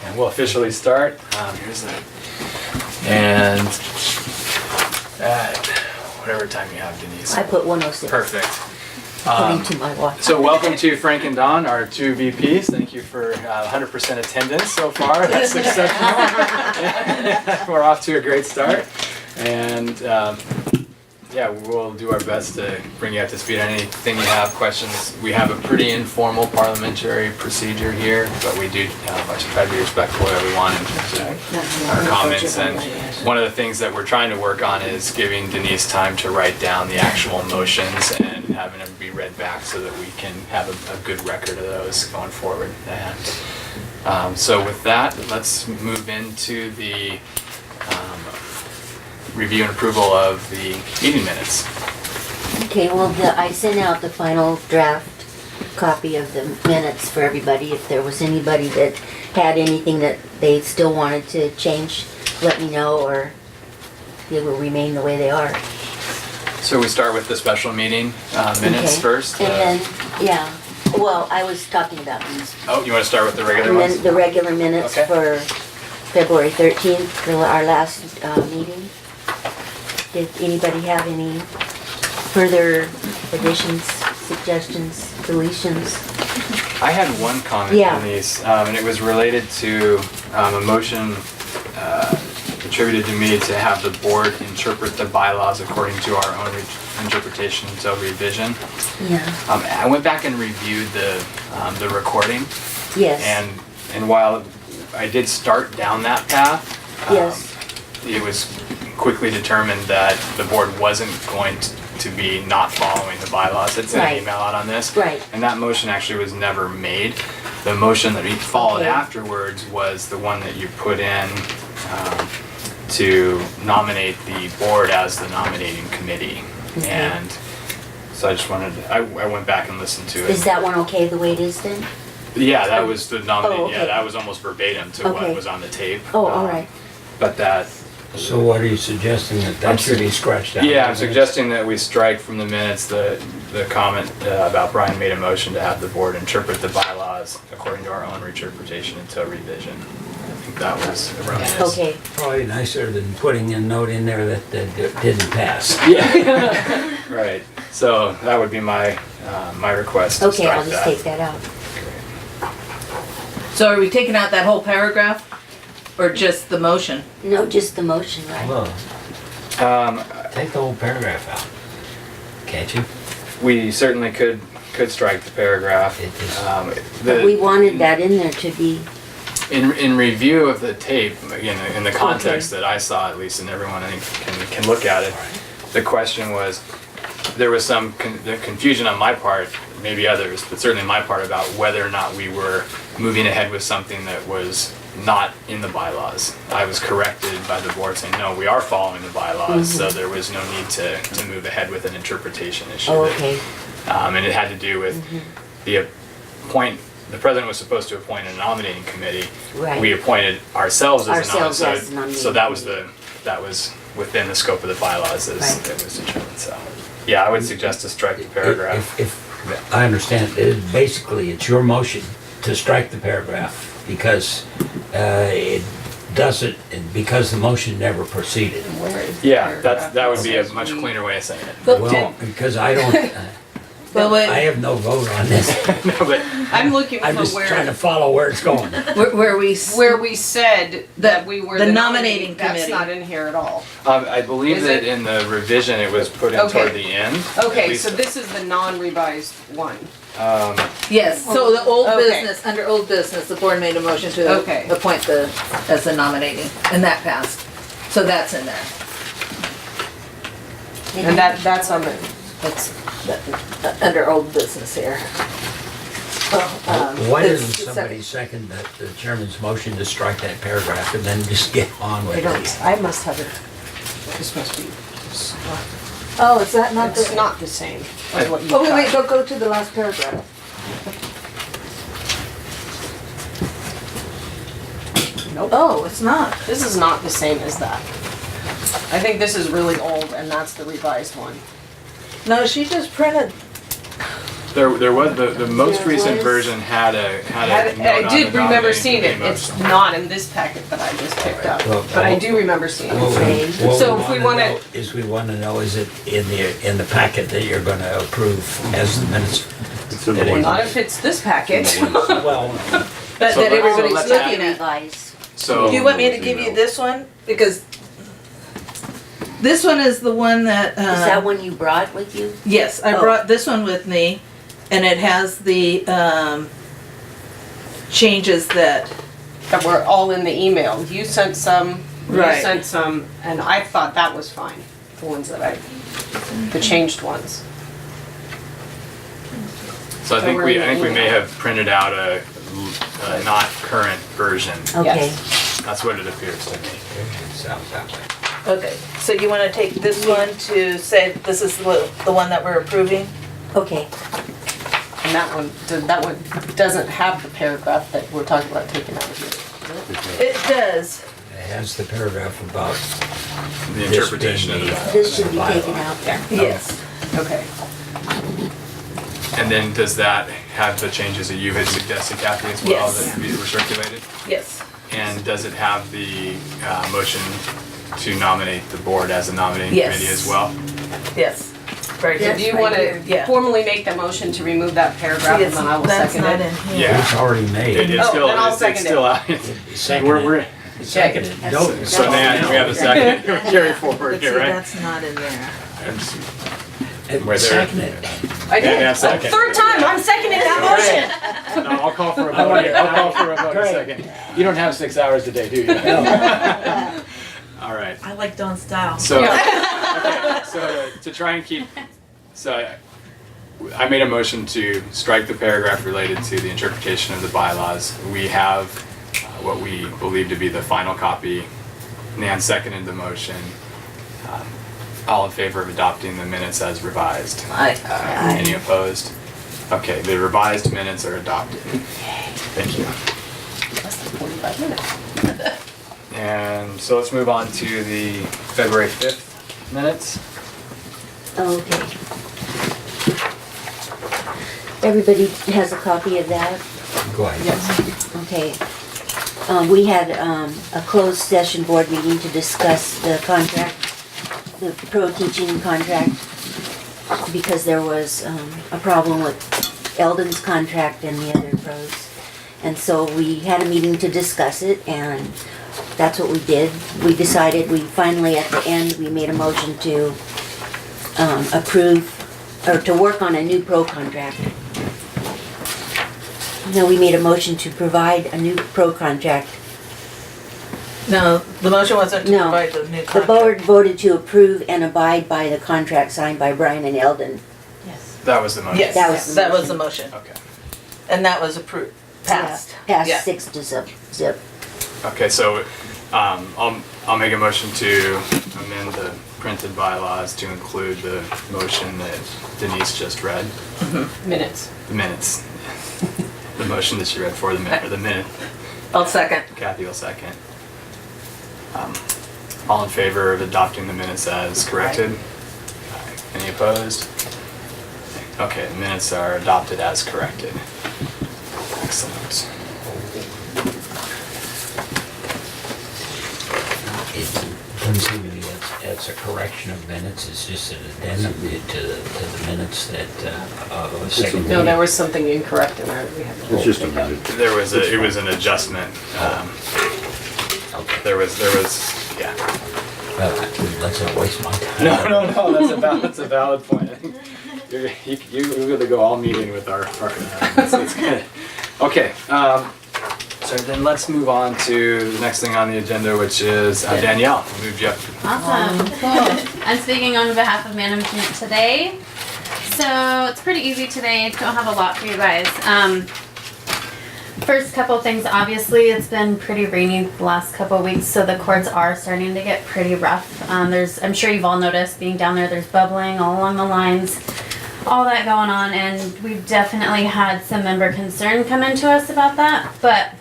And we'll officially start. Here's the, and at whatever time you have, Denise. I put 106. Perfect. According to my watch. So welcome to Frank and Don, our two VPs. Thank you for 100% attendance so far. That's exceptional. We're off to a great start. And yeah, we'll do our best to bring you up to speed on anything you have questions. We have a pretty informal parliamentary procedure here, but we do I should try to be respectful of everyone in terms of our comments. And one of the things that we're trying to work on is giving Denise time to write down the actual motions and having them be read back so that we can have a good record of those going forward. And so with that, let's move into the review and approval of the meeting minutes. Okay, well, I sent out the final draft copy of the minutes for everybody. If there was anybody that had anything that they still wanted to change, let me know, or they will remain the way they are. So we start with the special meeting minutes Okay. first. And then, yeah, well, I was talking about these. Oh, you want to start with the regular ones? The regular minutes Okay. for February 13th, for our last meeting. Did anybody have any further additions, suggestions, deletions? I had one comment Yeah. on these, and it was related to a motion attributed to me to have the board interpret the bylaws according to our own interpretation until revision. Yeah. I went back and reviewed the recording, Yes. and while I did start down that path, Yes. it was quickly determined that the board wasn't going to be not following the bylaws. It sent Right. an email out on this. Right. And that motion actually was never made. The motion that we followed Okay. afterwards was the one that you put in to nominate the board as the nominating committee. Okay. And so I just wanted, I went back and listened to it. Is that one okay the way it is then? Yeah, that was the nominate. Oh, okay. Yeah, that was almost verbatim to Okay. what was on the tape. Oh, all right. But that, So what are you suggesting that should be scratched out? yeah, I'm suggesting that we strike from the minutes the comment about Brian made a motion to have the board interpret the bylaws according to our own interpretation until revision. I think that was erroneous. Okay. Probably nicer than putting a note in there that didn't pass. Yeah, right. So that would be my my request to Okay, strike I'll just that. take that out. So are we taking out that whole paragraph or just the motion? No, just the motion, right? Well, take the whole paragraph out. Can't you? We certainly could strike the paragraph. It is- But we wanted that in there to be, In review of the tape, again, in the context that I saw at least, and everyone I think can look at it, the question was, there was some confusion on my part, maybe others, but certainly my part, about whether or not we were moving ahead with something that was not in the bylaws. I was corrected by the board saying, no, we are following the bylaws, so there was no need to move ahead with an interpretation issue. oh, that- okay. And it had to do with the president was supposed to appoint a nominating committee. Right. We appointed ourselves as Ourselves a as the nominating, nominating so that was committee. that was within the scope of the bylaws as Right. it was determined, so. Yeah, I would suggest to strike the paragraph. If I understand, basically it's your motion to strike the paragraph because it doesn't, because the motion never proceeded. Where is the Yeah, paragraph? that would be a Says much we- cleaner way of saying it. But Well, because I don't, Well, wait, I have no vote on this. No, but I'm looking I'm for just trying to follow where it's going. where we, where we said that we were the the nominating That's committee. not in here at all. I believe Is that it? in the revision, it was put in Okay. toward the end. at Okay, least. so this is the non-revised one. yes, so the old Okay. business, under old business, the board made a motion to Okay. appoint as the nominating, and that passed. So that's in there. And that's on the, That's under old business here. Why it's- doesn't it's somebody second the chairman's motion to strike that paragraph and then just get on with it? I must have it, this must be, Oh, is that not it's the? not the same as what you Oh, wait, got. go to the last paragraph. Nope, Oh, it's not. this is not the same as that. I think this is really old and that's the revised one. No, she just printed. There was, the most There recent was. version had a note I on did the remember nominating seeing it. committee It's motion. not in this packet that I just picked up, Well, but I do remember seeing it. Okay. So if we wanna- We want to know, is it in the packet that you're going to approve as the minutes? It's in the one. Not if it's this packet. Well, But So that let's- everybody's let's looking at. Revise. So. Do you want me to give you this one? Because this one is the one that, Is that one you brought with you? yes, I Oh. brought this one with me, and it has the, changes that, That were all in the email. You sent some, you Right. sent some, and I thought that was fine. The ones that the changed ones. So I think Somewhere we, in I the think we may email. have printed out a not current version. Okay. Yes. That's what it appears to me. it sounds that way. okay, so you wanna take this one to say this is the one that we're approving? Okay. And that one doesn't have the paragraph that we're talking about taking out of here. It does. It has the paragraph about The this interpretation of being the. This should be bylaw. taken out. Yes. Okay. And then does that have the changes that you had suggested, Kathy, as well, Yes. that were circulated? Yes. And does it have the motion to nominate the board as a nominating Yes. committee as well? Yes. Right. So That's do you right want here. to Yeah. formally make the motion to remove that paragraph and then I will That's second not it? in here. Yeah. It's already made. It's Oh, still, then I'll it's second it. still out. Seconded. Seconded. Don't- So Nan, we have a second, carry forward But see, here, right? that's not in there. And s- It Where was there- seconded. I did. Yeah, second. Third time, I'm seconding that motion. No, I'll call for a vote here, I'll call for a vote in a second. You don't have 6 hours today, do you? All right, I like Dawn's style. so, okay, so to try and keep, so I made a motion to strike the paragraph related to the interpretation of the bylaws. We have what we believe to be the final copy. Nan seconded the motion. All in favor of adopting the minutes as revised? Aye. Any opposed? Okay, the revised minutes are adopted. Thank you. Less than 45 minutes. And so let's move on to the February 5th minutes. Okay. Everybody has a copy of that? Go ahead. Yes. Okay. We had a closed session board meeting to discuss the contract, the pro teaching contract, because there was a problem with Eldon's contract and the other pros. And so we had a meeting to discuss it, and that's what we did. We decided, we finally, at the end, we made a motion to approve, or to work on a new pro contract. No, we made a motion to provide a new pro contract. No, the motion wasn't to No. provide the new The contract. board voted to approve and abide by the contract signed by Brian and Eldon. Yes. That was the motion. Yes, That was the that was the motion. Okay. And that was approved, passed. Passed Yeah. 6 to zip. Okay, so I'll make a motion to amend the printed bylaws to include the motion that Denise just read. Minutes. The minutes. The motion that she read for the minute, or the minute. I'll second. Kathy will second. All in favor of adopting the minutes as corrected? Aye. Any opposed? Okay, the minutes are adopted as corrected. Excellent. It doesn't seem to me it's a correction of minutes, it's just an addendum to the minutes that, was seconded. No, there was something incorrect in there. We had to It's just take out. amended. It was an adjustment. Okay. There was, yeah. Well, let's not waste my time. No, that's a valid point. I think you're gonna go all meeting with our that's good. Okay, so then let's move on to the next thing on the agenda, which is Danielle. I moved you up. Awesome, cool. I'm speaking on behalf of management today. So it's pretty easy today, don't have a lot for you guys. First couple things, obviously it's been pretty rainy the last couple weeks, so the cords are starting to get pretty rough. I'm sure you've all noticed being down there's bubbling all along the lines, all that going on, and we've definitely had some member concern come into us about that, but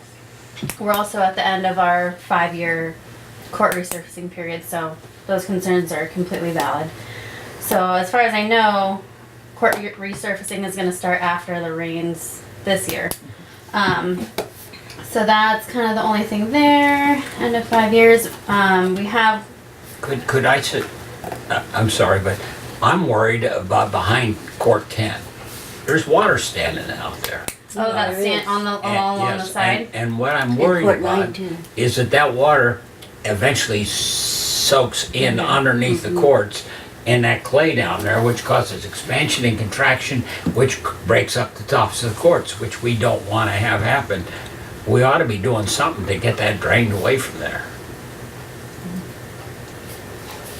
we're also at the end of our 5-year court resurfacing period, so those concerns are completely valid. So as far as I know, court resurfacing is gonna start after the rains this year. So that's kind of the only thing there. End of 5 years. We have, Could I say, I'm sorry, but I'm worried about behind court 10. There's water standing out there. oh, that's stand on the, all along the Yes, side. and what I'm And worried Court Line about too. is that water eventually soaks in underneath the courts and that clay down there, which causes expansion and contraction, which breaks up the tops of the courts, which we don't want to have happen. We ought to be doing something to get that drained away from there.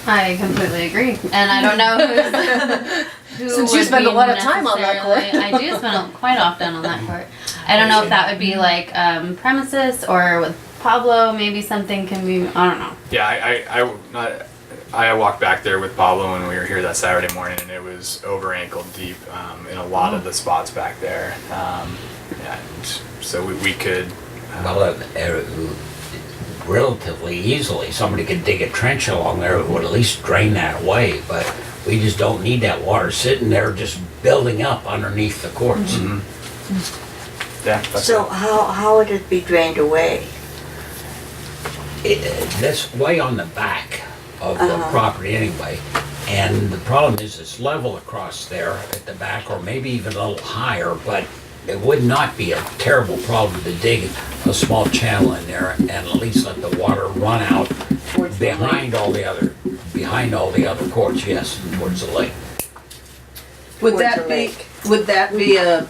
I completely agree, and I don't know who Since you would spend be a lot of time on that court. necessarily- I do spend quite often on that court. I don't know if that would be like premises or with Pablo. Maybe something can be. I don't know. Yeah, I walked back there with Pablo when we were here that Saturday morning, and it was over ankle deep in a lot of the spots back there. And so we could. Well, relatively easily, somebody could dig a trench along there that would at least drain that away, but we just don't need that water sitting there just building up underneath the courts. Yeah. That's So how would it be drained away? That's way on the back of the property anyway. And the problem is it's level across there at the back, or maybe even a little higher, but it would not be a terrible problem to dig a small channel in there and at least let the water run out Towards the behind all the other courts, yes, towards the lake. Would Towards that the be, lake. would that be a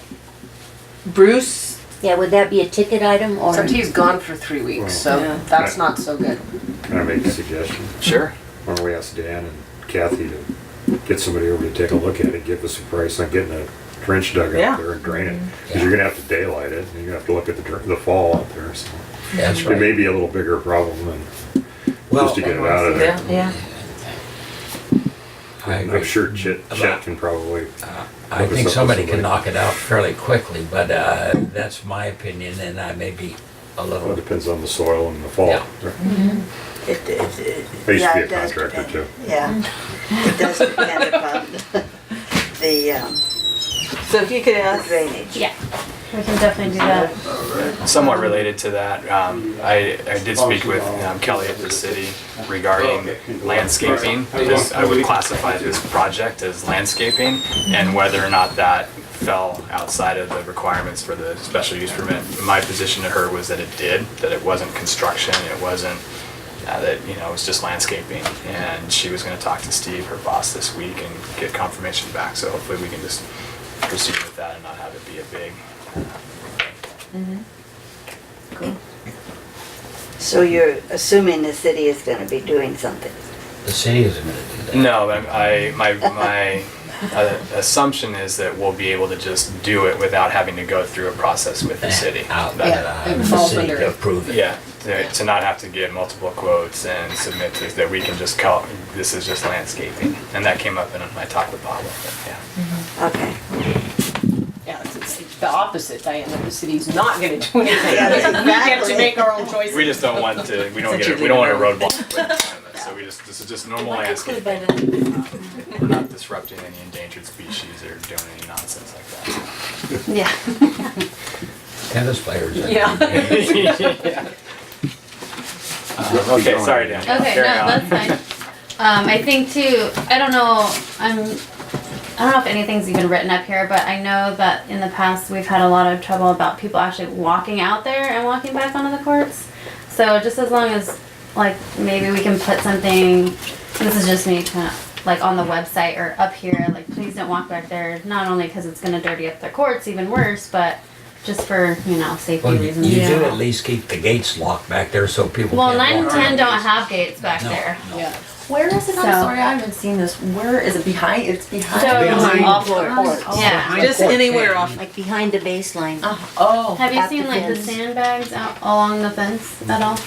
Bruce? Yeah, would that be a ticket item or? Except he's gone for 3 weeks, so Yeah. that's not so good. Can I make a suggestion? Sure. Why don't we ask Dan and Kathy to get somebody over to take a look at it, give us a price on getting a trench dug Yeah. out there and drain it? Because you're gonna have to daylight it, and you're gonna have to look at the fall out there, so. That's It may right. be a little bigger problem than Well, just to get it out of there. Yeah. I agree. I'm sure Chet can probably, I Look us think up somebody with can somebody. knock it out fairly quickly, but that's my opinion, and I may be a well, it little, depends on the soil and the fall. Yeah. I used to be yeah, a it does contractor depend. too. Yeah, it does depend upon the So if you could ask, drainage. Yeah, we can definitely do that. Somewhat related to that, I did speak with Kelly at the city regarding landscaping. I would classify this project as landscaping, and whether or not that fell outside of the requirements for the special use permit. My position to her was that it did, that it wasn't construction, it wasn't, that, you know, it was just landscaping. And she was gonna talk to Steve, her boss, this week and get confirmation back, so hopefully we can just proceed with that and not have it be a big. So you're assuming the city is gonna be doing something? the city isn't gonna do that. No, my assumption is that we'll be able to just do it without having to go through a process with the city. Out, Yeah, it the falls city under to it. approve it. Yeah, to not have to get multiple quotes and submit to, that we can just call, this is just landscaping. And that came up in my talk with Pablo, but yeah. Okay. Yeah, it's the opposite, Diane, that the city's not gonna do anything. Yeah, We get to exactly. make our own choices. We just don't want to, we don't Since get, we don't want a you're roadblock. So this is just normal landscaping. We're not disrupting any endangered species or doing any nonsense like that. Yeah. Tennis players. Yeah. Yeah. Okay, sorry, Dan. Okay, Carry no, on. that's fine. I think too, I don't know if anything's even written up here, but I know that in the past we've had a lot of trouble about people actually walking out there and walking back onto the courts. So just as long as, like, maybe we can put something, this is just me kind of, like on the website or up here, like, please don't walk back there, not only because it's gonna dirty up their courts even worse, but just for, you know, safety Well, you reasons. do at least keep the gates locked back there so people Well, can't 9 and walk 10 around. don't have gates back No, there. no. Yeah. Where is it? I'm So- sorry, I haven't seen this. Where is it? Behind? It's behind. So- Behind Off the court. court. Yeah. just Court anywhere 10. off. Like behind the baseline. Oh. Have you At seen the like the fence. sandbags out along the fence at all?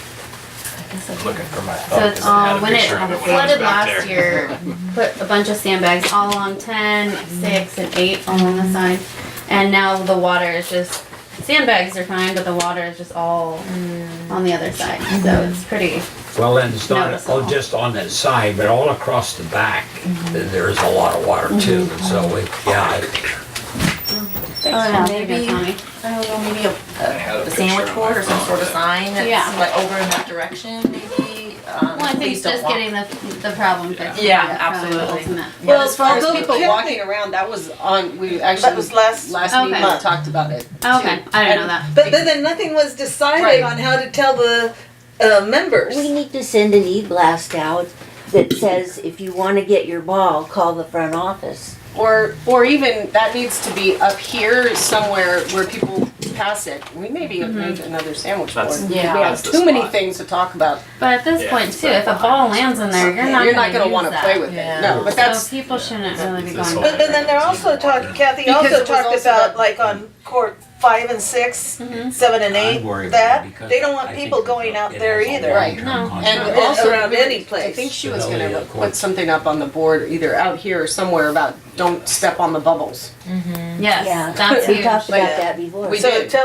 I'm looking for my So phone it's 'cause I had all, a when it picture of it when I was flooded back last there. year, put a bunch of sandbags all along 10, 6, and 8 along the side. And now the water is just, sandbags are fine, but the water is just all on the other side. So it's pretty Well, and it's not Noticeable. just on the side, but all across the back, there's a lot of water too. So Oh, yeah, maybe. Maybe, I don't know, maybe a sandwich board or some sort of sign that's Yeah. like over in that direction, maybe. Well, I think Please don't just walk. getting the problem fixed. Yeah, would be probably the absolutely. ultimate. Well, Well, as far as although people Kathy- walking around, that was on, we actually. That was last meeting, we month. talked about it. Okay, too. I didn't know And- that. But then nothing was decided Right. on how to tell the members. We need to send an e-blast out that says if you wanna get your ball, call the front office. Or even, that needs to be up here somewhere where people pass it. We maybe need another sandwich board. That's- Yeah. We have that's the too many spot. things to talk about. But at this Yeah, point it's too, very if a fine. ball lands in there, you're not gonna use wanna that. play with it. Yeah. No, but that's, So people shouldn't really be This going. whole- But then they're also talking, Kathy Because also it was talked also about that- like on court 5 and 6, 7 and 8, I'd worry about that, it because they don't want I people think going out it there has a either. Right. long-term No. consequence. and also around any place. I think she was Stability gonna of the put courts. something up on the board, either out here or somewhere about don't step on the bubbles. Yes, Yeah, that's we huge. talked about Yeah. that before. We So did.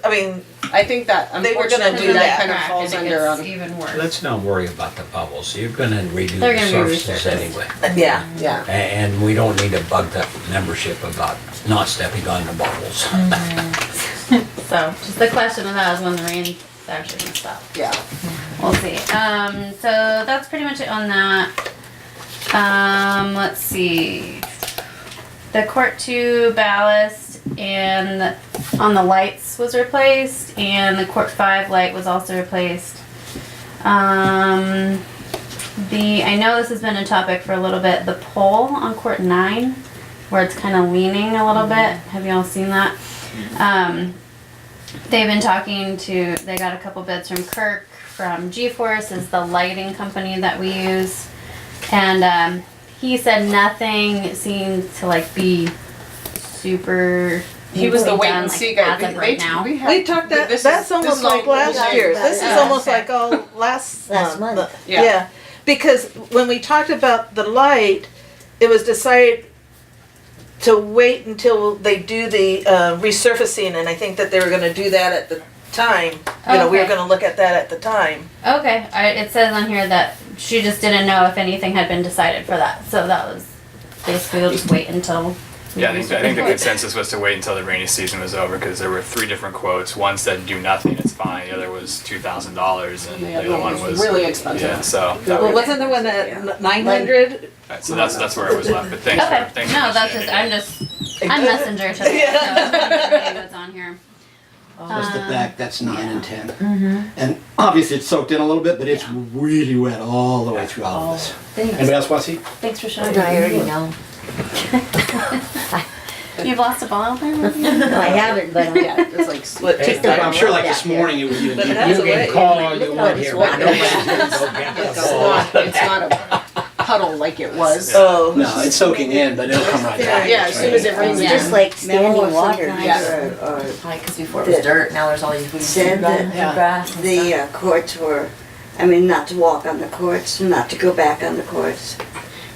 I mean, I think that They were gonna unfortunately do that that. kind of Crack falls and it under, gets even worse. Let's not worry about the bubbles. You're gonna redo They're the gonna be surfaces resurfaced. anyway. yeah. yeah. And we don't need to bug the membership about not stepping on the bubbles. So just the question of that is when the rain's actually gonna stop. Yeah. We'll see. So that's pretty much it on that. Let's see. The court 2 ballast and on the lights was replaced, and the court 5 light was also replaced. I know this has been a topic for a little bit. The pole on court 9, where it's kind of leaning a little bit. Have y'all seen that? They've been talking to, they got a couple bids from Kirk, from G-Force is the lighting company that we use. And he said nothing seemed to like be super. He was the easily wait done, and like, see guy. as of right now. We talked that, this that's is almost all like last bullshit. year. This is Yeah. almost like all last month. month. Yeah. Yeah, because when we talked about the light, it was decided to wait until they do the resurfacing, and I think that they were gonna do that at the time. You know, we were Okay. gonna look at that at the time. Okay, it says on here that she just didn't know if anything had been decided for that. So that was basically, we'll just wait until. Yeah, I think the consensus was to wait until the rainy season was over because there were 3 different quotes. One said do nothing, it's fine. The other was $2,000, and The the other one was really expensive. Yeah, so that Well, was, wasn't the one at 900? so that's where it was left. But thanks Okay, for thanks no, for that's mentioning just, it. I'm messenger today, so I'm just reading what's on here. Plus the back, that's 9 and 10. And obviously it's soaked in a little bit, but it's really wet all the way through all of this. Anybody else want to see? Thanks for showing I me. already know. You've lost a ball out there? No, I haven't, but Yeah, it's like split. Take just I'm sure like this morning it was even But deeper. that's You the way. can call all Look you at all want this here, water. but nobody's gonna go get the It's ball. not a puddle like it was. Oh. No, it's soaking in, but it'll come right back. Yeah, as soon as it rains, it's Yeah. just like standing water. Yeah. Probably because before it was dirt, now there's all these weeds Said and that grass and the stuff. courts were, I mean, not to walk on the courts, not to go back on the courts.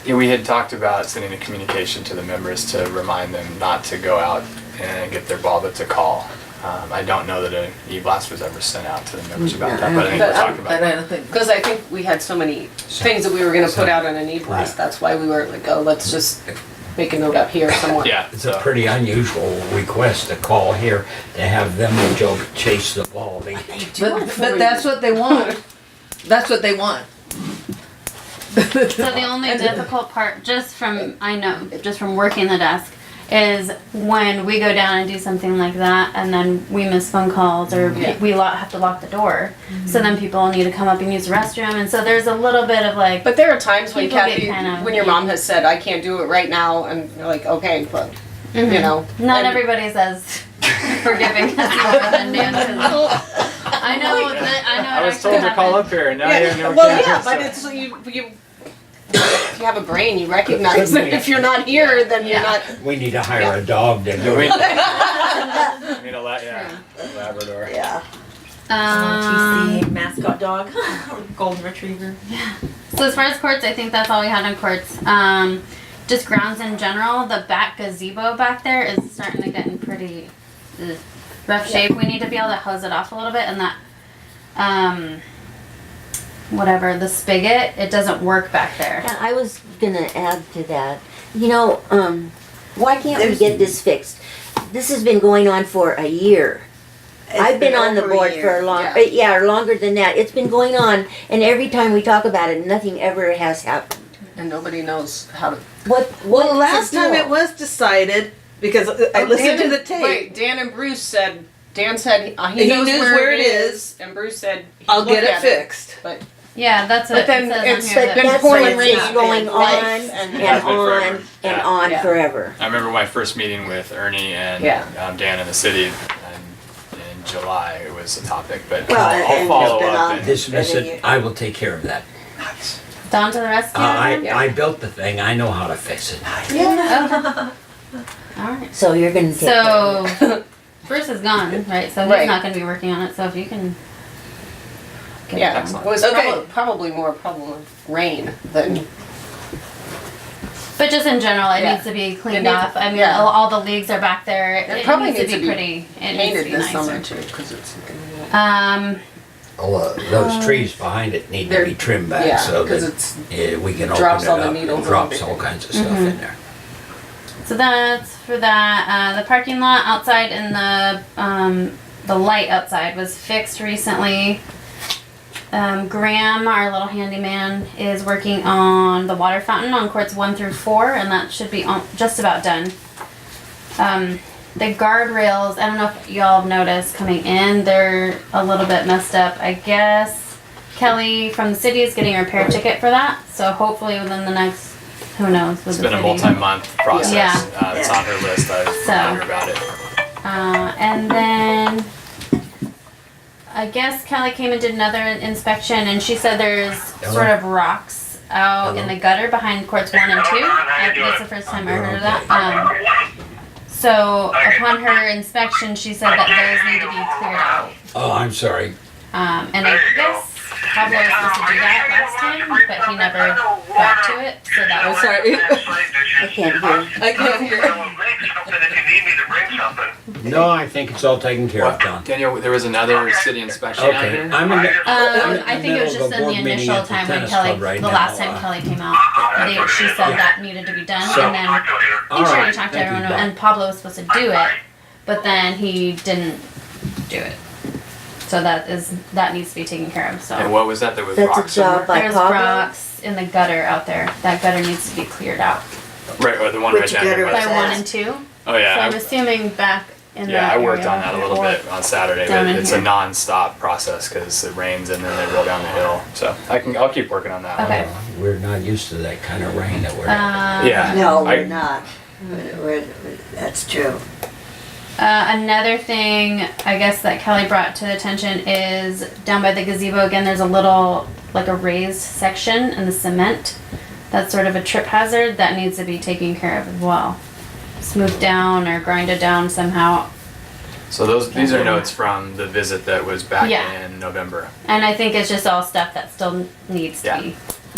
Yeah, we had talked about sending a communication to the members to remind them not to go out and get their ball, but to call. I don't know that an e-blast was ever sent out to the members about that, but I think we're talking about But that. I don't think. Because I think we had so many things that we were gonna put out on an e-blast, that's why we were like, oh, let's just make a note up here somewhere. Yeah, It's a so pretty unusual request to call here to have them and Joe chase the ball. But that's what they want. That's what they want. So the only difficult part, just from, I know, just from working the desk, is when we go down and do something like that and then we miss phone calls or we have to lock the door. So then people need to come up and use the restroom, and so there's a little bit of like, But there are times when People get Kathy, kind of- when your mom has said, I can't do it right now, and you're like, okay, but, you know. not and- everybody's as forgiving as you are than Dan. 'Cause I know that, I know I it was actually told to call happened. up here, and now you have no Well, chance, yeah, but so. it's, you, if you have a brain, you recognize that if you're not here, then you're not. We need to hire a dog to do We it. need a Labrador. Yeah. LMTC mascot dog, golden retriever. So as far as courts, I think that's all we had on courts. Just grounds in general, the back gazebo back there is starting to get in pretty rough shape. We need to be able to hose it off a little bit, and that whatever, the spigot, it doesn't work back there. Yeah, I was gonna add to that. You know, why can't we get this fixed? This has been going on for a year. I've been on the over a board year, for a long, yeah. yeah, or longer than that. It's been going on, and every time we talk about it, nothing ever has happened. And nobody knows how to. What Well, is last the time deal? it was decided, because I listened to the tape. Wait, Dan and Bruce said, Dan said He he knows knows where it is, and Bruce said he'd I'll look get it at fixed. But Yeah, that's what But then it says it's- on here. But been that's pouring what rain it's on going it, on right? and Has been on forever. and Yeah. on Yeah. forever. I remember my first meeting with Ernie and Yeah. Dan in the city in July. It was a topic, but Well, I'll and follow it's been up. on And, Dismiss But then it, I will take care of that. Dawn to the rescue. again? I built the thing, I know how to fix it. Alright. So you're gonna take care of it. So, Bruce is gone, right? So he's Right. not gonna be working on it, so if you can. get it yeah, done. Excellent. it was Okay. probably more a problem of rain than. But just in general, it Yeah. needs to be cleaned It needs- off. I mean, yeah. all the leagues are back there. It probably needs to needs be to be pretty. It needs to Painted be this summer nicer. too, because it's. Those trees behind it need to They're- be trimmed back yeah, so 'cause that it's- we can drops open all it the up needles and and drops all everything. kinds of stuff in there. So that's for that. The parking lot outside and the light outside was fixed recently. Graham, our little handyman, is working on the water fountain on courts 1 through 4, and that should be just about done. The guardrails, I don't know if y'all have noticed coming in, they're a little bit messed up. I guess Kelly from the city is getting a repair ticket for that, so hopefully within the next, who knows, with it's the been a city. multi-month process. Yeah. It's on her list. I So- remember about it. And then I guess Kelly came and did another inspection, and she said there's Hello? sort of rocks out in Hello? the gutter behind courts 1 and 2. That's the first time I heard of that. So upon her inspection, she said that those need to be cleared out. Oh, I'm sorry. And I guess Pablo was supposed to do that last time, but he never got to it. So that I'm was sorry. I can't hear. I can't hear. No, I think it's all taken care of, What, Don. Daniel, there was another city inspection out Okay, here? I'm in the, I think it was just in the initial time when Kelly, the last time Kelly came out, she said that needed to be done, So- and then I All think she already right, talked to thank you, everyone, Bob. and Pablo was supposed to do it, but then he didn't do it. So that needs to be taken care of, And so. what was that? There was That's a rocks job somewhere? by There's Pablo. rocks in the gutter out there, that gutter needs to be cleared out, Right, or the one Which right down here. gutter by by was the- 1 that? and 2, Oh so yeah. I'm assuming back in that Yeah, I worked area, on that a little or- bit on Saturday, down but in it's here. a non-stop process because it rains and then they roll down the hill. So I'll keep working on that one. Okay. We're not used to that kind of rain that we're having. Yeah. No, I- we're not. That's true. Another thing, I guess, that Kelly brought to the attention is down by the gazebo again, there's a little, like a raised section in the cement. That's sort of a trip hazard that needs to be taken care of as well. Smoothed down or grinded down somehow. So these are notes from the visit that was back Yeah. in November. And I think it's just all stuff that still needs to Yeah. be.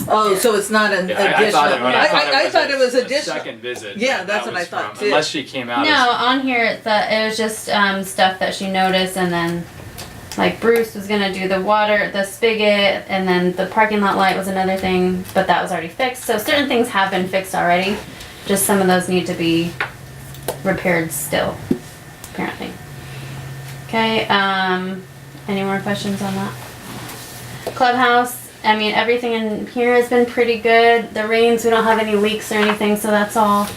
Oh, so it's not an Yeah, additional. I thought it was additional. second visit. Yeah, but that's that what I was thought, from- too. Unless she came out. No, as- on here it was just stuff that she noticed, and then like Bruce was gonna do the spigot, and then the parking lot light was another thing, but that was already fixed. So certain things have been fixed already, just some of those need to be repaired still, apparently. Okay, any more questions on that? Clubhouse, I mean, everything in here has been pretty good. The rains, we don't have any leaks or anything, so that's all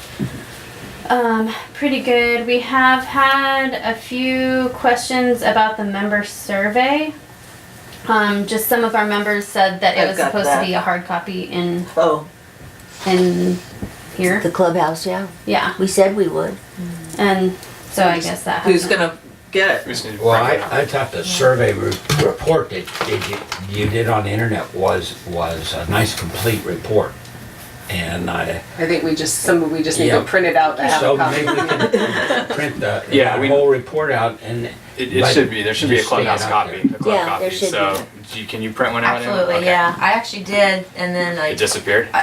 pretty good. We have had a few questions about the member survey. Just some of our members said that it I've was got supposed that. to be a hard copy in Oh, here. The clubhouse, yeah. Yeah, We said we would. and so I guess that. who's hasn't- gonna get We it? just need to Well, print it out. I thought the survey report that you did on the internet was a nice complete report. And I think we just need Yeah. to print it out to have so a copy. maybe we can print the Yeah, we- whole report out and. It but should be. There should be a just stick it clubhouse out copy. there. A club Yeah, copy. there should So can you print one out? Emma? Absolutely, Okay. yeah. I actually did, and then It disappeared. I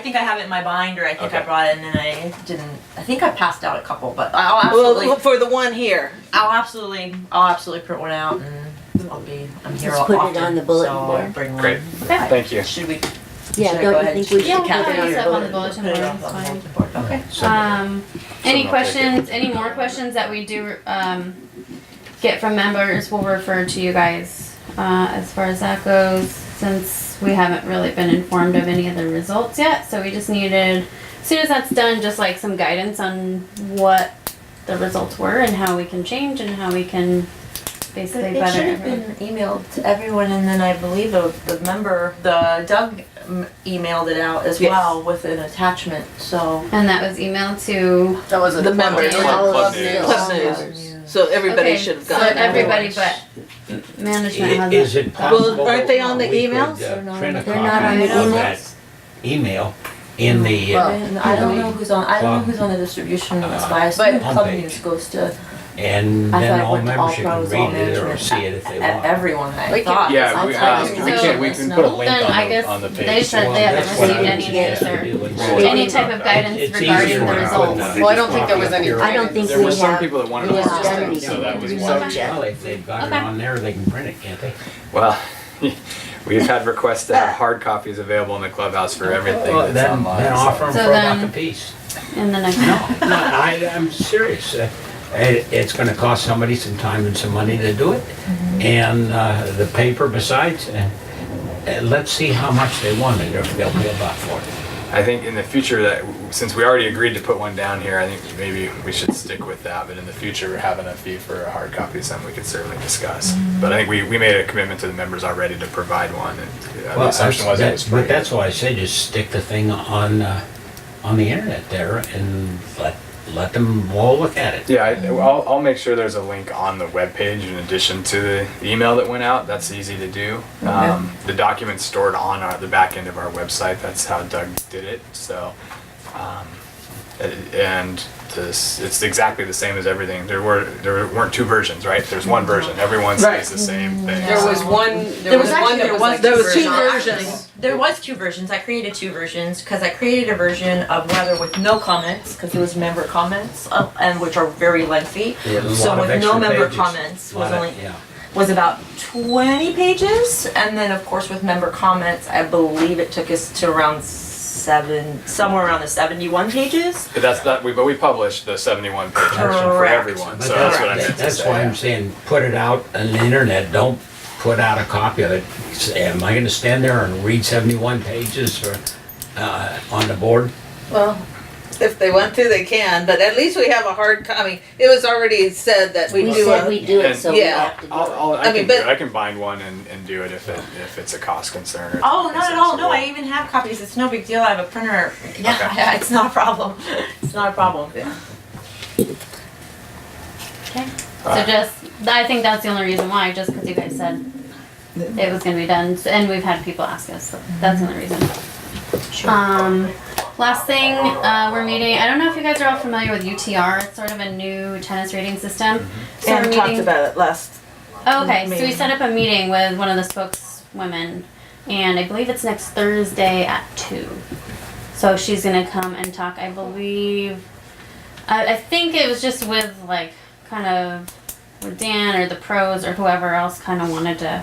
think I have it in my binder. I think I Okay. brought it, and then I didn't. I think I passed out a couple, but I'll absolutely, Well, for the one here. I'll absolutely print one out. And I'm here Just all put it often, on the bulletin so board. I'll bring one. Great. Thank you. Should we? Yeah, should I don't go you ahead think and we should Yeah, have put it on it the up on the bulletin? bulletin Put it board, on it's the fine. bulletin board, okay. Any Someone will take questions, any more questions that we do get from members, we'll refer to you guys as far as that goes, since we haven't really been informed of any of the results yet. So we just needed, as soon as that's done, just like some guidance on what the results were and how we can change and how we can basically It better should have everyone. been emailed to everyone, and then I believe the member, Doug emailed it out as Yes. well with an attachment, so. And that was emailed to, That was The members. All Club of News. the Club members. So everybody okay, should have so gotten that. everybody but management has Is it. it possible? aren't they on the we could, emails? Print a They're not on copy the of that emails? email in the, And I don't know who's on, I don't know who's on the distribution list, but I assume Club homepage. News goes to, and I then thought it all went to all members can pros, all read it or management, see it if they want. everyone, I We can- thought. Yeah, I'll we tell you. we can put a link Then I guess on the page. they said Well, they haven't that's what received I any would news suggest or we do and any see. type of guidance It's regarding easier the when I put results. that Well, I don't think there was any. I don't think There we were some have. people that wanted we to haven't post done it, anything. so that was We one. haven't checked. Well, if they've got it Okay. on there, they can print it, can't they? Well, we've had requests to have hard copies available in the clubhouse for everything Well, that's then online. offer them So for a then- buck a piece. In the next. No, I'm serious. It's gonna cost somebody some time and some money to do it. And the paper besides, let's see how much they want and if they'll pay a buck for it. I think in the future that, since we already agreed to put one down here, I think maybe we should stick with that. But in the future, having a fee for a hard copy is something we could certainly discuss. But I think we made a commitment to the members already to provide one. And the assumption was it was free. But that's why I say just stick the thing on the internet there and let them all look at it. Yeah, I'll make sure there's a link on the webpage in addition to the email that went out. That's easy to do. The document's stored on the back end of our website. That's how Doug did it. So, and it's exactly the same as everything. There weren't two versions, right? There's one version. Everyone Right. sees the same thing. There was one, There was one actually- that there was was- like there was two versions. versions. There was two versions. I created two versions because I created a version of weather with no comments because it was member comments and which are very lengthy. With a So lot of with no extra member pages. comments was Lot of- only yeah. was about 20 pages, and then of course with member comments, I believe it took us to around somewhere around the 71 pages. But that's not. But we published the 71 page version for Correct. everyone. But So that's what I meant to that's say. why I'm saying, put it out on the internet, don't put out a copy of it. Say, am I gonna stand there and read 71 pages for, on the board? Well, if they want to, they can, but at least we have a hard copy. It was already said that we We do said a, we do it, And- so we Yeah. have to do it. I I mean, can do but- it. I can bind one and do it if it's a cost concern. Or Oh, something not at all. No, I sensible. even have copies. It's no big deal. I have a printer. Yeah, Okay. it's not a problem. It's not a problem. Okay, so just, I think that's the only reason why, just because you guys said it was gonna be done, and we've had people ask us, so that's the only reason. Last thing, we're meeting, I don't know if you guys are all familiar with UTR, it's sort of a new tennis rating system. So we're and talked meeting- about it last. Oh, okay, so we meeting. set up a meeting with one of the spokeswomen, and I believe it's next Thursday at 2. So she's gonna come and talk, I believe, I think it was just with like, kind of, with Dan or the pros or whoever else kind of wanted to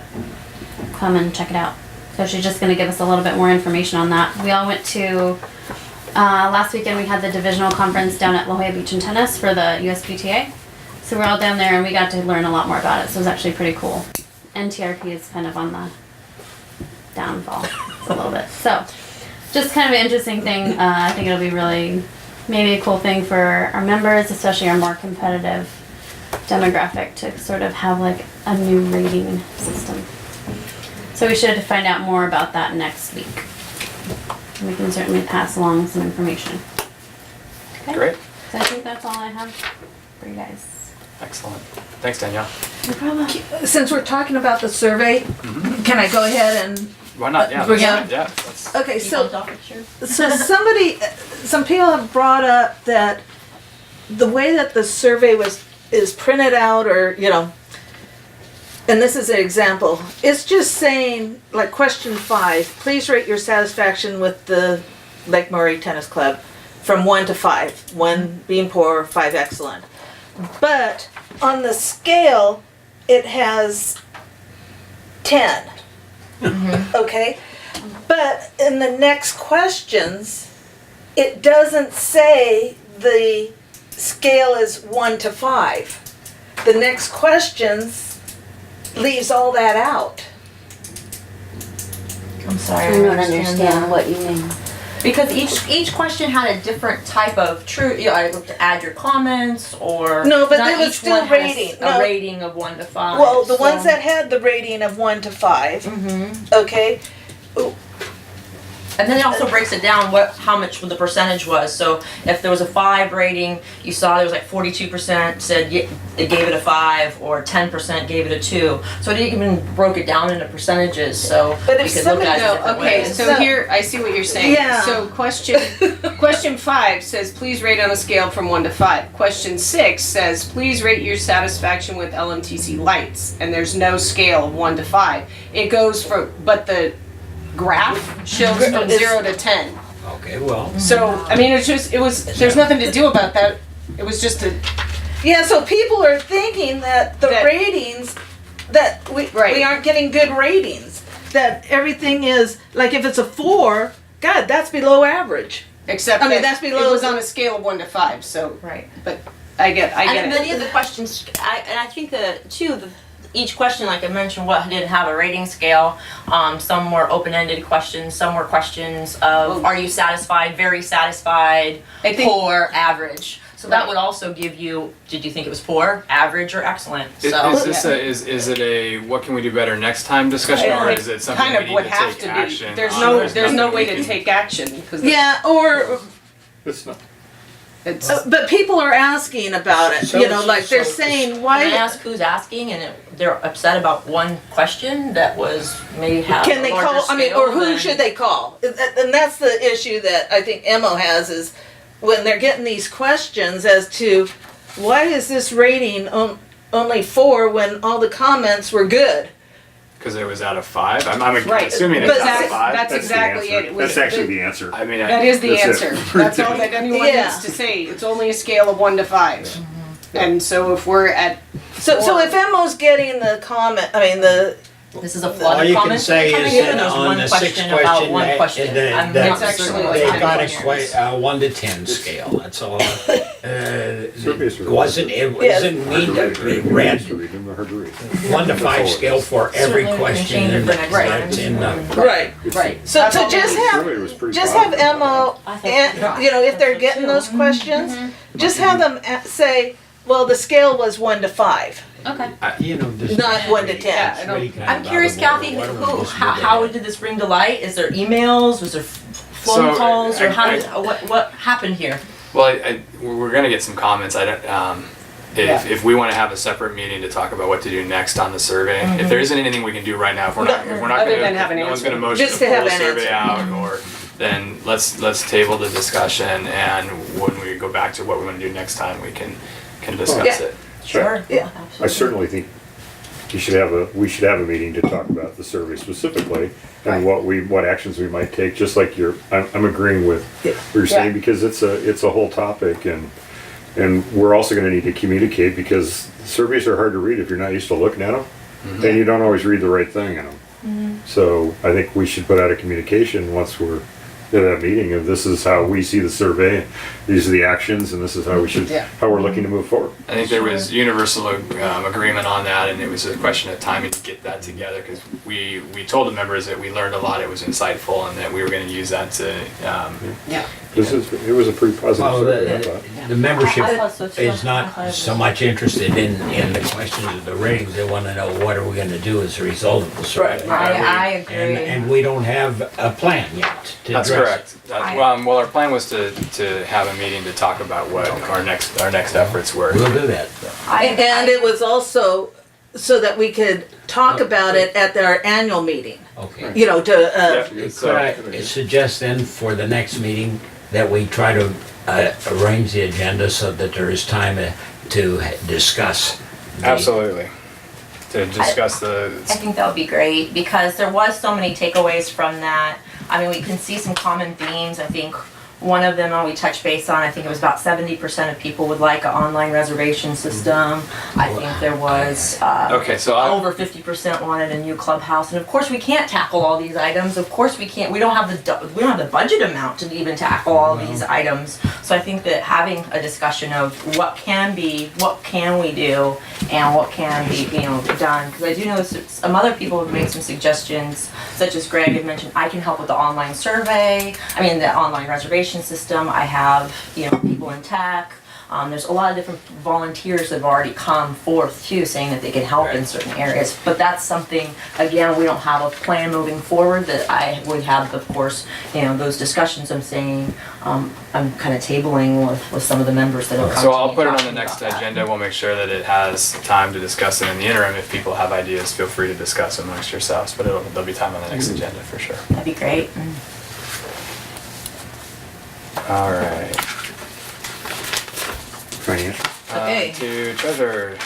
come and check it out. So she's just gonna give us a little bit more information on that. We all went to, last weekend we had the divisional conference down at La Jolla Beach and Tennis for the USPTA. So we're all down there and we got to learn a lot more about it, so it was actually pretty cool. NTRP is kind of on the downfall a little bit. So, just kind of an interesting thing. I think it'll be really maybe a cool thing for our members, especially our more competitive demographic, to sort of have like a new rating system. So we should find out more about that next week. We can certainly pass along some information. Okay? Great. So I think that's all I have for you guys. Excellent. Thanks, Danielle. No problem. Since we're talking about the survey, can I go ahead and, Why not? Yeah. Bring that's- it Yeah. That's, okay, so, Sure. so some people have brought up that the way that the survey is printed out, or, and this is an example, it's just saying, like question 5, please rate your satisfaction with the Lake Murray Tennis Club from 1 to 5, 1 being poor, 5 excellent. But on the scale, it has 10. Okay? But in the next questions, it doesn't say the scale is 1 to 5. The next questions leaves all that out. I'm sorry. I don't understand what you mean. Because each question had a different type of true, I looked to add your comments or. No, but not there was each still one has rating. A No. rating of 1 to 5. Well, the ones so- that had the rating of 1 to 5, Mhm. okay? And then it also breaks it down how much the percentage was. So if there was a 5 rating, you saw there was like 42% said it gave it a 5, or 10% gave it a 2. So it even broke it down into percentages. So But you if could look at it No, different okay, ways. so here, I see what you're saying. Yeah. So question 5 says, please rate on a scale from 1 to 5. Question 6 says, please rate your satisfaction with LMTC lights. And there's no scale of 1 to 5. It goes from, but the graph shows from It's- 0 to 10. Okay, well, So, I mean, there's nothing to do about that. It was just a, Yeah, so people are thinking that the That- ratings, that we Right. aren't getting good ratings. That everything is, like if it's a 4, God, that's below average. except I mean, that that's below it was the- on a scale of 1 to 5, so, Right. but I get And it. many of the questions, and I think that too, each question, like I mentioned, what didn't have a rating scale. Some were open-ended questions. Some were questions of, are you satisfied, very satisfied, I think- poor, average. So that Right. would also give you, did you think it was poor, average, or excellent? Is So this is it a what can we do better next time discussion, or is it something Kind we of need would to have take to action be. There's on? no no nothing way we to can- take action because Yeah, or, It's not. it's but people are asking about it, So- you know, like they're so- saying, can I why, ask who's asking, and they're upset about one question that was maybe have can a they larger call, I mean, scale or who than- should they call? And that's the issue that I think Emmo has, is when they're getting these questions as to, why is this rating only 4 when all the comments were good? Because it was out of 5. I'm Right. assuming But it's out of that's- 5. that's the exactly answer. it. It was That's actually the- the answer. I mean, that is the That's it. answer. That's all that anyone Yeah. needs to say. It's only a scale of 1 to 5. And so if we're at So 4, if Emmo's getting the comment, I mean, This is a all flood of you can comments say coming is in, or that there's on one the 6th question about question, one question. I'm that not That's certain actually what's they what got happening a here. 1 to 10 scale, that's all. Surveys are- It Yes. doesn't mean to be read, Hard to read, they're hard to read. 1 to 5 scale for every Certainly we can question change it for next that's time. in the. right. right. So That's to all just we need. Survey was have, pretty just have positive. Emmo, I think and, you know, if they're getting those questions, just have them say, well, the scale was 1 to 5. Okay. You know, this. Not 1 to 10. Yeah, I don't- really kind I'm of curious, out of order. Kathy, Why don't we who, just how move did this bring to light? Is there emails? Was there phone So, calls? Or I- how did, what happened here? Well, we're going to get some comments. I don't. If we want to have a separate meeting to talk about what to do next on the survey, if there isn't anything we can do right now, if we're not Other going than to, have an no one's going to answer. motion Just to to pull have the an survey answer. out, or then let's table the discussion, and when we go back to what we want to do next time, we can discuss Yeah. it. Sure. Yeah. I certainly think we should have a meeting to talk about the survey specifically and what actions we might take, just like I'm agreeing with what you're saying, because it's a whole topic, and we're also gonna need to communicate, because surveys are hard to read if you're not used to looking at them, and you don't always read the right thing in them. So I think we should put out a communication once we're at that meeting of, this is how we see the survey, and these are the actions, and this is how how we're looking to move forward. I think there was universal agreement on that, and it was a question of timing to get that together, because we told the members that we learned a lot, it was insightful, and that we were going to use that to. It was a pretty positive Well, survey, I thought. the membership I thought so too. is I thought it not was- so much interested in the questions of the ratings. They want to know, what are we going to do as a result of the survey? I agree. And we don't have a plan yet to That's address correct. it. Well, our plan was to have a meeting to talk about what our next efforts were. We'll do that. And it was also so that we could talk about it at our annual meeting, Okay. you know, to, Yeah, Could I suggest then for the next meeting that we try to arrange the agenda so that there is time to discuss? Absolutely. To discuss I think that would be great, because there was so many takeaways from that. I mean, we can see some common themes. I think One of them we touched base on, I think it was about 70% of people would like an online reservation system. I think there was Okay, so over 50% wanted a new clubhouse, and of course we can't tackle all these items. Of course we can't. We don't have the budget amount to even tackle all these items. So I think that having a discussion of what can we do, and what can be done. Because I do know some other people have made some suggestions, such as Greg had mentioned. I can help with the online survey. I mean the online reservation system. I have people in tech. There's a lot of different volunteers that have already come forth too, saying that they can help in certain areas. But that's something, again, we don't have a plan moving forward that I would have, of course, those discussions I'm saying, I'm kind of tabling with some of the members that have come So to I'll me put it on the talking next about that. agenda. We'll make sure that it has time to discuss it in the interim. If people have ideas, feel free to discuss amongst yourselves, but there'll be time on the next agenda for sure. That'd be great. All right. Financial. Okay. To treasurer.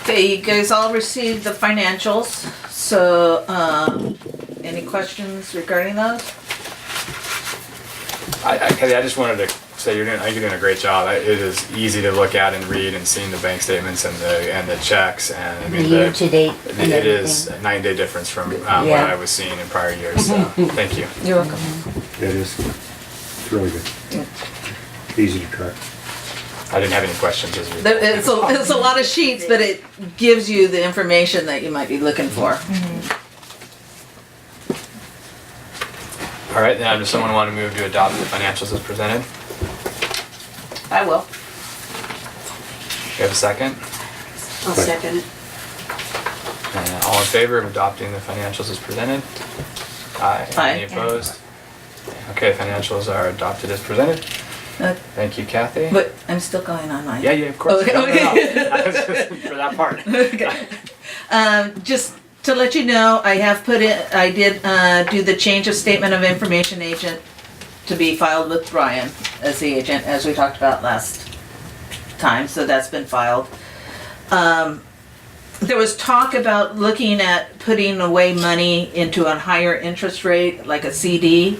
Okay, you guys all received the financials, so, any questions regarding those? Kathy, I just wanted to say I think you're doing a great job. It is easy to look at and read and seeing the bank statements and the checks, and I The mean year to date and it is everything. a 9-day difference from what Yeah. I was seeing in prior years. So thank you. You're welcome. It is. It's really good. Easy to track. I didn't have any questions as we. It's a lot of sheets, but it gives you the information that you might be looking for. All right, now does someone want to move to adopt the financials as presented? I will. You have a second? I'll second it. And all in favor of adopting the financials as presented? Aye. Aye. Any opposed? Okay, financials are adopted as presented. Thank you, Kathy. But I'm still going on mine. Yeah, of course. Okay, No, no, okay. no. I was just for that part. Just to let you know, I did do the change of statement of information agent to be filed with Brian as the agent, as we talked about last time, so that's been filed. There was talk about looking at putting away money into a higher interest rate, like a CD.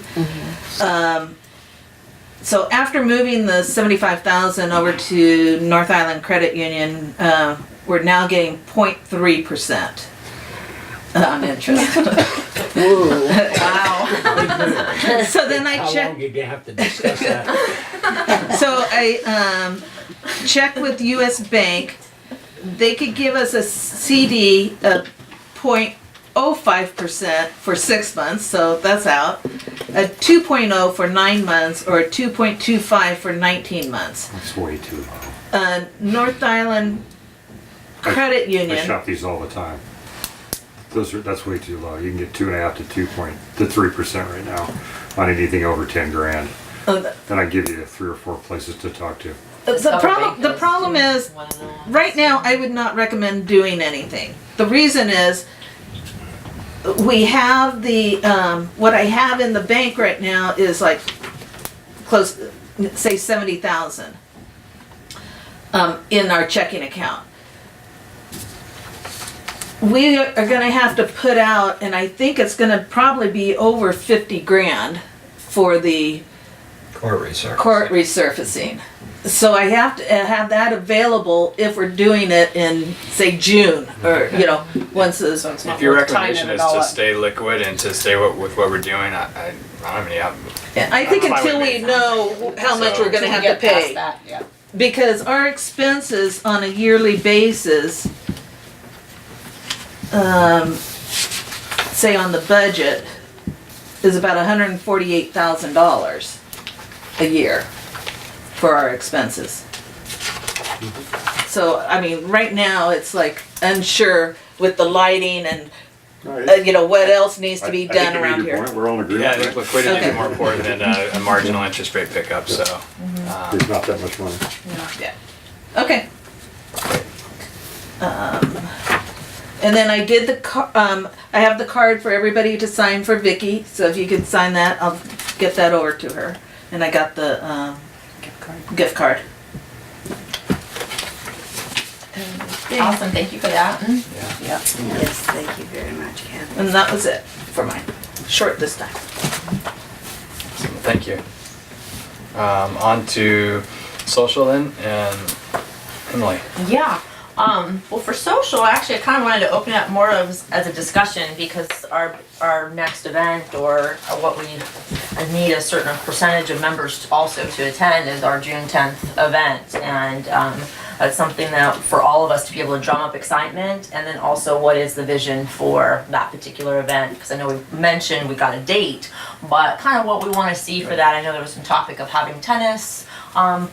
So after moving the 75,000 over to North Island Credit Union, we're now getting 0.3% on interest. Wow. So then I How checked. long did you have to discuss that? So I checked with US Bank. They could give us a CD of 0.05% for 6 months, so that's out. A 2.0 for 9 months, or a 2.25 for 19 months. That's way too low. North Island Credit I Union. shop these all the time. That's way too low. You can get 2.5 to 3% right now on anything over 10 grand. And I give you 3 or 4 places to talk to. The problem is, right now, I would not recommend doing anything. The reason is, we have what I have in the bank right now is like close, say 70,000 in our checking account. We are gonna have to put out, and I think it's gonna probably be over 50 grand for the Court research. court resurfacing. So I have to have that available if we're doing it in, say, June, or, once the. So it's not If your worth tying recommendation it is all to up. stay liquid and to stay with what we're doing, I don't have any. Yeah, I think That's fine until with we me. know how much we're gonna Till we have to get past pay. that, yeah. Because our expenses on a yearly basis, say on the budget, is about $148,000 a year for our expenses. So, I mean, right now, it's like unsure with the lighting and, what else needs to be done around here. We're all in Yeah, I agreement, think right? liquidity Okay. is more important than a marginal interest rate pickup. So. There's not that much money. Okay. And then I did I have the card for everybody to sign for Vicky, so if you could sign that, I'll get that over to her. And I got the, gift card. Awesome, thank you for that. Yes, thank you very much, Kathy. And that was it for mine. Short this time. Thank you. On to social then, and Emily. Yeah. Well, for social, actually, I kind of wanted to open it up more as a discussion because our next event or what we need a certain percentage of members also to attend is our June 10th event. And that's something that for all of us to be able to drum up excitement, and then also what is the vision for that particular event, because I know we mentioned we got a date, but kind of what we want to see for that. I know there was some topic of having tennis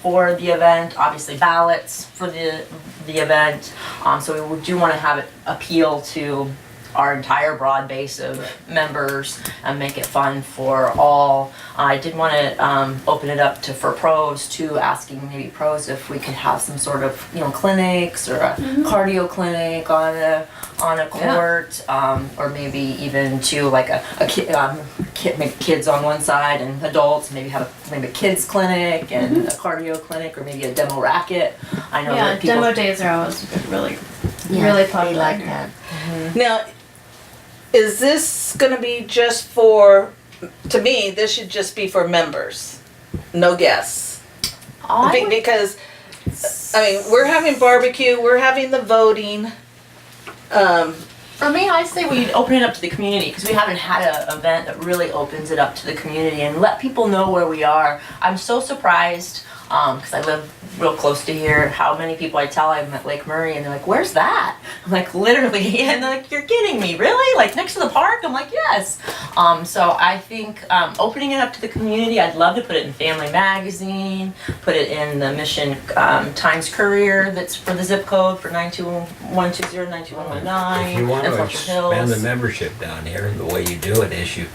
for the event, obviously ballots for the event, so we do want to have it appeal to our entire broad base of members and make it fun for all. I did want to open it up for pros too, asking maybe pros if we could have some sort of clinics or a cardio clinic on a court, or maybe even to like maybe kids on one side and adults, maybe have maybe a kids clinic and a cardio clinic, or maybe a demo racket. I know that people, demo days are always really They popular. like that. Now, is this gonna be just for, to me, this should just be for members, no guests? Because, I mean, we're having barbecue, we're having the voting. For me, I say we open it up to the community, because we haven't had an event that really opens it up to the community and let people know where we are. I'm so surprised, because I live real close to here, how many people I tell I'm at Lake Murray, and they're like, "Where's that?" I'm like, "Literally," and they're like, "You're kidding me, really? Like next to the park?" I'm like, "Yes." So I think opening it up to the community, I'd love to put it in Family Magazine, put it in the Mission Times Courier that's for the zip code for 92120, 92119. If you want and to Fletcher Hills. expand the membership down here, the way you do it is you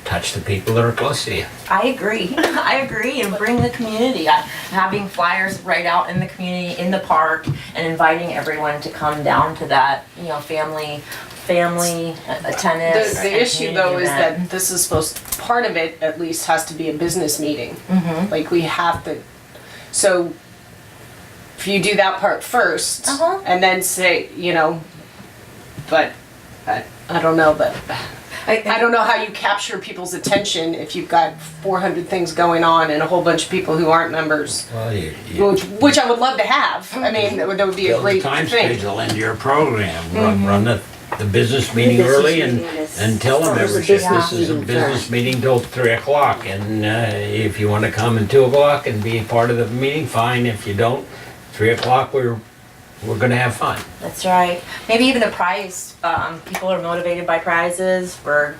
touch the people that are close to you. I agree. I agree, and bring the community. Having flyers right out in the community, in the park, and inviting everyone to come down to that, family tennis. The issue though is that this is part of it at least has to be a business meeting. Mm-hmm. Like we have to, so if you do that part first, and then say, but I don't know, but I don't know how you capture people's attention if you've got 400 things going on and a whole bunch of people who aren't members, Well, which I would love to have. I mean, that would be a build a great time thing. schedule into your program. Run the business meeting business early meeting is- and tell them It's a membership, business this is a meeting business first. meeting meeting till 3 o'clock. And if you want to come at 2 o'clock and be part of the meeting, fine. If you don't, 3 o'clock, we're gonna have fun. That's right. Maybe even a prize. People are motivated by prizes for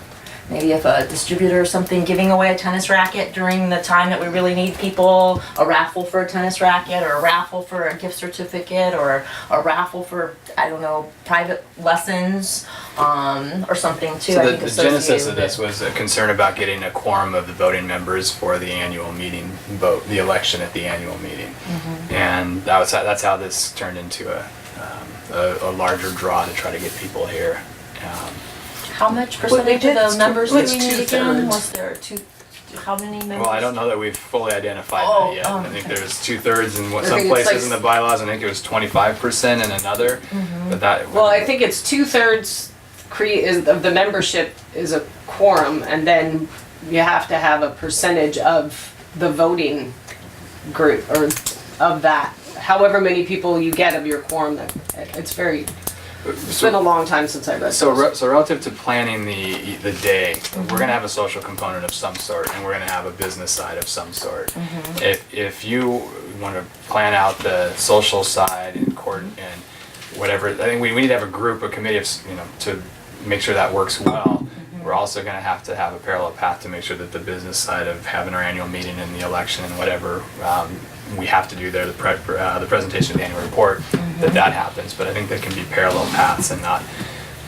maybe if a distributor or something giving away a tennis racket during the time that we really need people, a raffle for a tennis racket, or a raffle for a gift certificate, or a raffle for, I don't know, private lessons, or something too. So I the think genesis associated of this with was a concern about getting a quorum of the voting members for the annual meeting vote, the election at the annual meeting. And that's how this turned into a larger draw to try to get people here. How much percentage did- of the members do was we need again? 2/3. Was there how many members? Well, I don't know that we've fully identified Oh, that yet. I think there's 2/3 in I some think it's places like- in the bylaws. I think it was 25% in another. But that. Well, I think it's 2/3 of the membership is a quorum, and then you have to have a percentage of the voting group, or of that. However many people you get of your quorum, it's been a long time since I read So, those. so relative to planning the day, we're gonna have a social component of some sort, and we're gonna have a business side of some sort. If you want to plan out the social side and court and whatever, I think we need to have a group, a committee of to make sure that works well. We're also gonna have to have a parallel path to make sure that the business side of having our annual meeting and the election and whatever we have to do there, the presentation of the annual report, that happens. But I think there can be parallel paths and not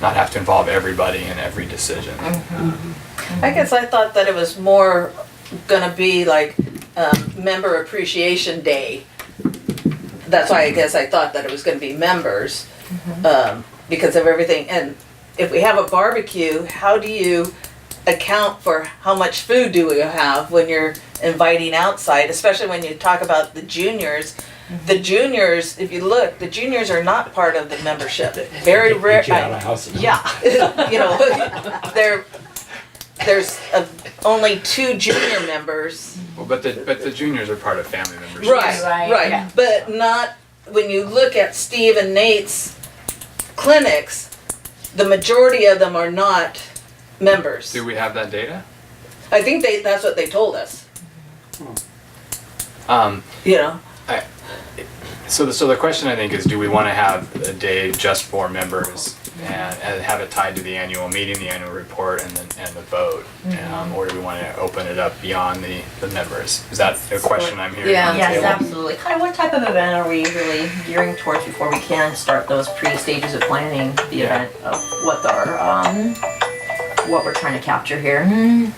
have to involve everybody in every decision. I guess I thought that it was more gonna be like member appreciation day. That's why I guess I thought that it was gonna be members, because of everything. And if we have a barbecue, how do you account for how much food do we have when you're inviting outside, especially when you talk about the juniors? The juniors, if you look, the juniors are not part of the membership. Very rare. Get you out of house. Yeah, they're there's only 2 junior members. Well, but the juniors are part of family members. Right. But not, when you look at Steve and Nate's clinics, the majority of them are not members. Do we have that data? I think that's what they told us, you know? So the question I think is, do we want to have a day just for members and have it tied to the annual meeting, the annual report, and the vote, or do we want to open it up beyond the members? Is that a question I'm hearing on the Yes, table? absolutely. Kind of what type of event are we really gearing towards before we can start those pre-stages of planning the Yeah. event of what we're trying to capture here?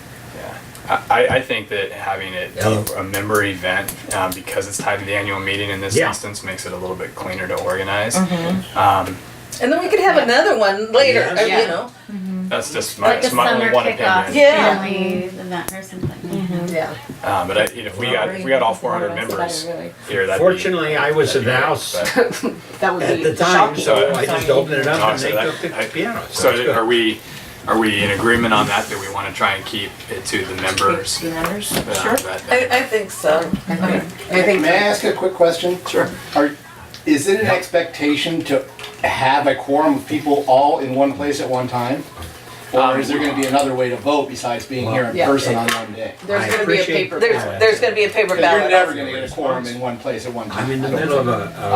I think that having it a member event, because it's tied to the annual meeting in this instance, makes it a little bit cleaner to organize. And then we could have another one later, Yeah. you know? That's just Like a my only summer one kickoff opinion. Yeah. family event or something. Yeah. But if we got all 400 members here, that'd Fortunately, I was in the great, house but- That would at be the time, shocking. so I just opened it up Oh, and so they that- took the piano. So it's good. are we in agreement on that we want to try and keep it to the members? The members? Sure. I think so. May I ask a quick question? Sure. Is it an expectation to have a quorum of people all in one place at one time? Or is there gonna be another way to vote besides being here in Yeah. person on one day? There's I gonna be a appreciate- paper There's, ballot. there's gonna be a paper Because ballot. you're never gonna get a quorum in one place at one time. I'm in the I don't middle of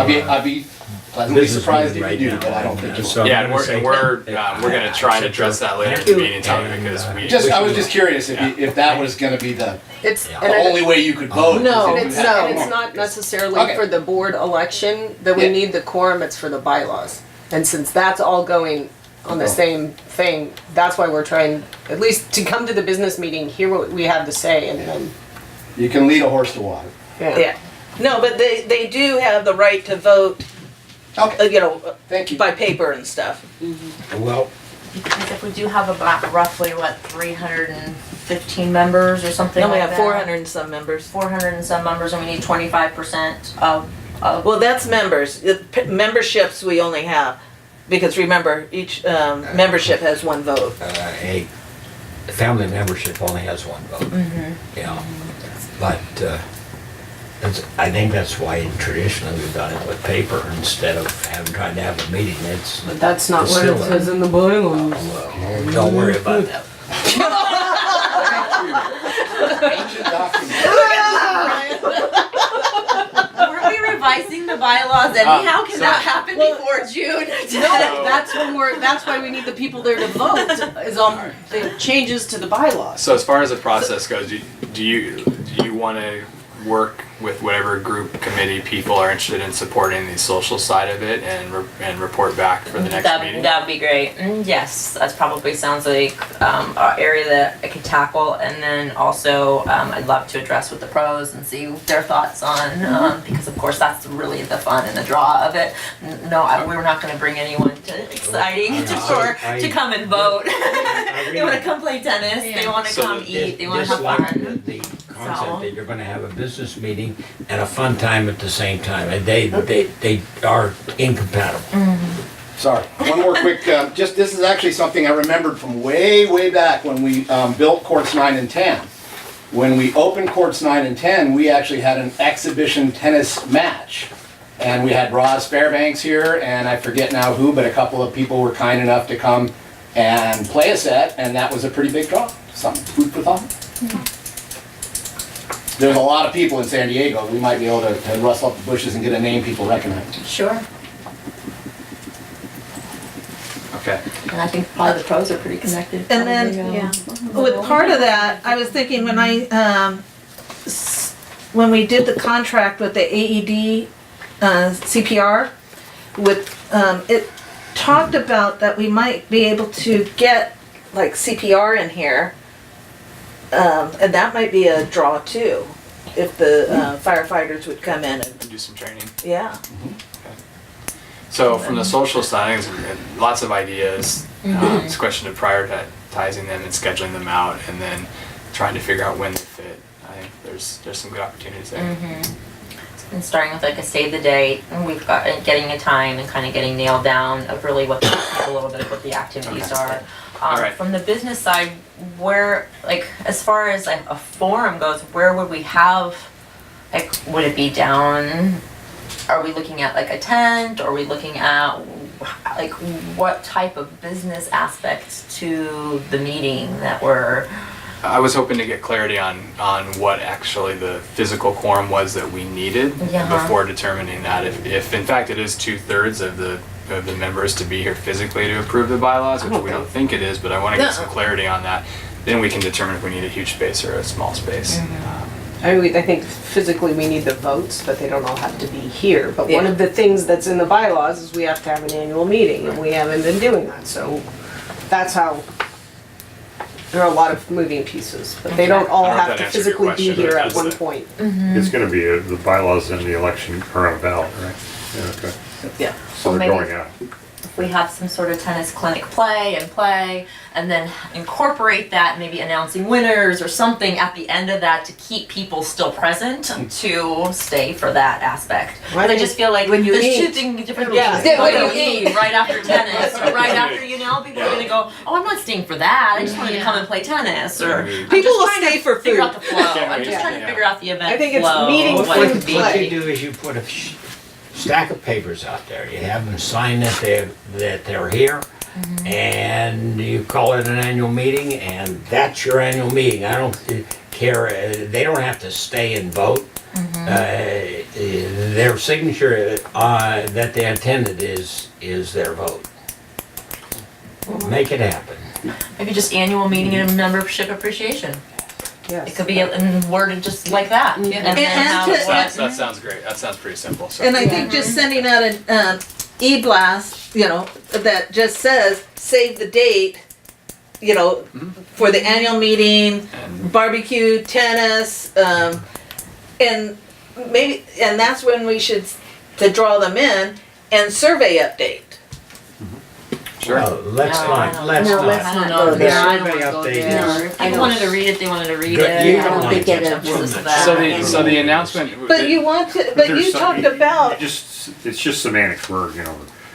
think. a I'd be pleasantly business surprised if meeting you do, right but I now. don't think you So will. Yeah, I'm and gonna say- we're gonna try and address that later in the meeting, Tommy, because we. I was just curious if that was gonna be the It's, Yeah. and the I- only way you could vote. No, is if it's you not, had and it's quorum. not necessarily Okay. for the board election that we Yeah. need the quorum, it's for the bylaws. And since that's all going on the Oh. same thing, that's why we're trying, at least to come to the business meeting, hear what we have to say, and then, You can lead a horse to water. Yeah. No, but they do have the right to vote, Okay, you know, thank you. by paper and stuff. Well, Because if we do have about roughly, 315 members or something Then we like have that? 400 and some members. 400 and some members, and we need 25% of Well, that's members. Memberships we only have, because remember, each membership has one vote. a family membership only has one vote. Yeah, but I think that's why traditionally we've done it with paper instead of tried to have a meeting. It's but that's not It's what it still a- says in the bylaws. well, don't worry about that. Ancient document. Weren't we revising the bylaws anyhow? Can so- that happen before June? No, that's why we need the people there to vote, is on the changes to the bylaws. So as far as the process goes, do you want to work with whatever group, committee, people are interested in supporting the social side of it and report back for the next meeting? That'd be great. Yes, that probably sounds like an area that I could tackle, and then also I'd love to address with the pros and see their thoughts on because of course that's really the fun and the draw of it. No, we're not going to bring anyone to exciting to come and vote. They want to come play tennis. They want to So come eat. They want to Just have like fun. the concept that you're gonna have a business meeting and a fun time at the same time, and they are incompatible. Sorry, one more quick, this is actually something I remembered from way back when we built courts 9 and 10. When we opened courts 9 and 10, we actually had an exhibition tennis match. And we had Roz Fairbanks here, and I forget now who, but a couple of people were kind enough to come and play a set, and that was a pretty big draw. Some food for thought. There's a lot of people in San Diego. We might be able to rustle up the bushes and get a name people recognize. Sure. Okay. And I think probably the pros are pretty connected. And then- Yeah. With part of that, I was thinking when when we did the contract with the AED CPR, with it talked about that we might be able to get like CPR in here, and that might be a draw too, if the firefighters would come in and Do some training. yeah. So from the social side, lots of ideas. It's a question of prioritizing them and scheduling them out, and then trying to figure out when they fit. I think there's some good opportunities there. And starting with like a save the date, and we've got getting a time and kind of getting nailed down of really what a little bit of what the activities Okay. are. Alright. From the business side, where, like, as far as like a forum goes, where would we have, like, would it be down? Are we looking at like a tent? Are we looking at like what type of business aspects to the meeting that we're? I was hoping to get clarity on what actually the physical quorum was that we needed Yeah. before determining that. If in fact it is 2/3 of the members to be here physically to approve the bylaws, which we don't think it is, but I want to get some clarity on that. Then we can determine if we need a huge space or a small space. I think physically we need the votes, but they don't all have to be here. But one of the things that's in the bylaws is we have to have an annual meeting, and we haven't been doing that, so that's how. There are a lot of moving pieces, but they don't all I don't know if have that to answered your physically be question, but here it at is one that- point. It's gonna be, the bylaws and the election are on a ballot, right? Yeah, okay. Yeah. So they're maybe- going out. If we have some sort of tennis clinic play, and then incorporate that, maybe announcing winners or something at the end of that to keep people still present to stay for that aspect. But I just feel like When you there's eat. two things, different Yeah. things. Yeah, When when you eat, right after tennis, or right after, people are gonna go, oh, I'm not staying for that, I just wanted to come and play tennis, or. I'm People just will trying to stay for Figure food. out the flow, I'm just trying to Yeah. figure out the event I think it's flow, meeting what food it could be. What play. you do is you put a stack of papers out there. You have them sign that they're here, and you call it an annual meeting, and that's your annual meeting. I don't care. They don't have to stay and vote. Their signature that they attended is their vote. Make it happen. Maybe just annual meeting and membership appreciation. It could be worded just like that. And then And have to- what- That sounds great. That sounds pretty simple. So. And I think just sending out an e-blast, that just says, save the date, for the annual meeting, barbecue, tennis, and maybe, and that's when we should, to draw them in, and survey update. Sure. Well, let's No, not. Let's No, not. let's I don't not know. go The there. survey update No, is. I If you don't, wanted to read it, they wanted to read Good. it. You I don't don't want think to it's get up to from this the- or that. So the announcement. But you want to, but There's you some- talked about, It's just semantics word,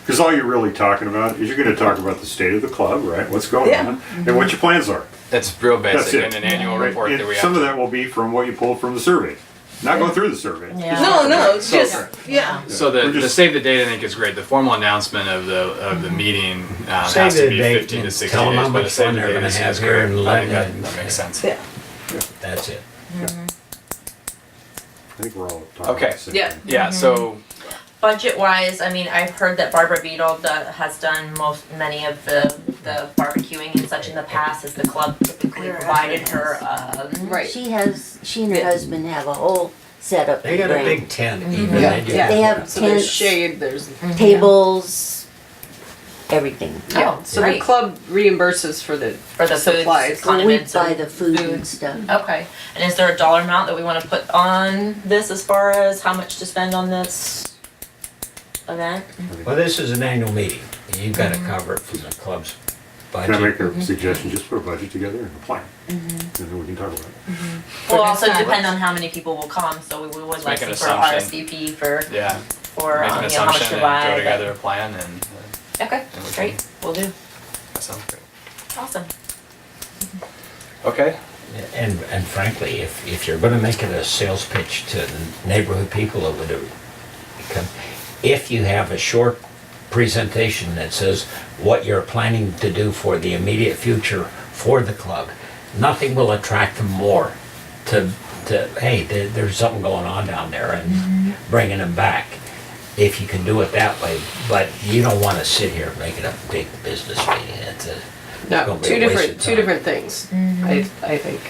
because all you're really talking about is you're gonna talk about the state of the club, right? What's going Yeah. on, and what your plans are. That's real That's basic it. and an annual Right? report And that we have. some of to- that will be from what you pulled from the survey, not go through the survey. Yeah. no, So- just, yeah. So We're the just- save the date I think is great. The formal announcement of the meeting Save has to the be date 15 to and 60 tell them days. how but much the save fun the they're date gonna is have great. here and I let think them- that makes sense. Yeah. That's it. I think we're all talking Okay. about the same Yeah. thing. Yeah. So Budget wise, I mean, I've heard that Barbara Beadle has done many of the barbecuing and such in the past, as the club typically provided her, Right. she and her husband have a whole setup. They got a right? big tent. Even Yeah. they do. Yeah. They have So there's tents, shade, there's, tables, everything. Oh, so the great. club reimburses for the for the foods, supplies. We condiments buy and the food and food. stuff. Okay, and is there a dollar amount that we wanna put on this as far as how much to spend on this event? Well, this is an annual meeting. You gotta cover it from the club's Can I make budget. a suggestion? Just put a budget together and a plan, and then we can talk about it. Will also depend on how many people will come, so we would like make to an for assumption. RSVP for, yeah, for, make an how much assumption to and buy. go but- together a plan and Okay, and we can- great, will do, that sounds great. awesome. Okay. And frankly, if you're gonna make it a sales pitch to the neighborhood people that would come, if you have a short presentation that says what you're planning to do for the immediate future for the club, nothing will attract them more to hey, there's something going on down there, and bringing them back. If you can do it that way, but you don't wanna sit here and make it a big business meeting. It's No, gonna be two a waste different, of two time. different things, I think.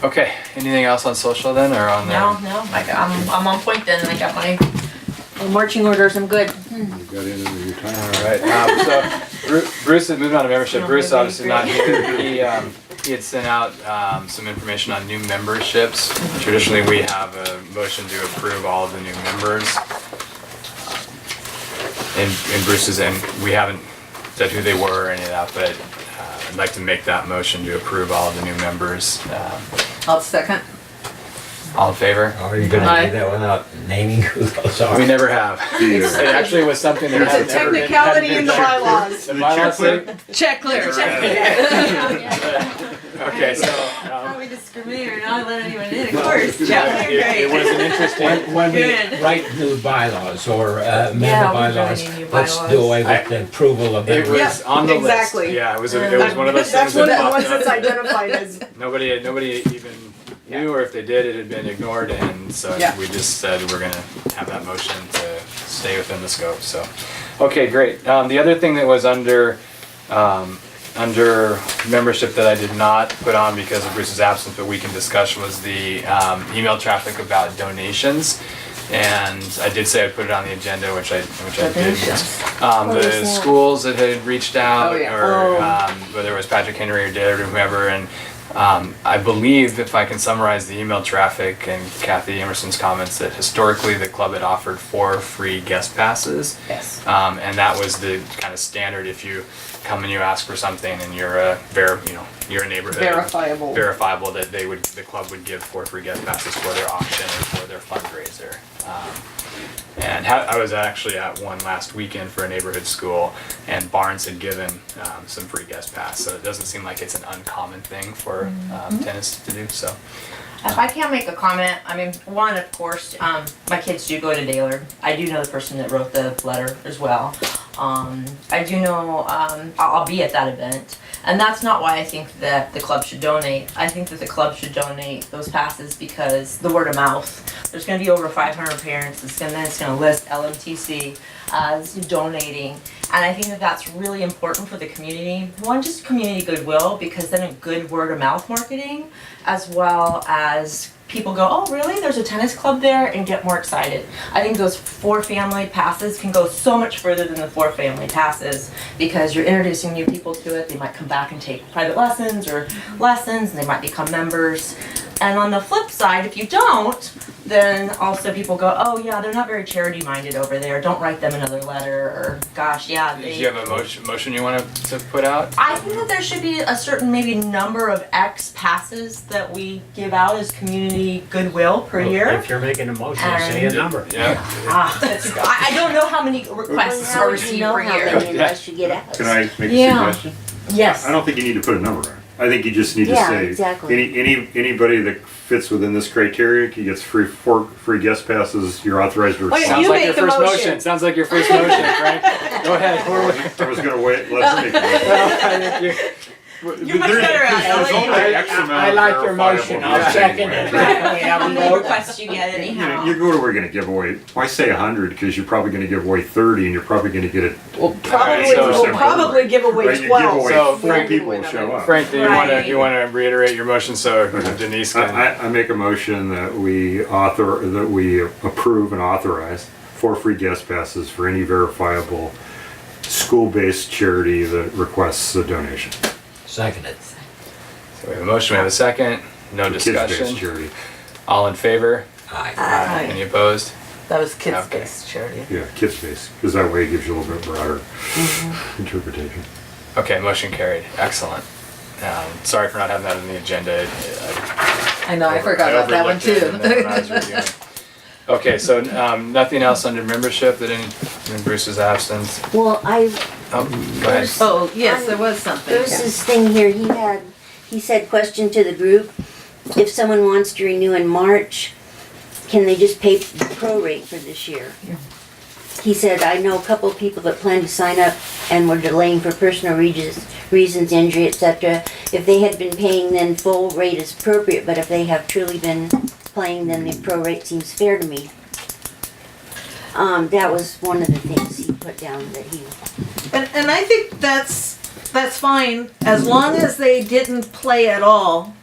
Okay. Anything else on social then, or on No, the? no, I'm on point then, I got my Marching orders, I'm good. You got in under your time. All right. So Bruce is moving on to membership. Bruce obviously not here. He had sent out some information on new memberships. Traditionally, we have a motion to approve all of the new members. And Bruce's, and we haven't said who they were or any of that, but I'd like to make that motion to approve all of the new members. I'll second. All in favor? Are you gonna Aye. do that without naming who those are? We never have. It actually was something that It's a had never been. technicality hadn't in the been checked. bylaws. The bylaws say? Check clear. Okay, so, We discriminate or not let anyone in, of course. Yeah, it was an interesting, When we Good. write new bylaws or amend the Yeah, we're bylaws, writing new let's bylaws. do away with the approval of it them. was on the list. exactly. Yeah, it was one of those That's things one that of the ones popped that's up. identified as. Nobody even knew, or if they did, it had been ignored, and so Yeah. we just said we're gonna have that motion to stay within the scope, so. Okay, great. The other thing that was under membership that I did not put on because of Bruce's absence, but we can discuss, was the email traffic about donations. And I did say I'd put it on the agenda, which I didn't. What The is that? schools that had reached out, Oh, yeah. or whether it was Patrick Henry or Dale or whoever, and I believe, if I can summarize the email traffic and Kathy Emerson's comments, that historically the club had offered 4 free guest passes. Yes. And that was the kind of standard if you come and you ask for something and you're a you're a neighborhood. Verifiable that the club would give 4 free guest passes for their auction or for their fundraiser. And I was actually at one last weekend for a neighborhood school, and Barnes had given some free guest pass, so it doesn't seem like it's an uncommon thing for tennis to do. So, If I can make a comment, I mean, one, of course, my kids do go to Daylor. I do know the person that wrote the letter as well. I do know, I'll be at that event. And that's not why I think that the club should donate. I think that the club should donate those passes because the word of mouth. There's gonna be over 500 parents. It's gonna list LMTC as donating. And I think that that's really important for the community. One, just community goodwill, because then a good word of mouth marketing, as well as people go, oh really, there's a tennis club there, and get more excited. I think those 4 family passes can go so much further than the 4 family passes, because you're introducing new people to it. They might come back and take private lessons or lessons, and they might become members. And on the flip side, if you don't, then also people go, oh yeah, they're not very charity minded over there. Don't write them another letter, or gosh, yeah. did you have a motion you wanted to put out? I think that there should be a certain maybe number of X passes that we give out as community goodwill per year. If you're making a motion, say a number. Yeah. I don't know how many requests How are would you received know per how year. many unless you get out? Can I make a Yeah. suggestion? Yes. I don't think you need to put a number on it. I think you just need to Yeah, say, exactly. anybody that fits within this criteria gets 4 free guest passes, you're authorized to Wait, receive. Sounds You like make your the first motion. motion. Sounds like your first motion, Frank. Go ahead. I was gonna wait, let her make the motion. You're much better at it. There's I'll only let you- X amount I of like your motion, verifiable I'll second it. names We anyway. have How a many vote. requests you get anyhow? You go to, we're gonna give away, why say 100, because you're probably gonna give away 30, and you're probably gonna get it. We'll so- probably give away Right, you give 12. away So, 4 Frank- people will show up. Frank, do you Right. wanna reiterate your motion so Denise can? I make a motion that we approve and authorize 4 free guest passes for any verifiable school-based charity that requests a donation. Second it. So we have a motion, we have a second, no Kids-based discussion. charity. All in favor? Aye. Any opposed? That was kids Okay. based charity. Yeah, kids-based, because that way it gives you a little bit broader interpretation. Okay, motion carried. Excellent. Sorry for not having that on the agenda. I know, I forgot about that one overlooked it too. when I was reviewing. Okay, so nothing else under membership that in Bruce's absence? Well, Oh, go ahead. Oh, yes, there was something. Bruce's thing here, he said, question to the group, if someone wants to renew in March, can they just pay the prorate for this year? He said, I know a couple of people that plan to sign up and were delaying for personal reasons, injury, etc. If they had been paying, then full rate is appropriate, but if they have truly been playing, then the prorate seems fair to me. That was one of the things he put down that he. And I think that's fine, as long as they didn't play at all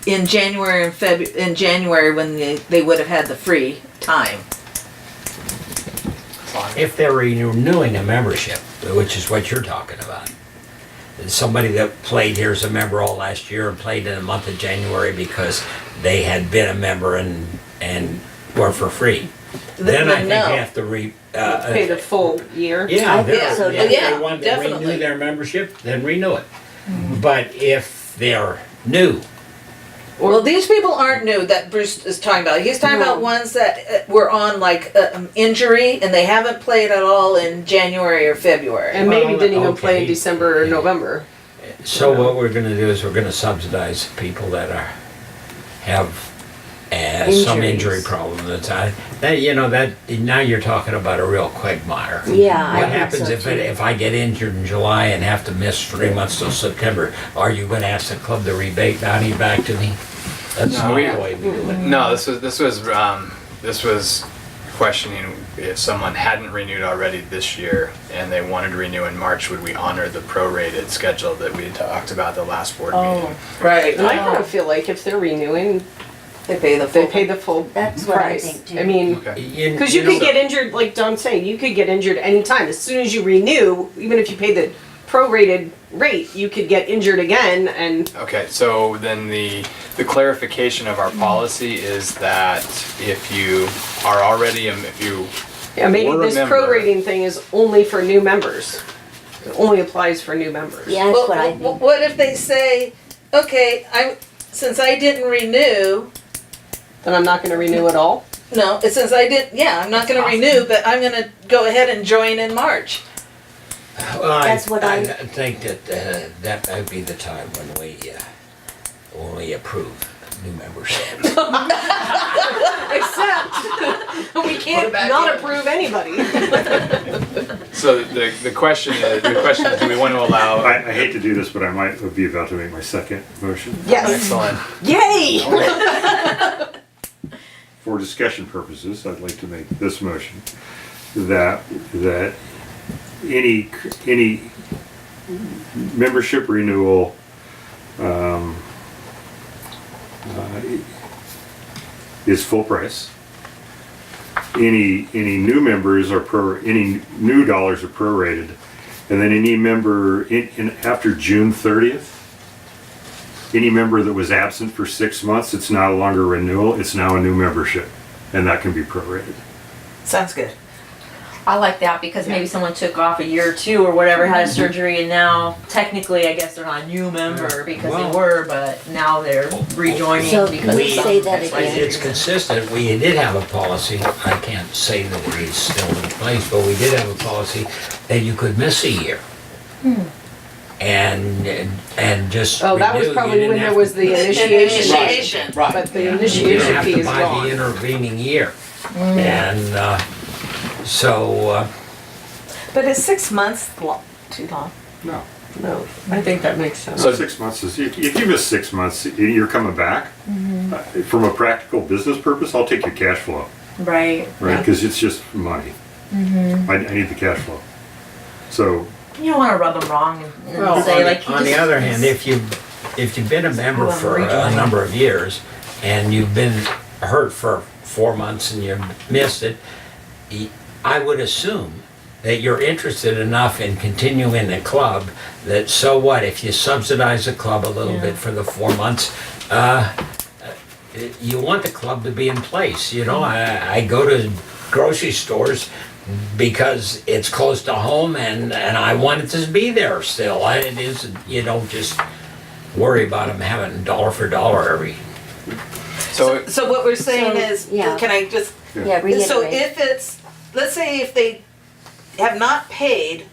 in January and in January when they would have had the free time. If they're renewing a membership, which is what you're talking about, somebody that played here as a member all last year and played in the month of January because they had been a member and were for free, then I think you have to Pay the full year. Yeah, I think so, if yeah, they want to definitely. renew their membership, then renew it. But if they're new Well, these people aren't new that Bruce is talking about. He's talking about ones that were on like injury and they haven't played at all in January or February. And maybe Well, didn't even play in okay. December or November. So what we're gonna do is we're gonna subsidize people that have some injury Injuries. problem that's that, you know, that, now you're talking about a real quagmire. Yeah, I What think happens so, if too. if I get injured in July and have to miss 3 months till September? Are you gonna ask the club to rebate money back to me? That's No, not we- the way we do it. No, this was questioning if someone hadn't renewed already this year and they wanted to renew in March, would we honor the prorated schedule that we talked about the last board meeting? Right. And I kind of feel like if they're renewing, They pay the they pay the full That's what I price. think too. I mean, Okay. because you could get injured, like Don's saying, you could get injured anytime. As soon as you renew, even if you pay the prorated rate, you could get injured again and Okay, so then the clarification of our policy is that if you are already, if you yeah, maybe Or this remember- prorating thing is only for new members. It only applies for new members. Yeah, that's Well, what I think. what if they say, okay, since I didn't renew, Then I'm not going to renew at all. no, since I didn't, yeah, I'm not gonna renew, but I'm gonna go ahead and join in March. Well, That's what I- think that that might be the time when we approve new members. Except we can't back not in. approve anybody. So the question is, do we want to allow? I hate to do this, but I might be about to make my second motion. Yes. Excellent. Yay! For discussion purposes, I'd like to make this motion that any membership renewal is full price. Any new members are any new dollars are prorated, and then any member in after June 30th, any member that was absent for 6 months, it's no longer renewal, it's now a new membership, and that can be prorated. Sounds good. I like that because maybe someone took off a year or two or whatever, had a surgery, and now technically, I guess they're not a new member because Well- they were, but now they're rejoining So because we of say something. that That's why again. It's consistent, we did have a policy, I can't say that it is still in place, but we did have a policy that you could miss a year. And just Oh, that was renew. You probably didn't when there have was to- the initiation. Initiation. But Right. the You didn't initiation have fee to is buy the gone. intervening year. And so, But is 6 months too long? No. No, I think that makes sense. So- 6 months is, if you miss 6 months, you're coming back. From a practical business purpose, I'll take your cash flow, Right. right? Because it's just money. I need the cash flow. So, You don't want to rub them wrong and Well, say like. on the other hand, if you've been a member for a number of years and you've been hurt for 4 months and you missed it, I would assume that you're interested enough in continuing the club that so what, if you subsidize the club a little bit for the 4 months, you want the club to be in place. You know, I go to grocery stores because it's close to home and I want it to be there still. It is, you don't just worry about them having dollar for dollar every. So So what we're saying So, is, yeah. can I just, Yeah, so reiterate. if it's, let's say if they have not paid,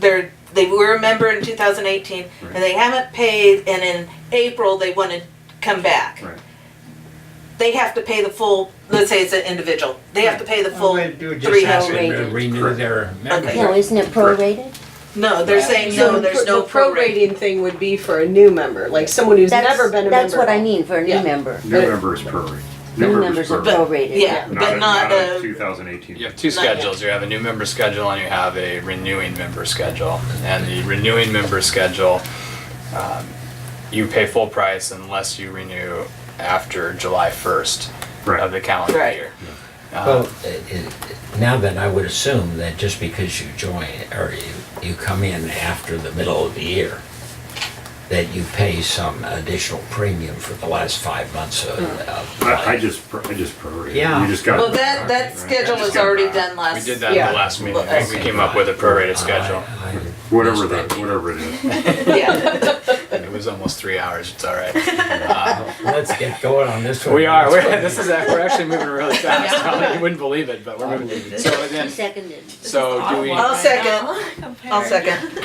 they were a member in 2018, and they haven't paid, and in April they want to come back. right. They have to pay the full, let's say it's an individual, they have to pay the full Just 300. ask them to prorated. renew their membership. No, isn't it prorated? No, they're saying So no, there's no the prorate. prorating thing would be for a new member, like someone who's never been a member. That's what I mean for a new Yeah. member. New member is prorated. New members are prorated. prorated. Yeah, but not a a, 2018. you have two Not yet. schedules. You have a new member schedule and you have a renewing member schedule. And the renewing member schedule, you pay full price unless you renew after July 1st Right. of the calendar Right. year. Well, now then, I would assume that just because you join, or you come in after the middle of the year, that you pay some additional premium for the last 5 months of I just prorate. Yeah. You just got. well, that schedule was already done We last. did that in Yeah. the last meeting. Well, We came up with a prorated schedule. Whatever it is. Yeah, It was almost 3 hours. It's all right. Let's get going on this one. We are. We're actually moving really fast. You wouldn't believe it, but we're moving. So Who then, seconded? so do we? I'll second. I'll second.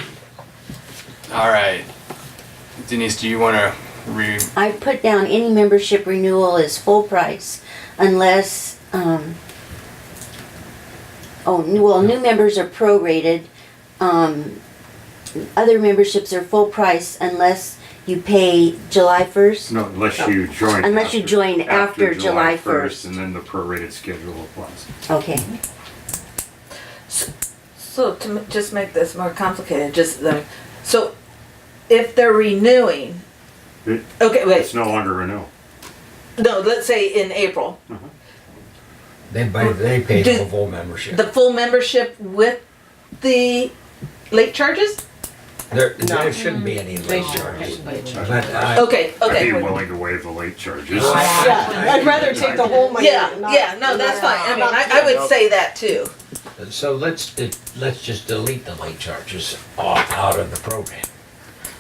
All right, Denise, do you want to I put down any membership renewal is full price unless, new members are prorated. Other memberships are full price unless you pay July 1st. No, unless you join. Unless you join after July 1st. And then the prorated schedule applies. Okay. So to just make this more complicated, so if they're renewing, okay, wait, It's no longer renewal. no, let's say in April, They pay the full membership. the full membership with the late charges? There shouldn't be any late charges. But Okay, I'd okay. be willing to waive the late charges. Yeah, I'd rather take the whole money. Yeah, yeah, no, that's fine. I mean, I would say that too. so let's just delete the late charges out of the program.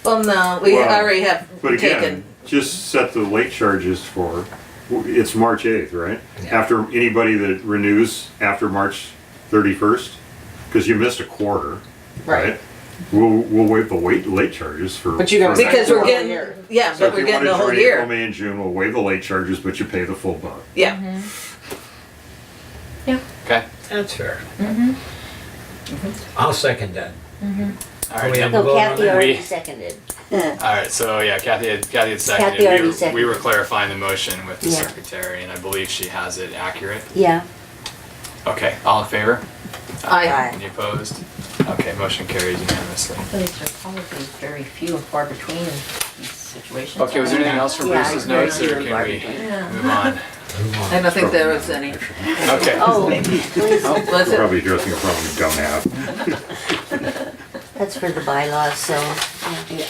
Well, no, we Well, already have But again, taken, just set the late charges for, it's March 8th, right? Yeah. After anybody that renews after March 31st, because you missed a quarter, right? We'll waive the late charges for. But you gotta- for that because we're quarter. getting, yeah, So but if we're you getting wanna the whole join April, year. May and June, we'll waive the late charges, but you pay the full buck. Yeah, Okay. That's fair. I'll second that. All right. we have yeah. a So vote on Kathy that? already seconded. All right. So yeah, Kathy had seconded. Kathy already we seconded. were clarifying the motion with the Yeah. secretary, and I believe she has it accurate. Yeah. Okay. All in favor? I, Any opposed? Okay. Motion carries unanimously. These are probably very few and far between in these situations. Okay. Was there anything else from Yeah, Bruce's very notes, few or and can far we between. move on? I don't think there was any. Okay. Oh, Was it? Probably addressing a problem we don't have. that's for the bylaws, so. Yeah,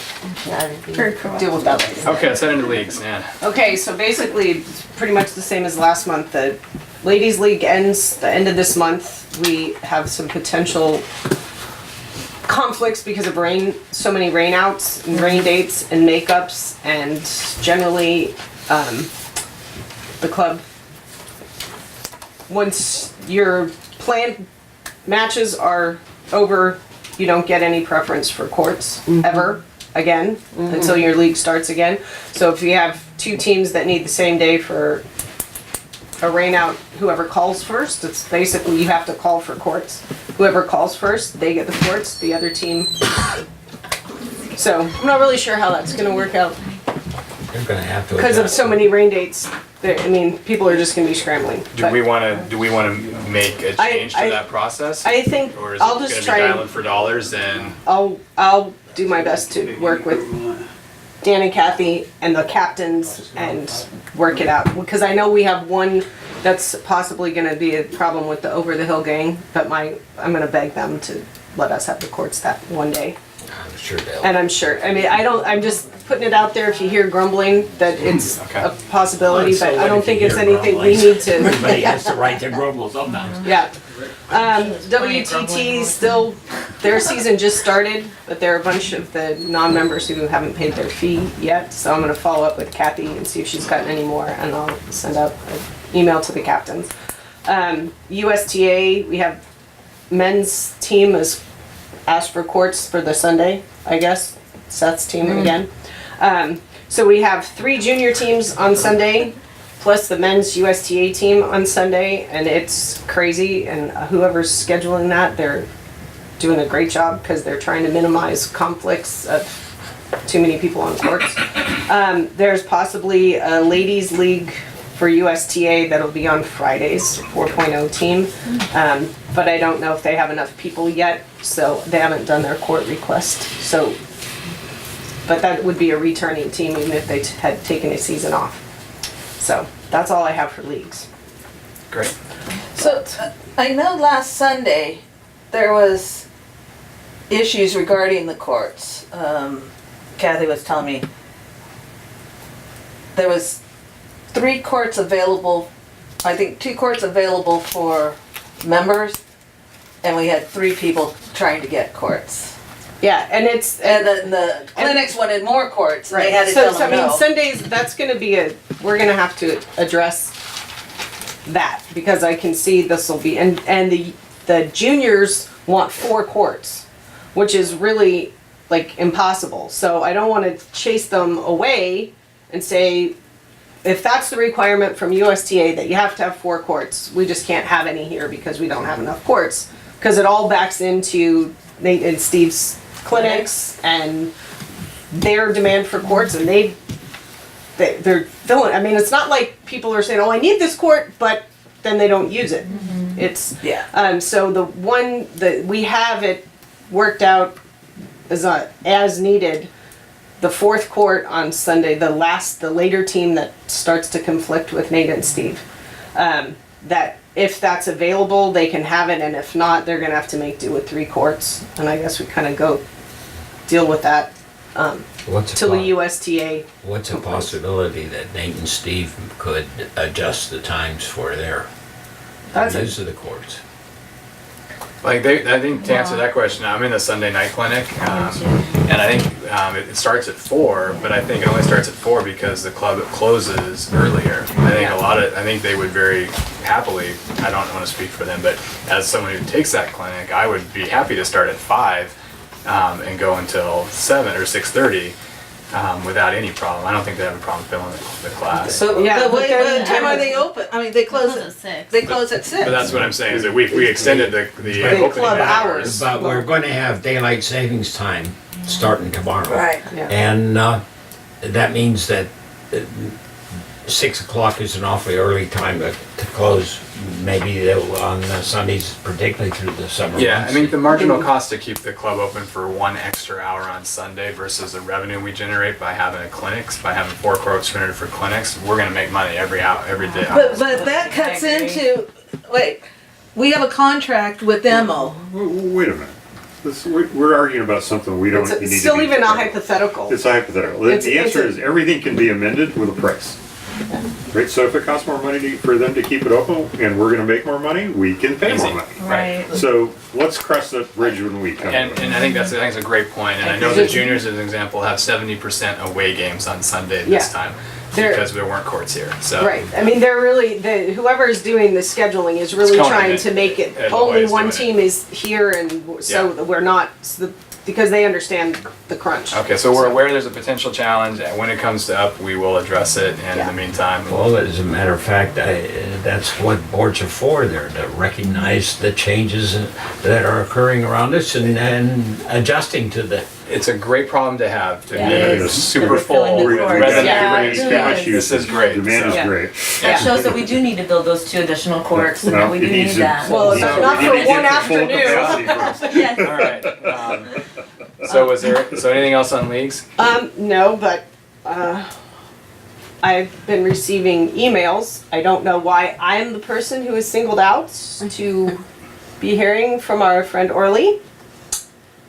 that'd be- Deal with that later. Okay. Let's head into leagues, man. Okay, so basically, it's pretty much the same as last month. The Ladies League ends the end of this month. We have some potential conflicts because of rain, so many rainouts and rain dates and makeups, and generally, the club, once your planned matches are over, you don't get any preference for courts ever again until your league starts again. So if you have two teams that need the same day for a rain out, whoever calls first, it's basically you have to call for courts. Whoever calls first, they get the courts, the other team. So I'm not really sure how that's gonna work out You're gonna have to. because of adjust. so many rain dates. I mean, people are just gonna be scrambling. Do But we want to make a change to I- that process? I think Or is I'll it just going to try be and dialing for dollars and? I'll do my best to work with Dan and Kathy and the captains and work it out. Because I know we have one that's possibly gonna be a problem with the over the hill gang, but I'm gonna beg them to let us have the courts that one day. I'm sure they'll. And I'm sure, I'm just putting it out there if you hear grumbling that it's Okay. a possibility, So but I what don't if think you it's hear anything we grumblings? need to. Everybody has the right to grumble sometimes. Yeah. WTT still, their season just started, but there are a bunch of the non-members who haven't paid their fee yet. So I'm gonna follow up with Kathy and see if she's gotten any more, and I'll send out an email to the captains. USTA, we have men's team has asked for courts for the Sunday, I guess, Seth's team again. So we have 3 junior teams on Sunday, plus the men's USTA team on Sunday, and it's crazy, and whoever's scheduling that, they're doing a great job because they're trying to minimize conflicts of too many people on courts. There's possibly a ladies league for USTA that'll be on Fridays, 4.0 team, but I don't know if they have enough people yet, so they haven't done their court request, so. But that would be a returning team even if they had taken a season off. So that's all I have for leagues. Great. So, I know last Sunday, there was issues regarding the courts. Kathy was telling me there was 3 courts available, I think 2 courts available for members, and we had 3 people trying to get courts. Yeah, and it's, And then the clinics wanted more courts, and they had to so, tell so I them mean, no. Sundays, that's gonna be we're gonna have to address that, because I can see this will be, and the juniors want 4 courts, which is really like impossible. So I don't wanna chase them away and say, if that's the requirement from USTA that you have to have 4 courts, we just can't have any here because we don't have enough courts. Cause it all backs into Nate and Steve's clinics and their demand for courts, and they're filling. I mean, it's not like people are saying, "Oh, I need this court," but then they don't use it. It's Yeah. so the one that we have it worked out as needed. The 4th court on Sunday, the later team that starts to conflict with Nate and Steve. That if that's available, they can have it, and if not, they're gonna have to make do with 3 courts. And I guess we kind of deal with that till the USTA. What's a possibility that Nate and Steve could adjust the times for their use of the courts? Like I think to answer that question, I'm in the Sunday night clinic, and I think it starts at 4, but I think it only starts at 4 because the club closes earlier. I think they would very happily, I don't want to speak for them, but as someone who takes that clinic, I would be happy to start at 5 and go until 7 or 6:30 without any problem. I don't think they have a problem filling the class. So, Yeah, but but wait, they're- what time are they open? I mean, they close at 6. They close at 6. But that's what I'm saying, is that we extended the opening club hours. But we're going to have daylight savings time starting tomorrow. Right. Yeah. And that means that 6 o'clock is an awfully early time to close, maybe on Sundays, particularly through the summer Yeah, I months. mean, the marginal cost to keep the club open for 1 extra hour on Sunday versus the revenue we generate by having by having 4 courts rented for clinics, we're gonna make money every day. But that cuts into, wait, we have a contract with MO. Wait a minute. We're arguing about something we don't need to be. It's still even a hypothetical. It's a hypothetical. The answer is everything can be amended with a price. Right, so if it costs more money for them to keep it open and we're gonna make more money, we can pay more Easy. money. Right. So let's cross that bridge when we come. And I think that's a great point. And I know the juniors, as an example, have 70% away games on Sunday this Yeah. time They're- because there weren't courts here. So Right. I mean, they're really, whoever is doing the scheduling is really Conan trying it. to make it, And only nobody's one doing it. team is here, and so Yeah. we're not, because they understand the crunch. Okay, so we're aware there's a potential challenge, and when it comes up, we will address it. And in the meantime, Well, as a matter of fact, that's what boards are for. They're to recognize the changes that are occurring around us and adjusting to the. it's a great problem to have. To Yeah, be it is. super Filling the full. We're courts. resident Yeah, community it space. is. This is great. Demand so. is great. It shows that we do need to build those 2 additional courts, and Well, that we do it need needs to- that. Well, we need to- not we for need to one get to full afternoon. capacity first. Yes. All right. So anything else on leagues? No, but, I've been receiving emails. I don't know why I'm the person who is singled out to be hearing from our friend Orly.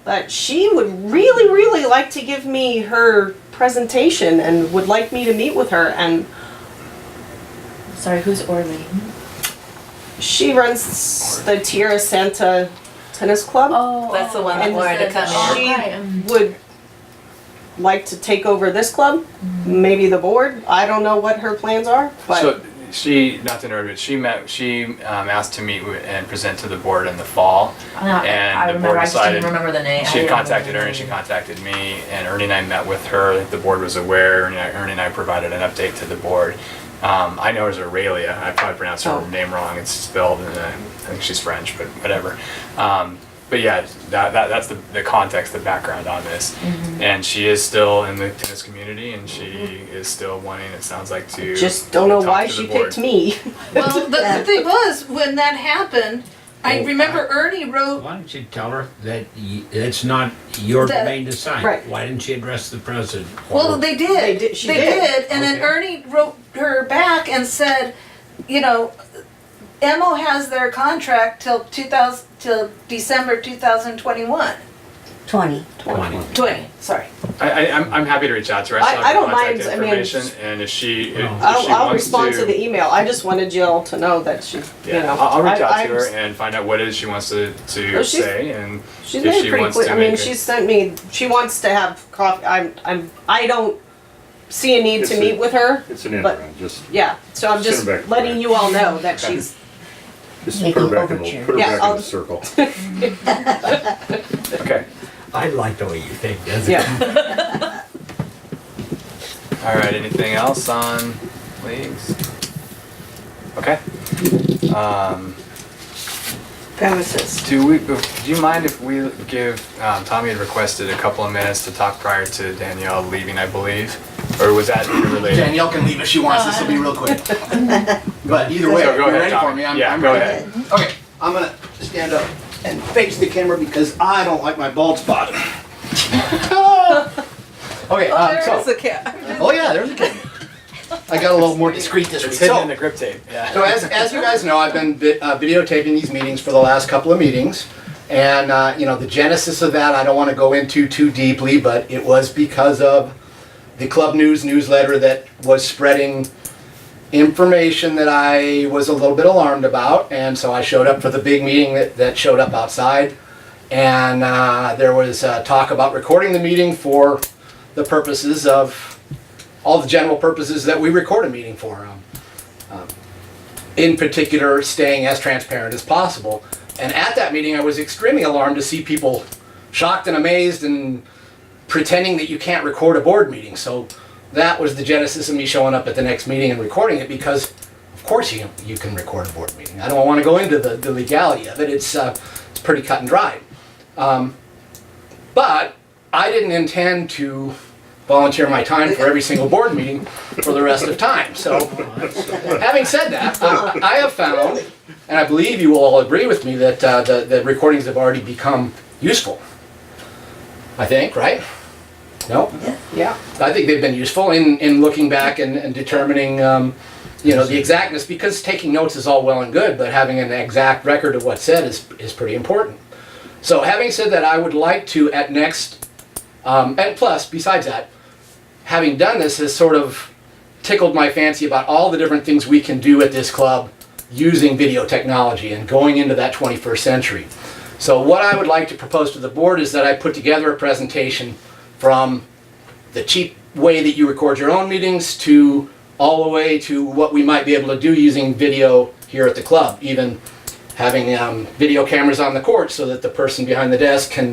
But she would really, really like to give me her presentation and would like me to meet with her, and Sorry, who's Orly? she runs the Tierra Santa Tennis Club. Oh, That's the one that And wanted to come in. She would like to take over this club, maybe the board. I don't know what her plans are, but So she, not to interrupt, but she asked to meet and present to the board in the fall. And I the remember, board I just didn't decided- remember the name. She I had didn't contacted remember Ernie, she contacted me, and Ernie and I met with her. I think the board was aware. Ernie and I provided an update to the board. I know her as Aurelia. I probably pronounced her name wrong. It's spelled, and I think she's French, but whatever. But yeah, that's the context, the background on this. And she is still in the tennis community, and she is still wanting, it sounds like, to just don't know talk why to the she board. picked me. Well, the thing was, when that happened, I remember Ernie wrote, Why don't you tell her that it's not your That- domain to sign? Right. Why didn't she address the president? well, they did. She They did. did, and then Okay. Ernie wrote her back and said, you know, MO has their contract till December 2021. 20. 20, sorry. I'm happy to reach out to her. I still I have her don't mind, contact I mean, information, and if she I'll wants respond to the email. I just wanted Jill to know that she, you Yeah, know. I'll reach out I'm- to her and find out what it is she wants to Oh, she's- say, and She's if made she it pretty wants clear. to I mean, make she sent me, she wants to have coffee. I don't see a need It's to a- meet with her. It's an But- interim, just Yeah, so I'm Send just her back. letting you all know that she's, put Making her back in overture. the, put her Yeah, back I'll- in the circle. Okay. I like the way you think, doesn't it? yeah. All right. Anything else on leagues? Okay. Premises. Do you mind if we give, Tommy had requested a couple of minutes to talk prior to Danielle leaving, I believe? Or was that related? Danielle can leave if she wants, this will be real quick. But either way, So if go you're ahead, ready for Tommy. me, Yeah, I'm go ready. ahead. Okay, I'm gonna stand up and face the camera because I don't like my bald spot. Okay, There is so, a cat. oh yeah, there's a kid. I got a little more discreet this week. It's hidden So- in the grip tape. Yeah. So as you guys know, I've been videotaping these meetings for the last couple of meetings. And, the genesis of that, I don't want to go into too deeply, but it was because of the Club News newsletter that was spreading information that I was a little bit alarmed about. And so I showed up for the big meeting that showed up outside. And there was talk about recording the meeting for the purposes of all the general purposes that we record a meeting for. In particular, staying as transparent as possible. And at that meeting, I was extremely alarmed to see people shocked and amazed and pretending that you can't record a board meeting. So that was the genesis of me showing up at the next meeting and recording it, because of course you can record a board meeting. I don't want to go into the legality of it. It's pretty cut and dry. But I didn't intend to volunteer my time for every single board meeting for the rest of time. So having said that, I have found, and I believe you will all agree with me, that the recordings have already become useful. I think, right? No? Yeah. I think they've been useful in looking back and determining, the exactness, because taking notes is all well and good, but having an exact record of what's said is pretty important. So having said that, I would like to at next, and plus, besides that, having done this has sort of tickled my fancy about all the different things we can do at this club using video technology and going into that 21st century. So what I would like to propose to the board is that I put together a presentation from the cheap way that you record your own meetings to all the way to what we might be able to do using video here at the club. Even having video cameras on the court so that the person behind the desk can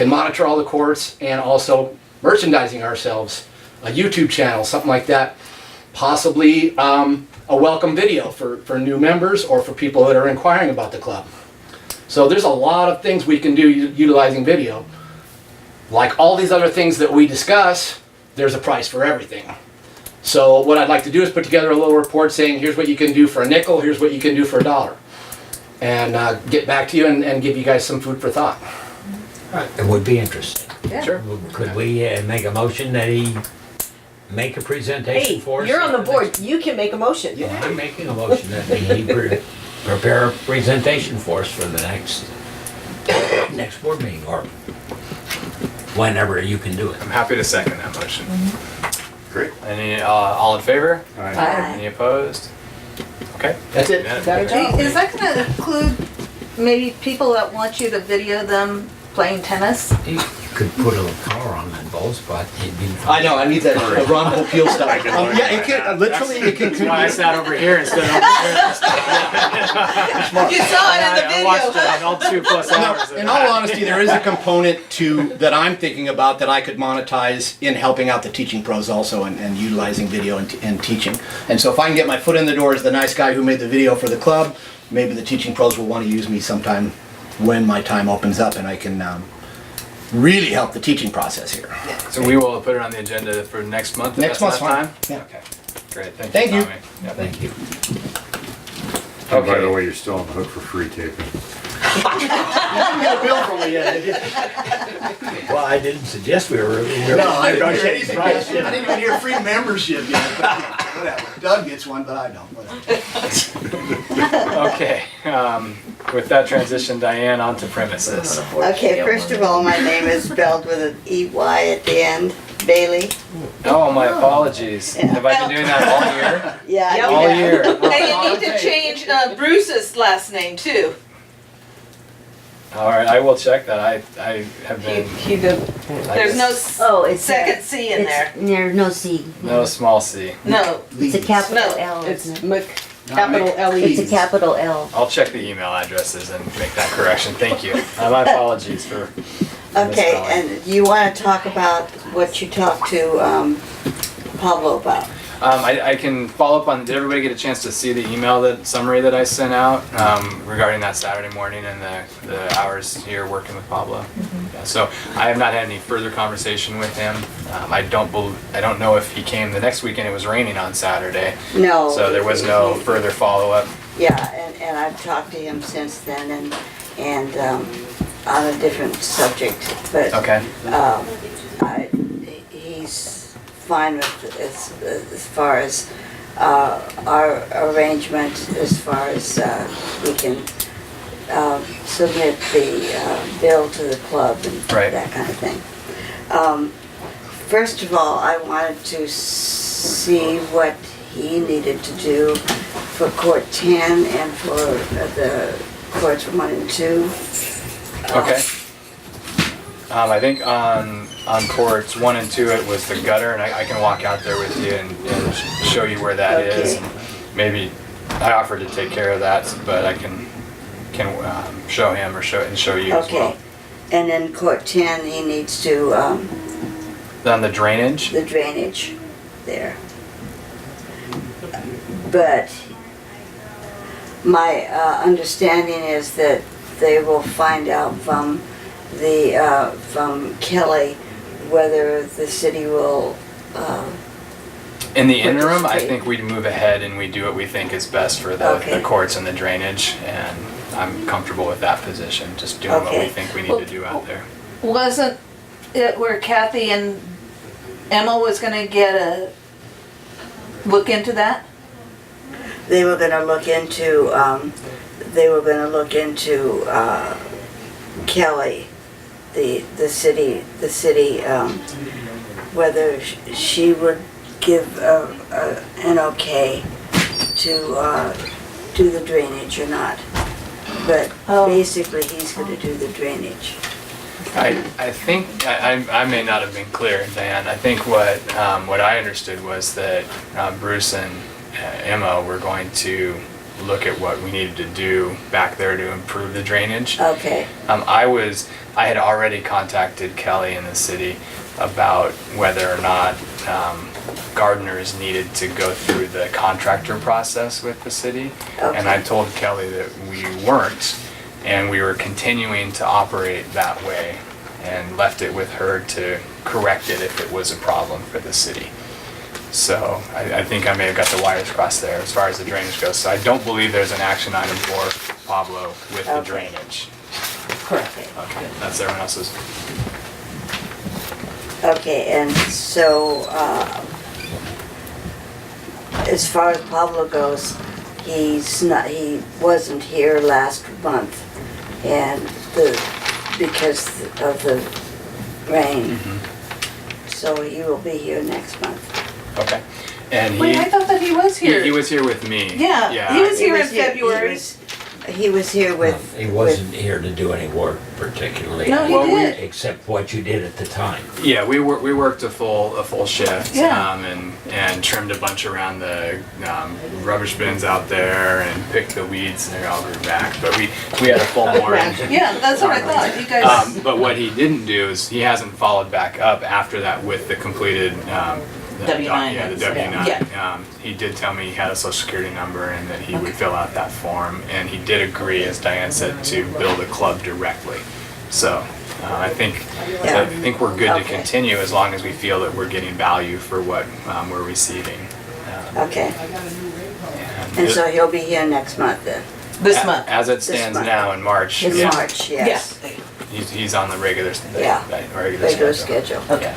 monitor all the courts, and also merchandising ourselves, a YouTube channel, something like that. Possibly a welcome video for new members or for people that are inquiring about the club. So there's a lot of things we can do utilizing video. Like all these other things that we discuss, there's a price for everything. So what I'd like to do is put together a little report saying, here's what you can do for a nickel, here's what you can do for $1. And get back to you and give you guys some food for thought. It would be interesting. Sure. Could we make a motion that he make a presentation Hey, for us? you're on the at board. next- You can make a motion. Well, I'm making a motion that he prepare a presentation for us for the next board meeting, or whenever you can do it. I'm happy to second that motion. Great. Any all in favor? All right. Any opposed? Okay. That's it. Minute. Better job. Is that gonna include maybe people that want you to video them playing tennis? You could put a little color on that ball spot, it'd be fine. I know, I need that Ron Popeil style. I can learn Yeah, it that. can, literally, it can. That's why I sat over here instead of over here. You saw it in the I watched video. it all 2+ hours. No, in all honesty, there is a component that I'm thinking about that I could monetize in helping out the teaching pros also, and utilizing video and teaching. And so if I can get my foot in the door as the nice guy who made the video for the club, maybe the teaching pros will want to use me sometime when my time opens up and I can really help the teaching process here. So we will put it on the agenda for next month. if Next that's month's enough fine. time? Yeah. Okay. Great. Thank you. Tommy. Yeah, Thank you. And by Okay. the way, you're still on the hook for free taping. didn't get a bill from me yet, did you? Well, I didn't suggest we were. No, I didn't hear any suggestion. I didn't even hear free membership yet, but whatever. Doug gets one, but I don't, whatever. Okay, with that transition, Diane, on to premises. Okay, first of all, my name is spelled with an EY at the end, Bailey. Oh, my apologies. Have I been doing that all year? Yeah, I All do that. year? And you need to change Bruce's last name too. All right, I will check that. I have He, been, he did. There's no Oh, it's second C in there. There's no C. no small c. No. It's a capital No, L, It's isn't it? capital L-E. It's a capital L. I'll check the email addresses and make that correction. Thank you. My apologies for Okay, misspelling. and you want to talk about what you talked to Pablo about? I can follow up on, did everybody get a chance to see the email, summary that I sent out regarding that Saturday morning and the hours here working with Pablo? Yeah, so I have not had any further conversation with him. I don't know if he came the next weekend. It was raining on Saturday, No. so there was no further follow-up. Yeah, and I've talked to him since then and on a different subject, but Okay. he's fine with as far as our arrangement, as far as we can submit the bill to the club and Right. that kind of thing. First of all, I wanted to see what he needed to do for Court 10 and for the Courts 1 and 2. Okay. I think on courts 1 and 2 it was the gutter, and I can walk out there with you and show you where that is. Okay. Maybe I offered to take care of that, but I can show him or show you as well. Okay, and then Court 10, he needs to, On the drainage. the drainage there. But my understanding is that they will find out from Kelly whether the city will, In the interim, I participate. think we'd move ahead and we do what we think is best for the Okay. courts and the drainage, and I'm comfortable with that position, just doing what we Okay. think we need to do out there. Wasn't it where Kathy and Emma was gonna look into that? they were gonna look into, Kelly, the city, whether she would give an okay to do the drainage or not. But basically, he's gonna do the drainage. I think, I may not have been clear, Diane. I think what I understood was that Bruce and Emma were going to look at what we needed to do back there to improve the drainage. Okay, I had already contacted Kelly in the city about whether or not gardeners needed to go through the contractor process with the city. And I told Kelly that we weren't, and we were continuing to operate that way, and left it with her to correct it if it was a problem for the city. So I think I may have got the wires crossed there as far as the drainage goes. So I don't believe there's an action item for Pablo with the Okay. drainage. correct. Okay, that's everyone else's. Okay, and so, as far as Pablo goes, he wasn't here last month, and because of the rain. So he will be here next month. Okay. And Wait, I thought that he was here. he was here with me. Yeah, he was here in February. He was here with. He wasn't here to do any work particularly. No, he Well, did. Except what you did at the time. Yeah, we worked a full shift. Yeah. And trimmed a bunch around the rubbish bins out there and picked the weeds, and they all grew back. But we had a full morning. Yeah, that's what I thought. You guys. But what he didn't do is he hasn't followed back up after that with the completed W-9. Yeah, the W-9. Yeah. He did tell me he had a social security number and that he would fill out that form, and he did agree, as Diane said, to build a club directly. So I think we're good to Okay. continue as long as we feel that we're getting value for what we're receiving. Okay, And and so he'll be here next month then. This month. As it stands month. now in March. In yeah, March, yes. He's on the regular, Yeah. schedule. Regular schedule. Okay.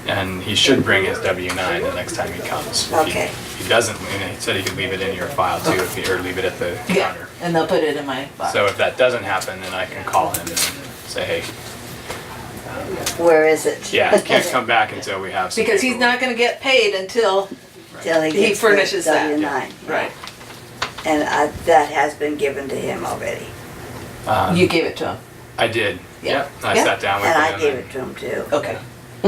And he should bring his W-9 the next time he comes. If Okay. He doesn't, and he said he could leave it in your file too, if he, or leave it at the Yeah, counter. and they'll put it in my box. So if that doesn't happen, then I can call him and say, hey, Where is it? yeah, he can't come back until we have some Because he's paperwork. not gonna get paid until, Till he He gets the furnishes that. W-9. right, And that has been given to him already. you gave it to him. I did. Yeah. Yep. I Yeah. sat down with And I him. gave it to him too. Okay.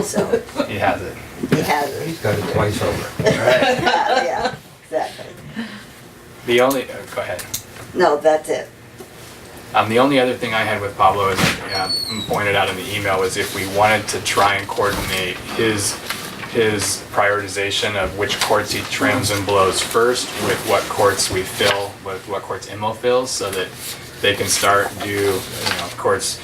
So He has it. he has it. He's got it twice over. Yeah, exactly. The only, go ahead. No, that's it. The only other thing I had with Pablo is, pointed out in the email, was if we wanted to try and coordinate his prioritization of which courts he trims and blows first with what courts we fill, with what courts IMO fills, so that they can start courts,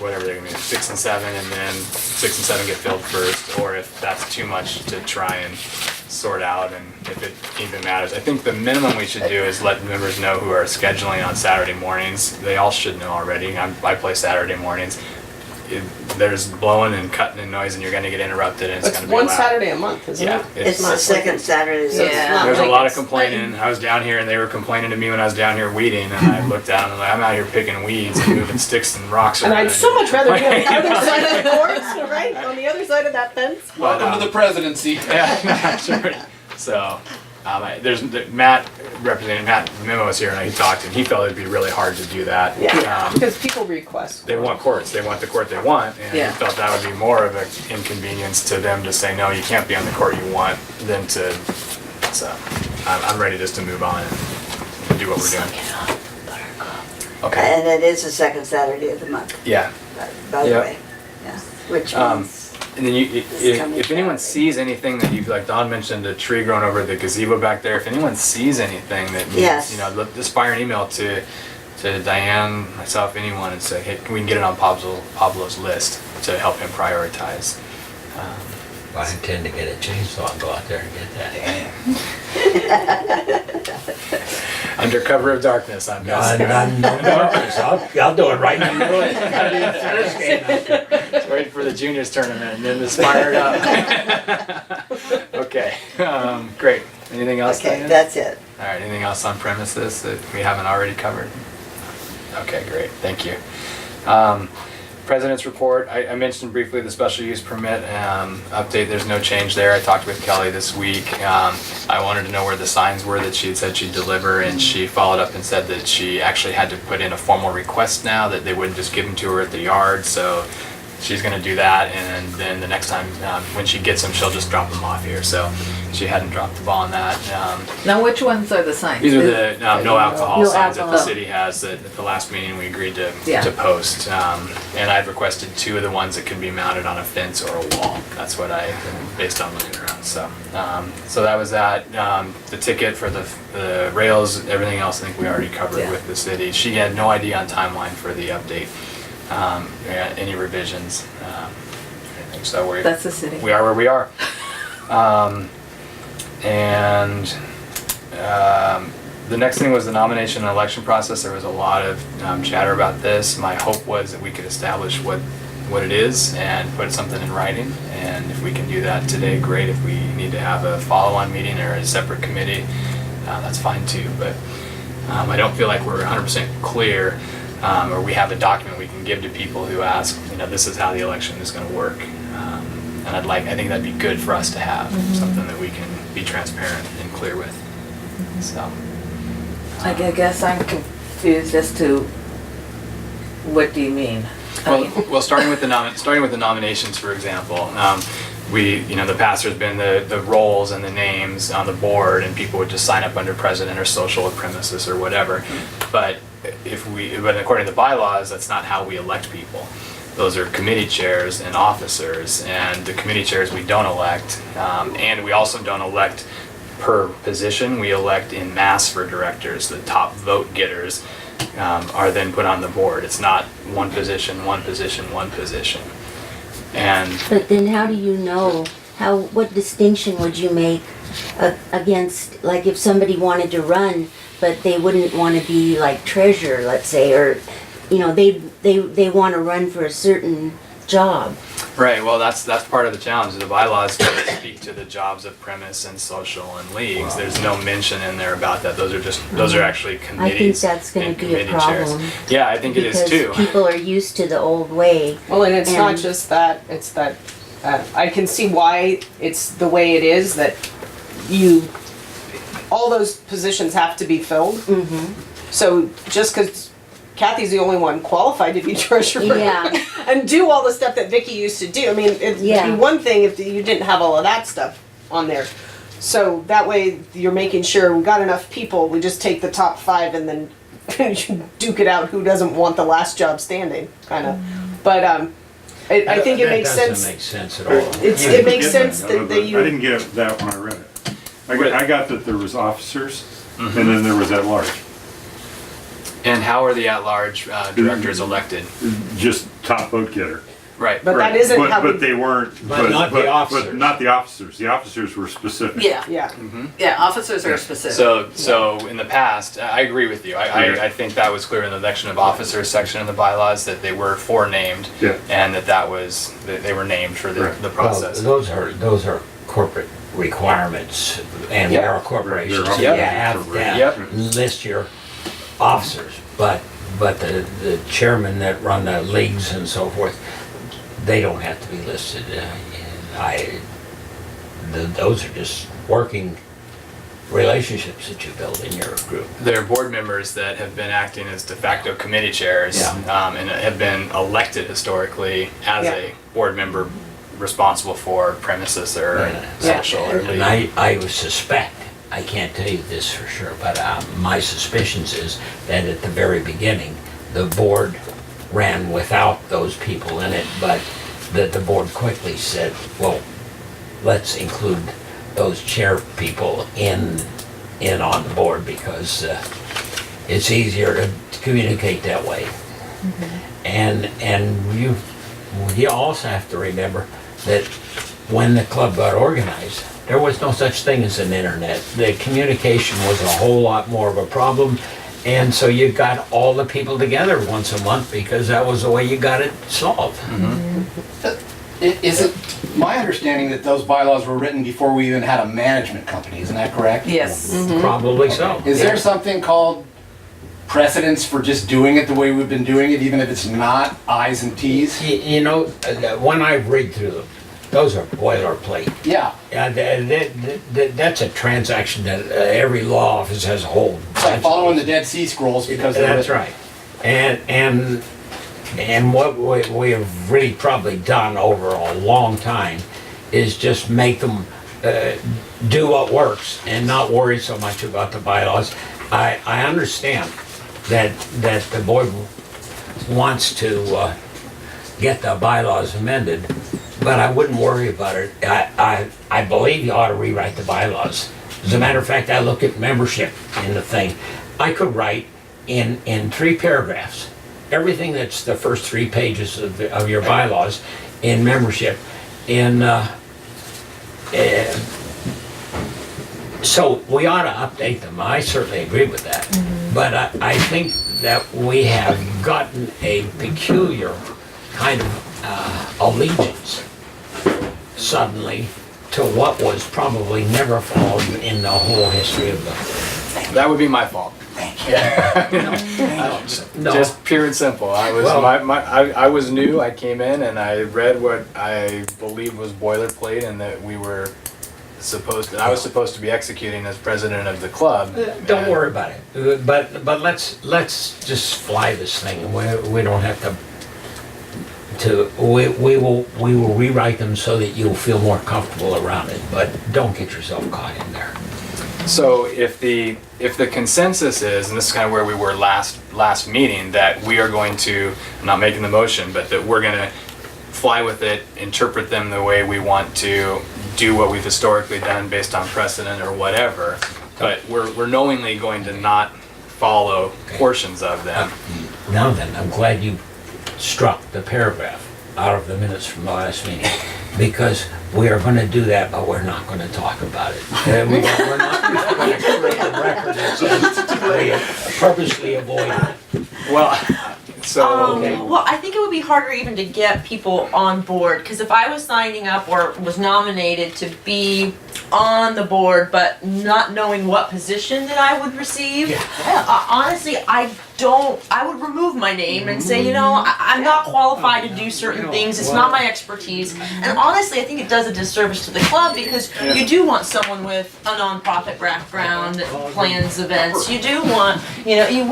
whatever they're gonna be, 6 and 7, and then 6 and 7 get filled first, or if that's too much to try and sort out, and if it even matters. I think the minimum we should do is let members know who are scheduling on Saturday mornings. They all should know already. I play Saturday mornings. There's blowing and cutting and noise, and you're gonna get interrupted, and it's It's gonna be one loud. Saturday a month, isn't Yeah, it? It's the second Saturday. So it's Yeah. not There's a like lot of it's- complaining. I was down here and they were complaining to me when I was down here weeding, and I looked down and I'm like, I'm out here picking weeds and moving sticks and rocks And around. I'd so much rather be on the Yeah. other side of the courts, right? On the other side of that fence. Welcome to the presidency. Yeah, sure. So, Matt, Representative Matt Memo was here and he talked, and he felt it'd be really hard to do that. Yeah, because people request. They want courts, they want the court they want, and Yeah. he felt that would be more of an inconvenience to them to say, no, you can't be on the court you want, than to, so, I'm ready just to move on and do what we're doing. Okay, And it is the second Saturday of the month, yeah. by the Yep. way. Yeah. Which Um, means, And then This coming if anyone Saturday. sees anything that you, like Don mentioned, a tree growing over the gazebo back there, if anyone sees anything that Yes. needs, just fire an email to Diane, myself, anyone, and say, hey, we can get it on Pablo's list to help him prioritize. I intend to get a chainsaw and go out there and get that. Under cover of darkness, I'm guessing. No darkness. I'll do it right in the middle of the Thursday. Just waiting for the juniors tournament and then just fire it up. Okay, great. Anything else, okay, Diane? that's it. All right, anything else on premises that we haven't already covered? Okay, great, thank you. President's report, I mentioned briefly the special use permit update. There's no change there. I talked with Kelly this week. I wanted to know where the signs were that she had said she'd deliver, and she followed up and said that she actually had to put in a formal request now, that they wouldn't just give them to her at the yard. So she's gonna do that, and then the next time when she gets them, she'll just drop them off here. So she hadn't dropped the ball on that. Now, which ones are the signs? These are the no alcohol No signs that the alcohol. city has that at the last meeting we agreed to Yeah. post. And I've requested 2 of the ones that can be mounted on a fence or a wall. That's what based on looking around. So that was that. The ticket for the rails, everything else I think we already covered Yeah. with the city. She had no idea on timeline for the update, any revisions. I think so That's the city. we are where we are. And the next thing was the nomination and election process. There was a lot of chatter about this. My hope was that we could establish what it is and put something in writing. And if we can do that today, great. If we need to have a follow-on meeting or a separate committee, that's fine too. But I don't feel like we're 100% clear, or we have a document we can give to people who ask, this is how the election is going to work. And I think that'd be good for us to have, something that we can be transparent and clear with. So. I guess I'm confused as to what do you mean? Well, starting with the nominations, for example, the past there's been the roles and the names on the board, and people would just sign up under president or social premises or whatever. But according to the bylaws, that's not how we elect people. Those are committee chairs and officers, and the committee chairs we don't elect, and we also don't elect per position. We elect in mass for directors. The top vote getters are then put on the board. It's not one position, one position, one position. And But then how do you know, what distinction would you make against, like if somebody wanted to run but they wouldn't want to be like treasurer, let's say, or, you know, they want to run for a certain job. Right, well, that's part of the challenge. The bylaws don't speak to the jobs of premise and social and leagues. There's no mention in there about that. Those are actually I think committees that's going and to be a committee chairs. problem. Yeah, I think it is too. Because people are used to the old way. Well, and it's not And- just that, it's that, I can see why it's the way it is, that all those positions have to be filled. Mm-hmm. So just because Kathy's the only one qualified to be treasurer. Yeah. And do all the stuff that Vicky used to do. I mean, it'd Yeah. be one thing if you didn't have all of that stuff on there. So that way you're making sure we got enough people, we just take the top 5 and then duke it out who doesn't want the last job standing, kind of. But I think it makes sense. That doesn't make sense at all. It makes Yeah, sense I that you. didn't get that when I read it. I got that there was officers, and then there was at large. And how are the at-large directors elected? Just top vote getter. Right. But that isn't how But we. they weren't. But not the officers. But not the officers. The officers were specific. Yeah, Yeah. yeah, officers are specific. So in the past, I agree with you. I think that was clear in the election of officers section of the bylaws that they were forenamed, Yeah. and that they were named for the Right. process. Well, those are corporate requirements, and Yep. we're a corporation, so They're you Yep. have to Yep. list your officers. But the chairmen that run the leagues and so forth, they don't have to be listed. Those are just working relationships that you build in your group. They're board members that have been acting as de facto committee chairs, Yeah. and have been elected historically as Yeah. a board member responsible for premises or Yeah. social or And legal. I would suspect, I can't tell you this for sure, but my suspicions is that at the very beginning, the board ran without those people in it, but that the board quickly said, well, let's include those chair people in on the board because it's easier to communicate that way. And you also have to remember that when the club got organized, there was no such thing as an internet. The communication was a whole lot more of a problem. And so you got all the people together once a month because that was the way you got it solved. Is it my understanding that those bylaws were written before we even had a management company, isn't that correct? Yes. Probably so. Is there something called precedence for just doing it the way we've been doing it, even if it's not I's and T's? You know, when I read through them, those are boilerplate. Yeah, That's a transaction that every law office has a whole. it's like following the Dead Sea Scrolls because they're That's right. And what we have really probably done over a long time is just make them do what works and not worry so much about the bylaws. I understand that the board wants to get the bylaws amended, but I wouldn't worry about it. I believe you ought to rewrite the bylaws. As a matter of fact, I look at membership in the thing. I could write in 3 paragraphs everything that's the first 3 pages of your bylaws in membership. So we ought to update them. I certainly agree with that. But I think that we have gotten a peculiar kind of allegiance suddenly to what was probably never followed in the whole history of the. That would be my fault. No. Just pure and simple. I was Well- I was new. I came in and I read what I believed was boilerplate, and that we were I was supposed to be executing as president of the club. Don't And- worry about it. But let's just fly this thing. We don't have we will rewrite them so that you'll feel more comfortable around it. But don't get yourself caught in there. So if the consensus is, and this is kind of where we were last meeting, that we are going to, I'm not making the motion, but that we're going to fly with it, interpret them the way we want to, do what we've historically done based on precedent or whatever, but we're knowingly going to not follow portions of them. Now then, I'm glad you struck the paragraph out of the minutes from the last meeting. because we are gonna do that, but we're not gonna talk about it. And we're not gonna create a record that says we purposely avoided it. Well, so, Well, I think it would be harder even to get people on board, because if I was signing up or was nominated to be on the board, but not knowing what position that I would receive, honestly, I would remove my name and say, I'm not qualified to do certain things, it's not my expertise. And honestly, I think it does a disservice to the club, because you do want someone with a nonprofit background that plans events. You do want, you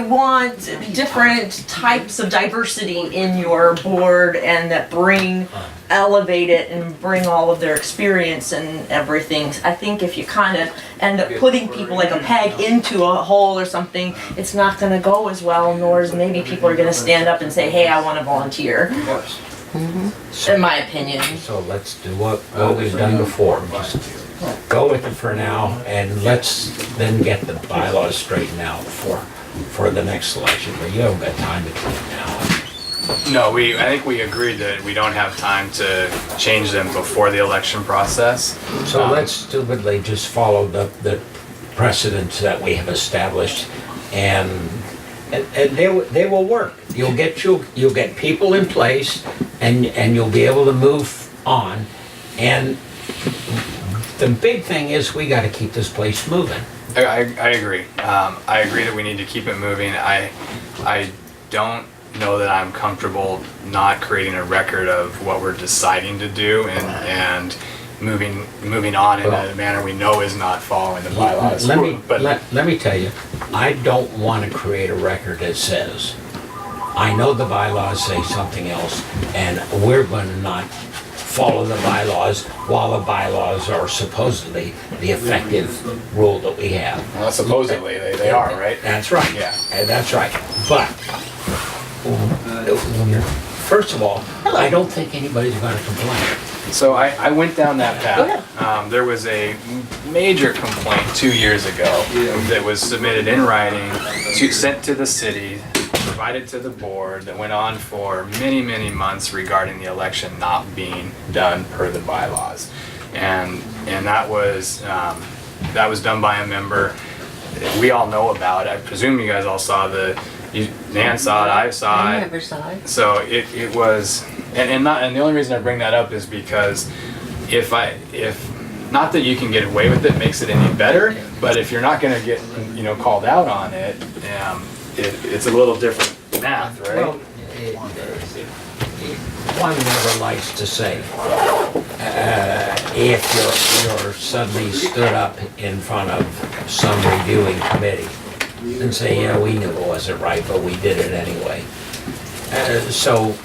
want different types of diversity in your board, and that elevate it and bring all of their experience and everything. I think if you kind of end up putting people like a peg into a hole or something, it's not going to go as well, nor is maybe people are going to stand up and say, hey, I want to volunteer. In my opinion. So let's do what we've done before. Just go with it for now, and let's then get the bylaws straightened out for the next election, but you haven't got time between now. no, I think we agreed that we don't have time to change them before the election process. So let's stupidly just follow the precedents that we have established, and they will work. You'll get people in place, and you'll be able to move on. And the big thing is we got to keep this place moving. I agree. I agree that we need to keep it moving. I don't know that I'm comfortable not creating a record of what we're deciding to do and moving on in a manner we know is not following the bylaws. Let me tell you, I don't want to create a record that says, I know the bylaws say something else, and we're going to not follow the bylaws while the bylaws are supposedly the effective rule that we have. Well, supposedly they are, right? That's right. Yeah. That's right. But first of all, I don't think anybody's going to complain. So I went down that path. There was a major complaint 2 years ago that was submitted in writing, sent to the city, provided to the board, that went on for many, many months regarding the election not being done per the bylaws. And that was done by a member. We all know about it. I presume you guys all saw Nan saw it, I saw it. I never saw it. So it was, and the only reason I bring that up is because if not that you can get away with it makes it any better, but if you're not going to get called out on it, it's a little different math, right? Well, one never likes to say, if you're suddenly stood up in front of some reviewing committee and say, yeah, we knew it wasn't right, but we did it anyway. So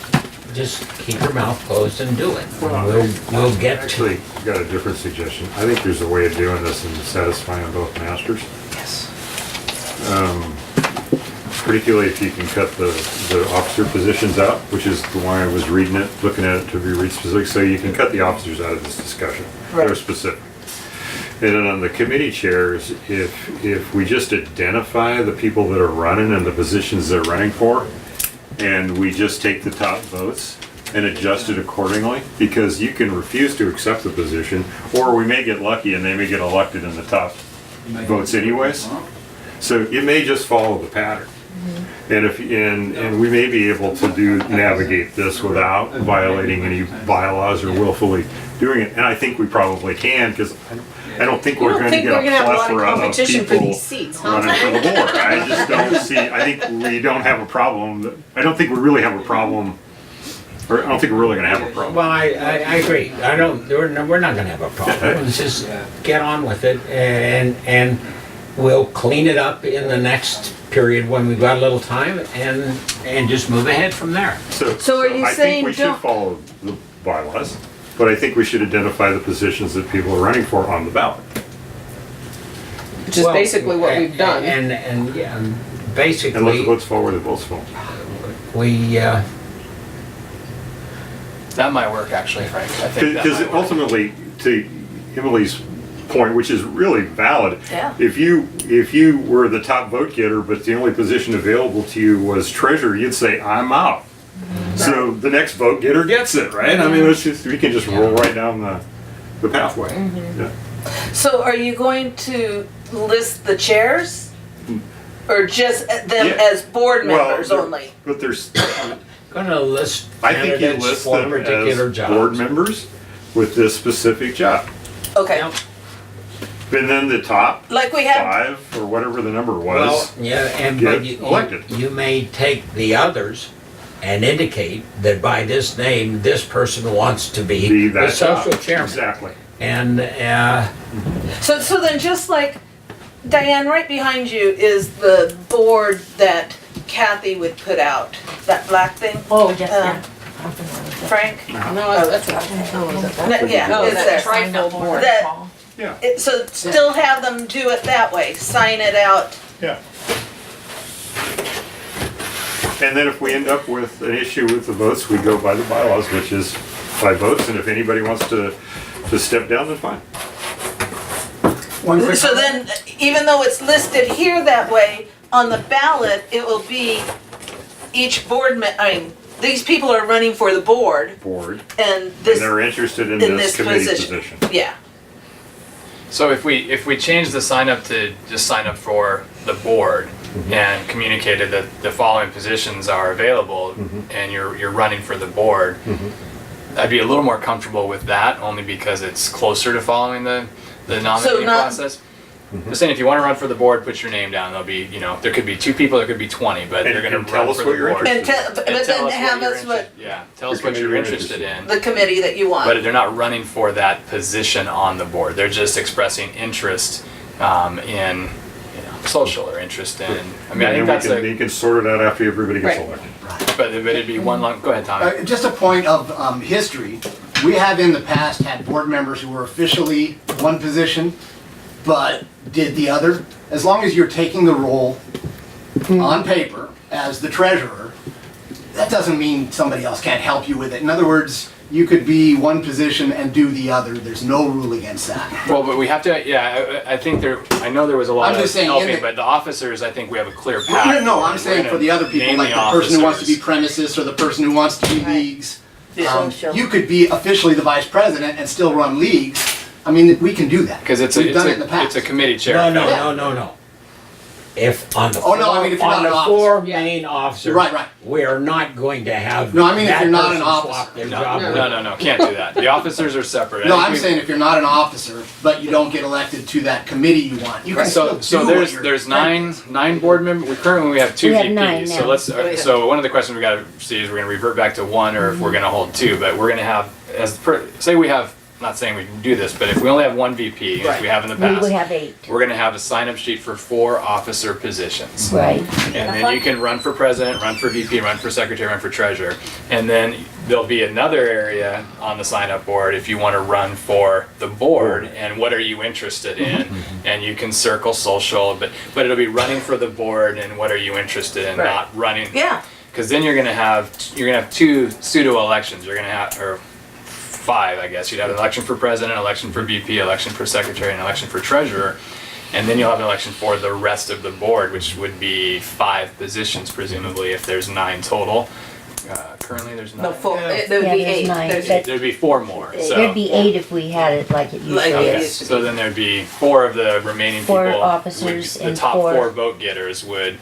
just keep your mouth closed and do it. We'll get to. Actually, got a different suggestion. I think there's a way of doing this and satisfying both masters. Yes. Particularly if you can cut the officer positions out, which is why I was looking at it to be read specific, so you can cut the officers out of this discussion. They're specific. And then on the committee chairs, if we just identify the people that are running and the positions they're running for, and we just take the top votes and adjust it accordingly, because you can refuse to accept the position, or we may get lucky and they may get elected in the top votes anyways. So it may just follow the pattern. And we may be able to navigate this without violating any bylaws or willfully doing it. And I think we probably can, because I don't think we're going to get a plethora of people running for the board. I just don't see, I think we don't have a problem. I don't think we really have a problem, or I don't think we're really going to have a problem. Well, I agree. We're not going to have a problem. Let's just get on with it, and we'll clean it up in the next period when we've got a little time, and just move ahead from there. So are you I saying think we should follow the bylaws, but I think we should identify the positions that people are running for on the ballot. Which is basically what we've done. And yeah, And basically, let's follow where the votes fall. we, That might work, actually, Frank. I think that Because might work. ultimately, to Emily's point, which is really valid, Yeah. if you were the top vote getter, but the only position available to you was treasurer, you'd say, I'm out. So the next vote getter gets it, right? I mean, we can just roll right down the pathway. Yeah. So are you going to list the chairs? Or just them Yeah. as board members Well, only? But there's, Gonna list I think you candidates list for them particular as jobs. board members with this specific job. Okay, Yep. And then the top like we have, 5 or whatever the number Well, was. yeah, and get but elected. you may take the others and indicate that by this name, this person wants to Be be the that job. social chairman. Exactly. And, so then just like, Diane, right behind you is the board that Kathy would put out, that black thing. Oh, yes, yeah. Frank? No, that's a. Yeah, No, it's that there. trifle board. That, Yeah. so still have them do it that way, sign it out. Yeah. And then if we end up with an issue with the votes, we go by the bylaws, which is 5 votes, and if anybody wants to step down, then fine. So then, even though it's listed here that way, on the ballot, it will be each these people are running for the board Board, and and this, they're interested in in this this committee position. position. Yeah. So if we change the sign up to just sign up for the board and communicated that the following positions are available and you're running for the board, I'd be a little more comfortable with that only because it's closer to following the nominating process. Just saying, if you want to run for the board, put your name down. There'll be, there could be 2 people, there could be 20, but they're going And to tell run us for what the you're board. interested And but then have us what, Tell us The what you're committee interested you're in. the committee that you want. But they're not running for that position on the board. They're just expressing interest in, social or interest in. I mean, I think that's you can sort it out after everybody gets Right. elected. but it'd be one long. Go ahead, Tommy. Just a point of history. We have in the past had board members who were officially one position, but did the other. As long as you're taking the role on paper as the treasurer, that doesn't mean somebody else can't help you with it. In other words, you could be one position and do the other. There's no rule against that. Well, but we have to. Yeah, I think I know there was a lot I'm of just saying, in helping, the- but the officers, I think we have a clear path. No, I'm We're saying gonna for the other people, name like the the person who wants to be officers. premises or the person who wants to be leagues. Social. You could be officially the vice president and still run leagues. I mean, we can do that. Because We've done it in the it's past. a committee chair. no. If on the Oh, no, I mean, if you're on not the an 4 officer. main officers, Right. we are not going to have No, I mean, if that you're not an person officer. swap their No, job with- no, can't do that. The officers are separate. I No, think I'm we- saying if you're not an officer, but you don't get elected to that committee you want, you can So still do what you're. there's nine board members. We have 2 We have VPs. 9 So now. let's so one of the questions we got to see is we're going to revert back to 1 or if we're going to hold 2. But we're going to have say we have. Not saying we can do this, but if we only have 1 VP, as we have in the We past, would have 8, we're going to have a sign-up sheet for 4 officer positions. right? And then you can run for president, run for VP, run for secretary, run for treasurer. And then there'll be another area on the sign-up board if you want to run for the board and what are you interested in? And you can circle social, but it'll be running for the board and what are you interested in, not running. Yeah. Because then you're gonna have 2 pseudo elections. You're gonna have, or 5, I guess. You'd have an election for president, election for VP, election for secretary, and election for treasurer. And then you'll have an election for the rest of the board, which would be 5 positions, presumably, if there's 9 total. Currently, there's 9. No, 4, there would Yeah, be there's 8. 9, There's but There'd be 4 more. So. there'd be 8 if we had it like it usually Like it Okay, is. is. so then there'd be 4 of the remaining 4 people. officers the and top 4 4 vote getters would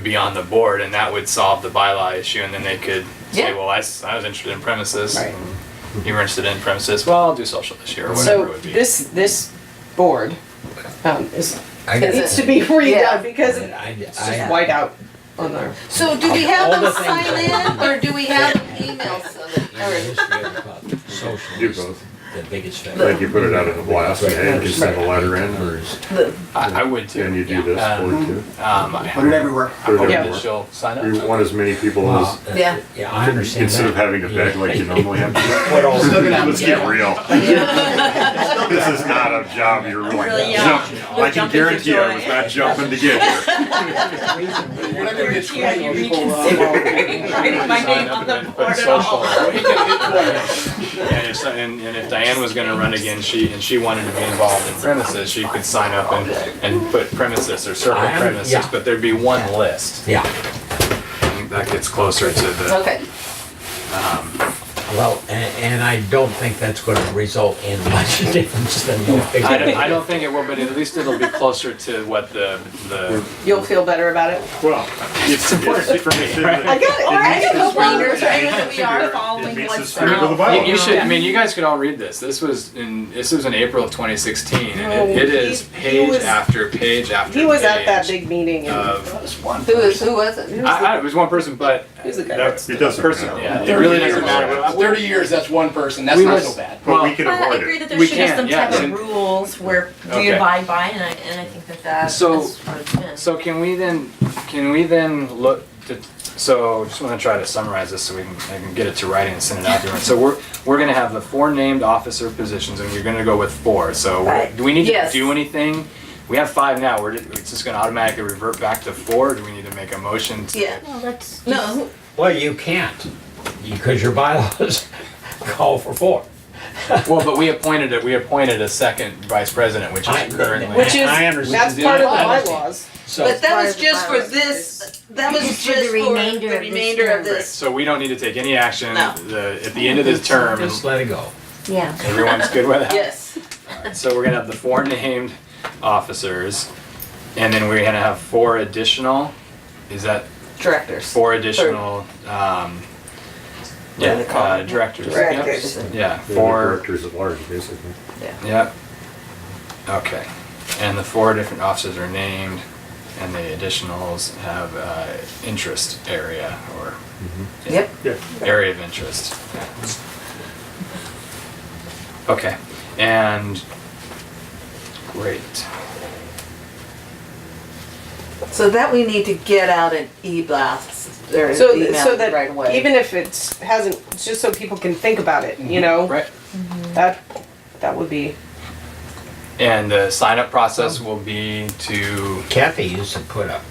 be on the board, and that would solve the bylaw issue. And then they could say, Yeah. well, I was interested in premises. Right. You were interested in premises. Well, I'll do social this year, or whatever So it would be. this board is I it got needs to be redone Yeah. because I- it's just white out on there. So do we have All the them things sign that- in or do we have them email so that, In the history of social Do is both. the biggest Like thing. you put it out in the blast, and hey, just send a letter in, or, I would too. and you do this Yeah. board too. Put it everywhere. Put it Hoping everywhere. that she'll sign up. You want as many people Well, as, Yeah. Yeah, I understand instead of that. having to beg like you normally have to. What all- Still gonna have Let's to get get real. This is not a job you're like, Really, jump. We're I can jumping guarantee for I was joy. not jumping to get here. We're not gonna get Yeah, you 20 people. reconsider writing my name on the board at all. And if Diane was going to run again, she wanted to be involved in premises, she could sign up and put premises or circle premises, yeah. but there'd be one list. Yeah, I think that gets closer to the. okay. Well, and I don't think that's gonna result in much difference than the big. I don't think it will, but at least it'll be closer to what the You'll feel better about it? Well, it's important for me. I got it. Or I It can meets help the readers, spirit. right, that we are It following meets the what's spirit of the out. bylaw. You should. I mean, you guys could all read this. This was in April of 2016, and Oh, it is he page was- after page after. He was at page that big meeting and Of, Who was it? it was one person, but Who's the guy? that's It doesn't person. matter. Yeah, it 30 really doesn't years. matter. 30 years, that's one person, that's We not was- so bad. But we can Well, I avoid agree it. that there We should be can, some yeah, type of and- rules where do Okay. you abide by, and I think that So- that's what it's been. So can we then look to, so just want to try to summarize this so I can get it to writing and send it out to everyone. So we're going to have the 4 named officer positions, and you're going to go with 4. So Right. do we need to Yes. do anything? We have 5 now. It's just going to automatically revert back to 4. Or do we need to make a motion? To, Yeah. Well, let's just, No, Well, you can't, because your bylaws call for 4. Well, but we appointed a second vice president, which is currently. Which is, I understand. that's part of the I understand. bylaws. So, but that Part was of the just for bylaws. this, that was Just just for for the the remainder remainder of of this this. So we don't need to take any action. No. At the end of this term, just let it go. yeah. everyone's good with that. Yes. So we're gonna have the 4 named officers, and then we're gonna have 4 additional. Is that Directors. 4 additional? What do they call them? Directors. Directors. Yep. Yeah, They're the 4. directors at large, basically. Yep. Okay. And the 4 different officers are named, and the additionals have interest area or Yep. Yeah. area of interest. Okay. And great. So that we need to get out an e-blast or So email that right away. even if it's it's just so people can think about it, you know? Right. That would be, And the sign-up process will be to. Kathy used to put up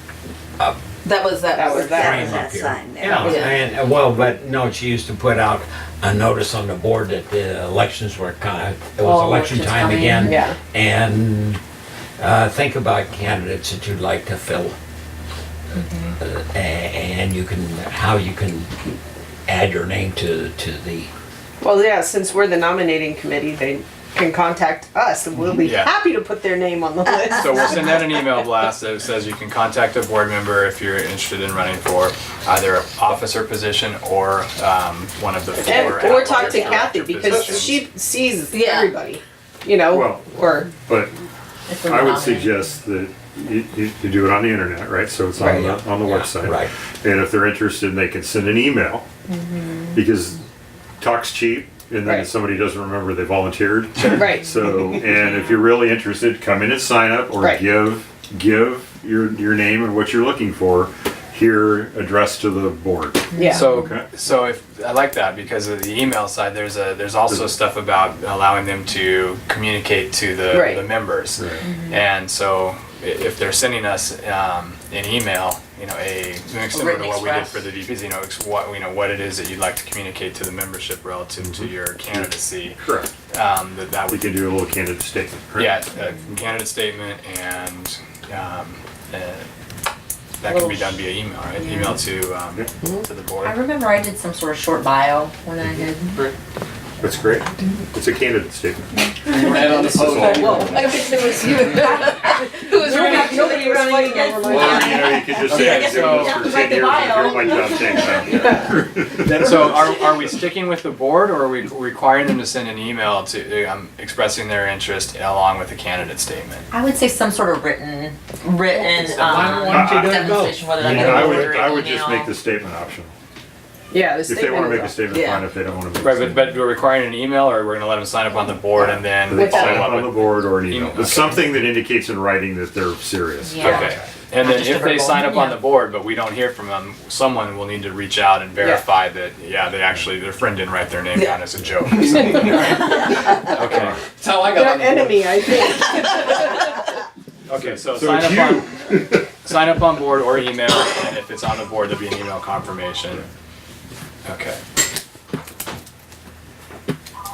that was that. That was that. frame that up here. sign there. Yeah, Yeah. and, well, but no, she used to put out a notice on the board that the elections were it was Oh, election election's time coming. again. yeah. And think about candidates that you'd like to fill. And how you can add your name to the, Well, yeah, since we're the nominating committee, they can contact us and we'll be Yeah. happy to put their name on the list. So we'll send out an email blast that says you can contact a board member if you're interested in running for either an officer position or one of the 4. And, or talk to outlier Kathy director because positions. she sees Yeah. everybody, you know, Well- or, But If we're I would nominated. suggest that you do it on the internet, right? So it's on Right, on the yeah, website. right. And if they're interested, they can send an email. Because talk's cheap, and then Right. if somebody doesn't remember, they volunteered. right. So, and if you're really interested, come in and sign up, or Right. give your name and what you're looking for here addressed to the board. Yeah. Okay. So if I like that because of the email side, there's also stuff about allowing them to communicate to Right. the members, Right. and so if they're sending us an email, similar to written what we did express. for the VPs, what it is that you'd like to communicate to the membership relative to your candidacy, Correct. that We would can do a little candidate statement. correct? yeah, a candidate statement and. That can be done via email, right? Email to the board. I remember I did some sort of short bio when I did. That's great. It's a candidate statement. Right on the photo. I wish there was you. Who was running? Nobody was running against me. Well, you could just say, Okay, I've been so- doing this for 10 years, and you're my job thing. So are we sticking with the board or are we requiring them to send an email to expressing their interest along with a candidate statement? I would say some sort of written I want you to go. demonstration, whether that be I a would, word or I would just email. make the statement optional. Yeah, the If they statement wanna is make a up. statement, Yeah. fine. If they don't wanna make a Right, statement. but we're requiring an email or we're gonna let them sign up on the board and then They sign follow up up on the with. board or an email. Email, It's okay. something that indicates in writing that they're serious. Yeah. Okay, and Not then just if a they verbal, sign up on yeah. the board, but we don't hear from them, someone will need to reach out and verify that, their friend didn't write their name Yeah. down as a joke or something, right? Okay, That's how I got Their on the board. enemy, I think. okay, so So sign it's up on, sign up on board or email, and if it's on the board, there'll be an email confirmation. Okay.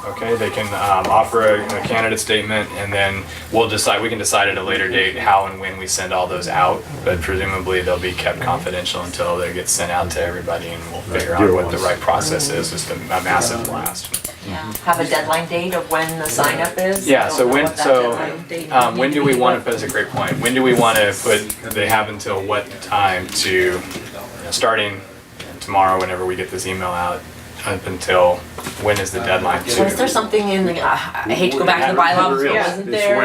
Okay, they can offer a candidate statement, and then we can decide at a later date how and when we send all those out, but presumably they'll be kept confidential until they get sent out to everybody, and we'll figure out what the right process is, just a massive blast. Have a deadline date of when the sign up is? Yeah, I don't so know when, what that deadline date would when need do to we be. want to, that's a great point, when do we want to they have until what time to, starting tomorrow, whenever we get this email out, up until, when is the deadline to? Was there something in the, I hate to go back to the bylaw, but wasn't there?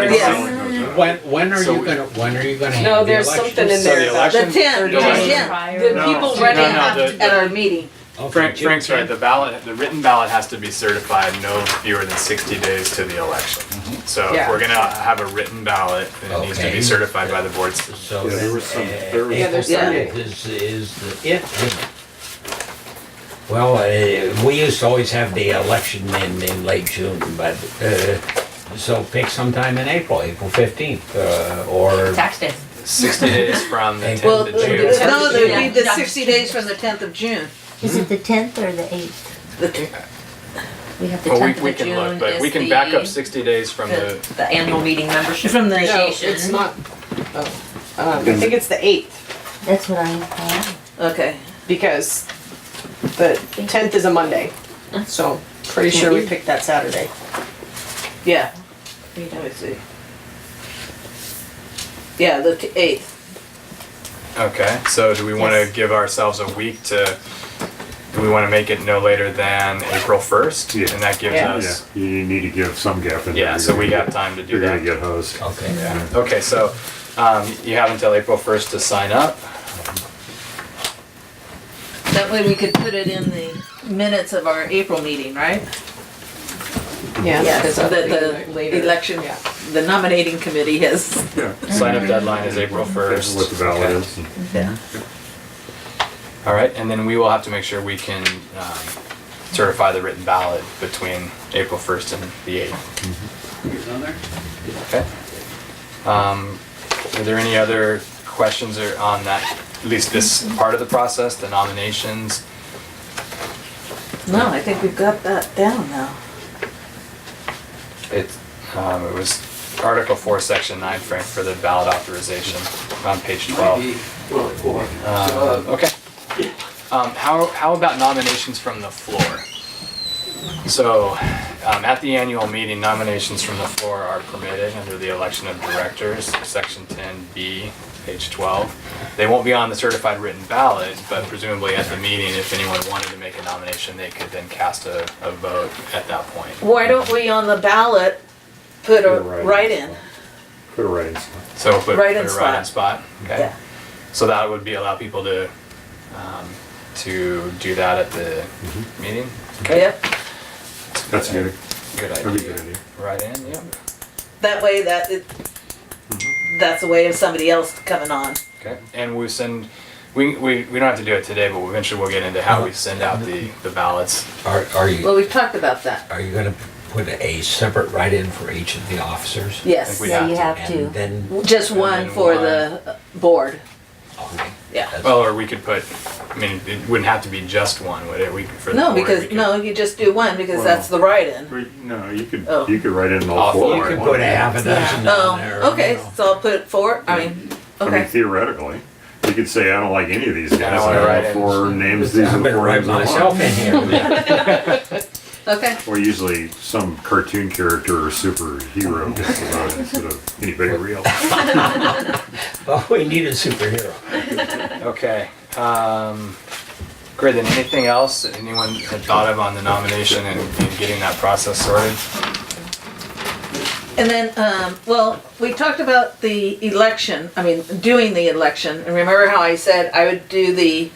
When are you gonna have No, the there's election? something in So the there. election? The 10th, The election. the No. people No, ready no, at our meeting. Okay, June Frank's right, 10th. the written ballot has to be certified no fewer than 60 days to the election. So if Yeah. we're gonna have a written ballot, and it needs to Okay. be certified by the board. So Yeah, there was some, there was. Yeah, there's Yeah. is the it. Isn't it? Well, we used to always have the election in late June, but so pick sometime in April 15th, or Tax day. 60 days from the 10th Well, of June. no, there'd be the Yeah. 60 days from the 10th of June. Is it the 10th or the 8th? We have the Well, 10th we of can look, June but we is can back up the, 60 days from the, the annual meeting membership From the- No, appreciation. it's not. I think it's the 8th, That's what I thought. Okay. because the 10th is a Monday. So pretty sure we picked that Saturday. Yeah. Let me see. Yeah, the 8th. okay, so do we wanna give ourselves a week to, do we wanna make it no later than April 1st? Yeah. And that gives Yeah. Yeah, us, you need to give some gap in there. yeah, so we got time to do You're gonna that. get hosed. okay. Yeah, okay, so, you have until April 1st to sign up. That way we could put it in the minutes of our April meeting, right? Yeah. Yes, because the that'll be later. election, Yeah. the nominating committee has, Yeah. Sign up deadline is April 1st. What the ballot Okay. is. yeah. All right, and then we will have to make sure we can certify the written ballot between April 1st and the 8th. Okay. Are there any other questions on that, at least this part of the process, the nominations? No, I think we've got that down now. It was Article 4, Section 9, Frank, for the ballot authorization on page 12. Okay. How about nominations from the floor? So, at the annual meeting, nominations from the floor are permitted under the election of directors, Section 10B, page 12. They won't be on the certified written ballot, but presumably at the meeting, if anyone wanted to make a nomination, they could then cast a vote at that point. Why don't we on the ballot put a Put a write-in. write-in? Put a writing. So put Write-in a write-in spot, okay? Yeah. So that would allow people to do that at the meeting? Okay. Yep, That's good. Good That'd be a idea. good idea. Right in, yep. that way that's a way of somebody else coming on. Okay, and we don't have to do it today, but eventually we'll get into how we send out the ballots. Are you Well, we've talked about that. gonna put a separate write-in for each of the officers? Yes, We Yeah, have you to, have And to. then, just And one then for one. the board. okay. Yeah. That's- Well, or we could put, I mean, it wouldn't have to be just one, would it? We could, for the No, board, we because, could- no, you just do one because Well- that's the write-in. No, you Oh. could write in all All four. four. You at could once. put a half a dozen down there. Oh, okay, you know. so I'll put 4, I mean, I mean, okay. theoretically, you could say, I don't like any of these guys. don't wanna I write have in. four names, these are I'm the gonna four write names I myself want. in here. Okay, Or usually some cartoon character or superhero gets the vote instead of anybody real. Well, we need a superhero. Okay, great, then anything else that anyone had thought of on the nomination and getting that process sorted? and then, well, we talked about the election, I mean, doing the election. And remember how I said I would do the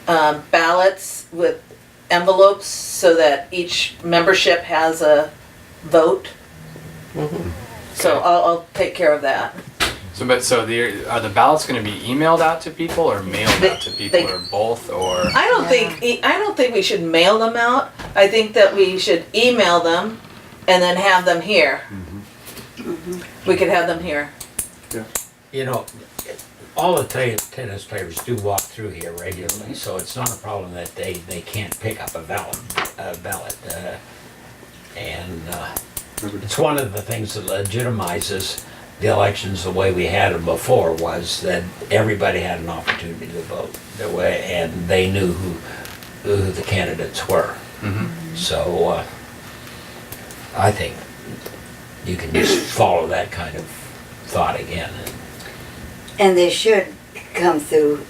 ballots with envelopes so that each membership has a vote? So Okay. I'll take care of that. So, are the ballots gonna be emailed out to people or mailed They- out to people they- or both, or? I don't think we should mail them out. I think that we should email them and then have them here. We could have them here. You know, all the tennis players do walk through here regularly, so it's not a problem that they can't pick up a ballot. And it's one of the things that legitimizes the elections the way we had them before, was that everybody had an opportunity to vote their way, and they knew who the candidates were. So I think you can just follow that kind of thought again. And they should come through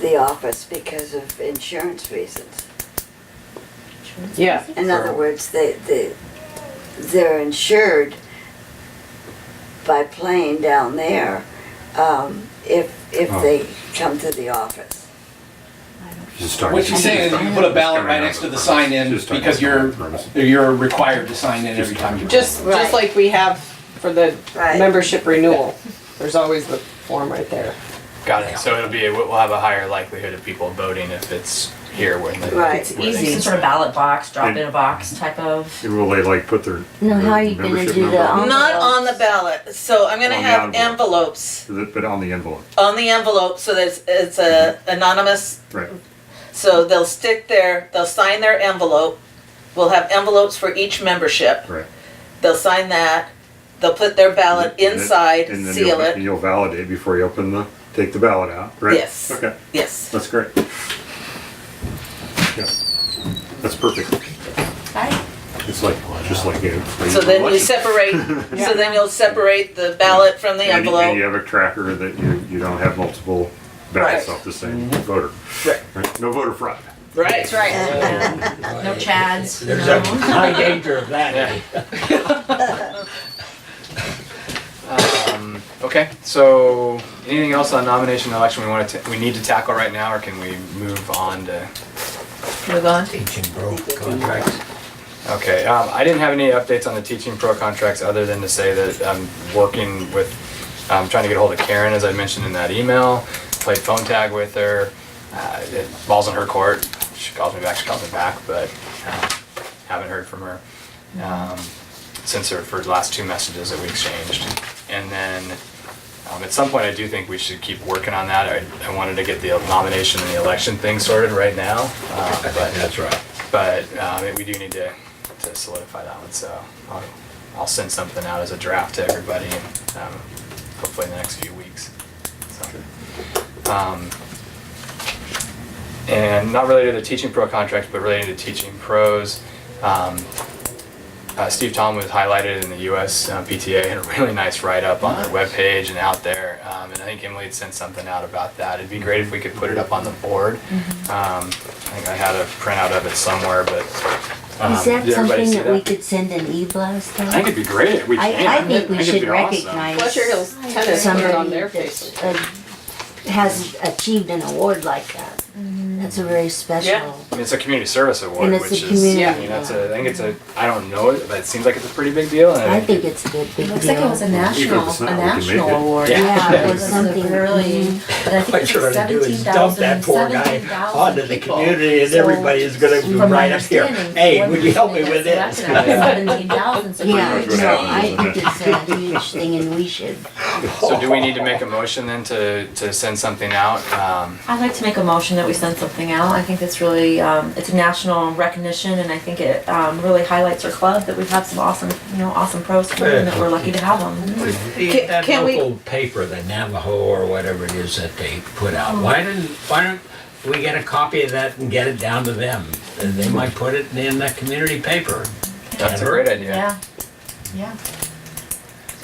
the office because of insurance reasons. Yeah. In other words, they're insured by playing down there, if they come to the office. Just talking- What she's saying is you can put a ballot right next to the sign in Just talking because about you're required to sign in every time you. Just Right. like we have for the Right. membership renewal. There's always the form right there. Got it. So we'll have a higher likelihood of people voting if it's here where they. Right. It's where they easy. Some sort of ballot box, drop in a box type of. And will they like put their Now, how are you gonna membership do number the on Not on the ballot, so I'm gonna On the have envelope. envelopes But on the envelope, on the envelope, so that it's a anonymous. right? So they'll they'll sign their envelope. We'll have envelopes for each membership. Right. They'll sign that. They'll put their ballot inside, And then seal it. You'll validate before you take the ballot out, right? Yes. Okay, Yes. that's great. Yeah, that's perfect. It's like, just like you. So then you separate, so then you'll separate the ballot from the And you envelope. have a tracker that you don't have multiple ballots Right. off the same voter. Right. No voter fraud. Right. That's right. No chads. There's no. a high danger of that. Okay, so anything else on nomination and election we need to tackle right now, or can we move on to? Move on. Teaching pro contracts. Okay, I didn't have any updates on the teaching pro contracts other than to say that I'm working with, trying to get a hold of Karen, as I mentioned in that email. Played phone tag with her. It ball's in her court. She calls me back, but haven't heard from her since her first last two messages that we exchanged. And then at some point, I do think we should keep working on that. I wanted to get the nomination and the election thing sorted right now. That's right. But we do need to solidify that one, so I'll send something out as a draft to everybody, hopefully in the next few weeks. So, and not related to the teaching pro contracts, but related to teaching pros. Steve Tom was highlighted in the US PTA, and a really nice write-up on their webpage and out there. And I think Emily had sent something out about that. It'd be great if we could put it up on the board. I think I had a printout of it somewhere, but Is that did everybody something see that we could send an e-blast I on? think it'd be great if we can. I think we it'd should be awesome. recognize Fletcher Hills Tennis put it somebody on their that Facebook. has achieved an award like that. That's a very special. Yeah. I mean, it's a community service award, And it's which a is, community I mean, I think it's I don't know it, but it seems like it's a pretty big deal. And I think it's a big It deal. looks like it was a Even if national, it's a not, we can make national it. award. Yeah. Yeah, it was This is a something really, but I think What it's you're like gonna do is dump 17,000, that poor guy 17,000 onto the people. community, and So, everybody is gonna be from my right up here. understanding, Hey, one would you help me person with gets this? selected out of 17,000, so Yeah, Pretty much no, what I happens, think it's a huge thing and we should. So do we need to make a motion then to send something out? I'd like to make a motion that we send something out. I think it's really, it's a national recognition, and I think it really highlights our club, that we've had some awesome, awesome pros come in, and that we're lucky to have them. That Can we, local paper, the Navajo or whatever it is that they put out, why don't we get a copy of that and get it down to them? And they might put it in the community paper. That's a great idea. Yeah, yeah.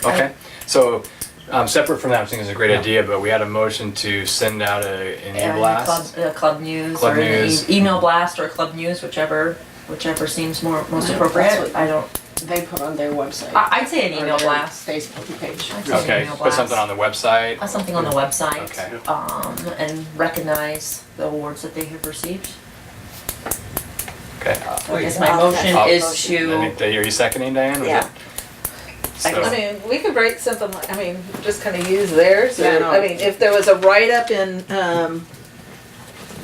Okay, so separate from that, I think it's a great idea, but we had a motion to send out an Yeah, e-blast. Club news, Club or an news. email blast, or club news, whichever seems most That's appropriate. what- I don't, They put on their website. I'd say an or email their blast. Facebook page. I'd say an Okay, email put blast. something on the website. Something on the website. Okay. And recognize the awards that they have received. Okay. So I guess my motion I'll- is I to, think that, are you seconding, Diane? Was Yeah. it? So- I mean, we could write something like, I mean, just kind of use theirs, Yeah, or, no. I mean, if there was a write-up in,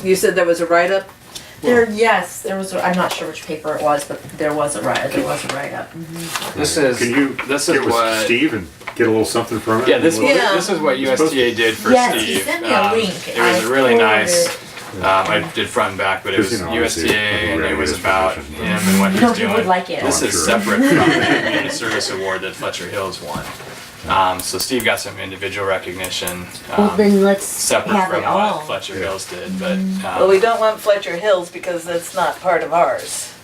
you said there was a write-up? yes, there was, I'm not sure which paper it was, but there was a write-up. This is, Can you this is get with what, Steve and get a little something from it? yeah, this Yeah. is what USTA did for Yes, Steve. he sent me a link. It was I really nice. forwarded- I did front and back, but it was Because, you know, obviously, USDA and it was regular about disposition, him and what No, he's he would doing. like it. This Oh, is sure. separate from the community service award that Fletcher Hills won. So Steve got some individual recognition, Well, then let's separate have from it all. what Fletcher Hills did, but, Well, we don't want Fletcher Hills because that's not part of ours.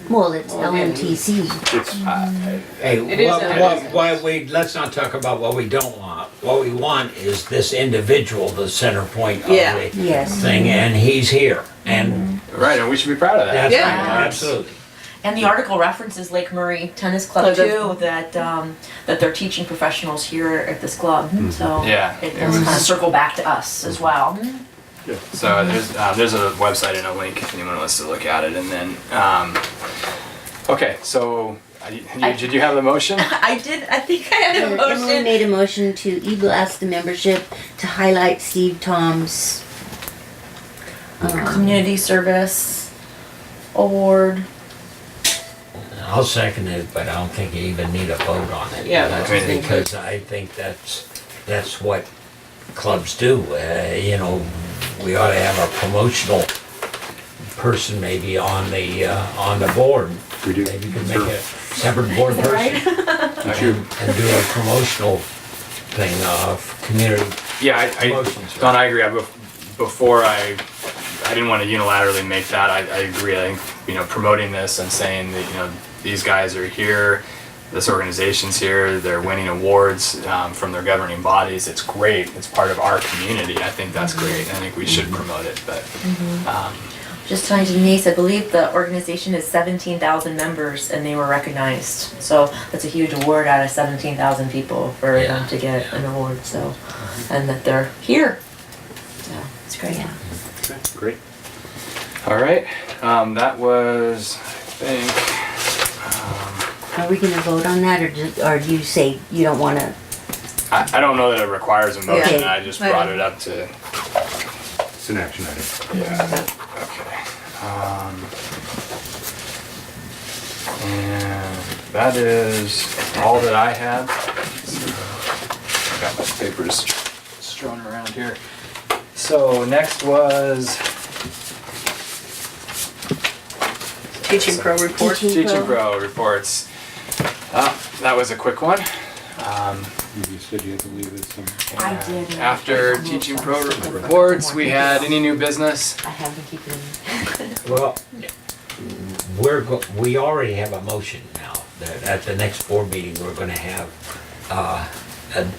Well, it's LMTC. It's, Hey, It is let's not talk about what we don't want. What we want is this individual, the center point of Yeah. the Yes. thing, and he's here. And right, and we should be proud of that. that's Yeah. right, absolutely. And the article references Lake Murray Tennis Oh, Club does it? too, that they're teaching professionals here at this club, so. Yeah, It it does was- kind of circle back to us as well. So there's a website and a link if anyone wants to look at it, and then okay. So did you have the motion? I think I had a Emily motion. made a motion to e-blast the membership to highlight Steve Tom's Community Service Award. I'll second it, but I don't think you even need a vote on it. Yeah, that's what I think. Because I think that's what clubs do. You know, we ought to have a promotional person maybe on the board. we do. Maybe you could make Sure. a separate board person and do a promotional thing of community Yeah, promotions. Don, I agree. Before I didn't want to unilaterally make that. I agree. I think promoting this and saying that these guys are here, this organization's here, they're winning awards from their governing bodies. It's great. It's part of our community. I think that's great. I think we should promote it. But Just telling Denise, I believe the organization is 17,000 members and they were recognized. So that's a huge award out of 17,000 people for Yeah. them to get an award, so, and that they're here. So, it's great. Yeah. Okay, great. all right, that was I think. Are we gonna vote on that, or do you say you don't wanna? I don't know that it requires a motion. Yeah. I just brought it up to. It's an action item. Yeah. Okay. And that is all that I had. I got my papers strewn around here. So next was Teaching Pro report. Teaching Pro reports. That was a quick one. You said you had to leave it some. I did. After Teaching Pro reports, we had any new business? I have to keep it. Well, we already have a motion now, that at the next board meeting, we're gonna have,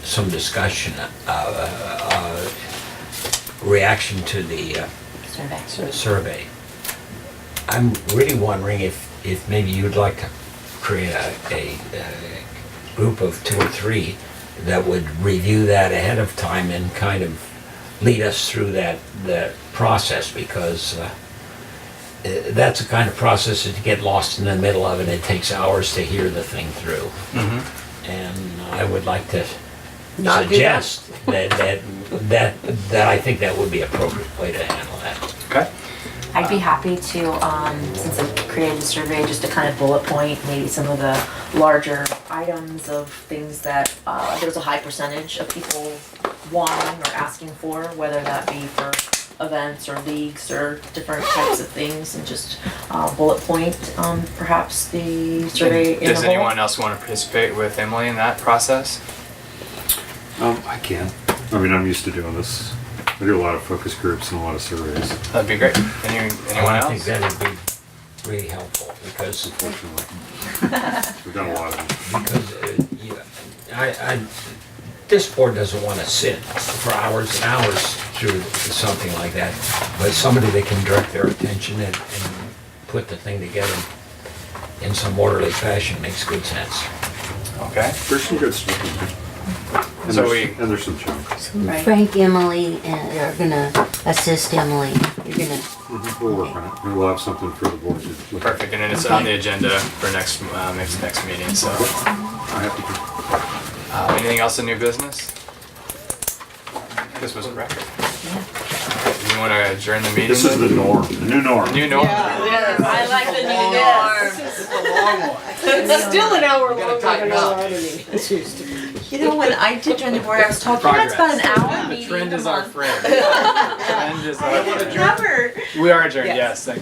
some discussion, reaction to the, survey. I'm really wondering if maybe you'd like to create a group of 2 or 3 that would review that ahead of time and kind of lead us through that process, because that's the kind of process that you get lost in the middle of, and it takes hours to hear the thing through. And I would like to Not do suggest that I think that would be an appropriate way to handle that. Okay. I'd be happy to, since I created the survey, just to kind of bullet point maybe some of the larger items of things that there's a high percentage of people wanting or asking for, whether that be for events or leagues or different types of things, and just bullet point perhaps the survey in a Does whole. anyone else want to participate with Emily in that process? I can. I mean, I'm used to doing this. I do a lot of focus groups and a lot of surveys, That'd be great. Anyone I think else? that would be really helpful, because unfortunately. We've done a lot of them. this board doesn't want to sit for hours and hours through something like that, but somebody that can direct their attention and put the thing together in some orderly fashion makes good sense. Okay. There's some good stuff in there. And So there's some junk. Right. Frank, Emily, are gonna assist Emily. You're gonna. We'll work on it. And we'll have something for the board to look at. Perfect. And then it's on the agenda for next meeting. So, I have to do. anything else in new business? This was a record. You want to adjourn the meeting? This is then? the norm, the new norm. New norm. I like the new norm. It's still an hour Gotta longer tighten than up. our other meetings used to be. You know, when I did join the board, I was told, yeah, it's about an hour The meeting trend a is our month. friend. Trend is our friend. Never. We are adjourned, Yes. yes, thanks.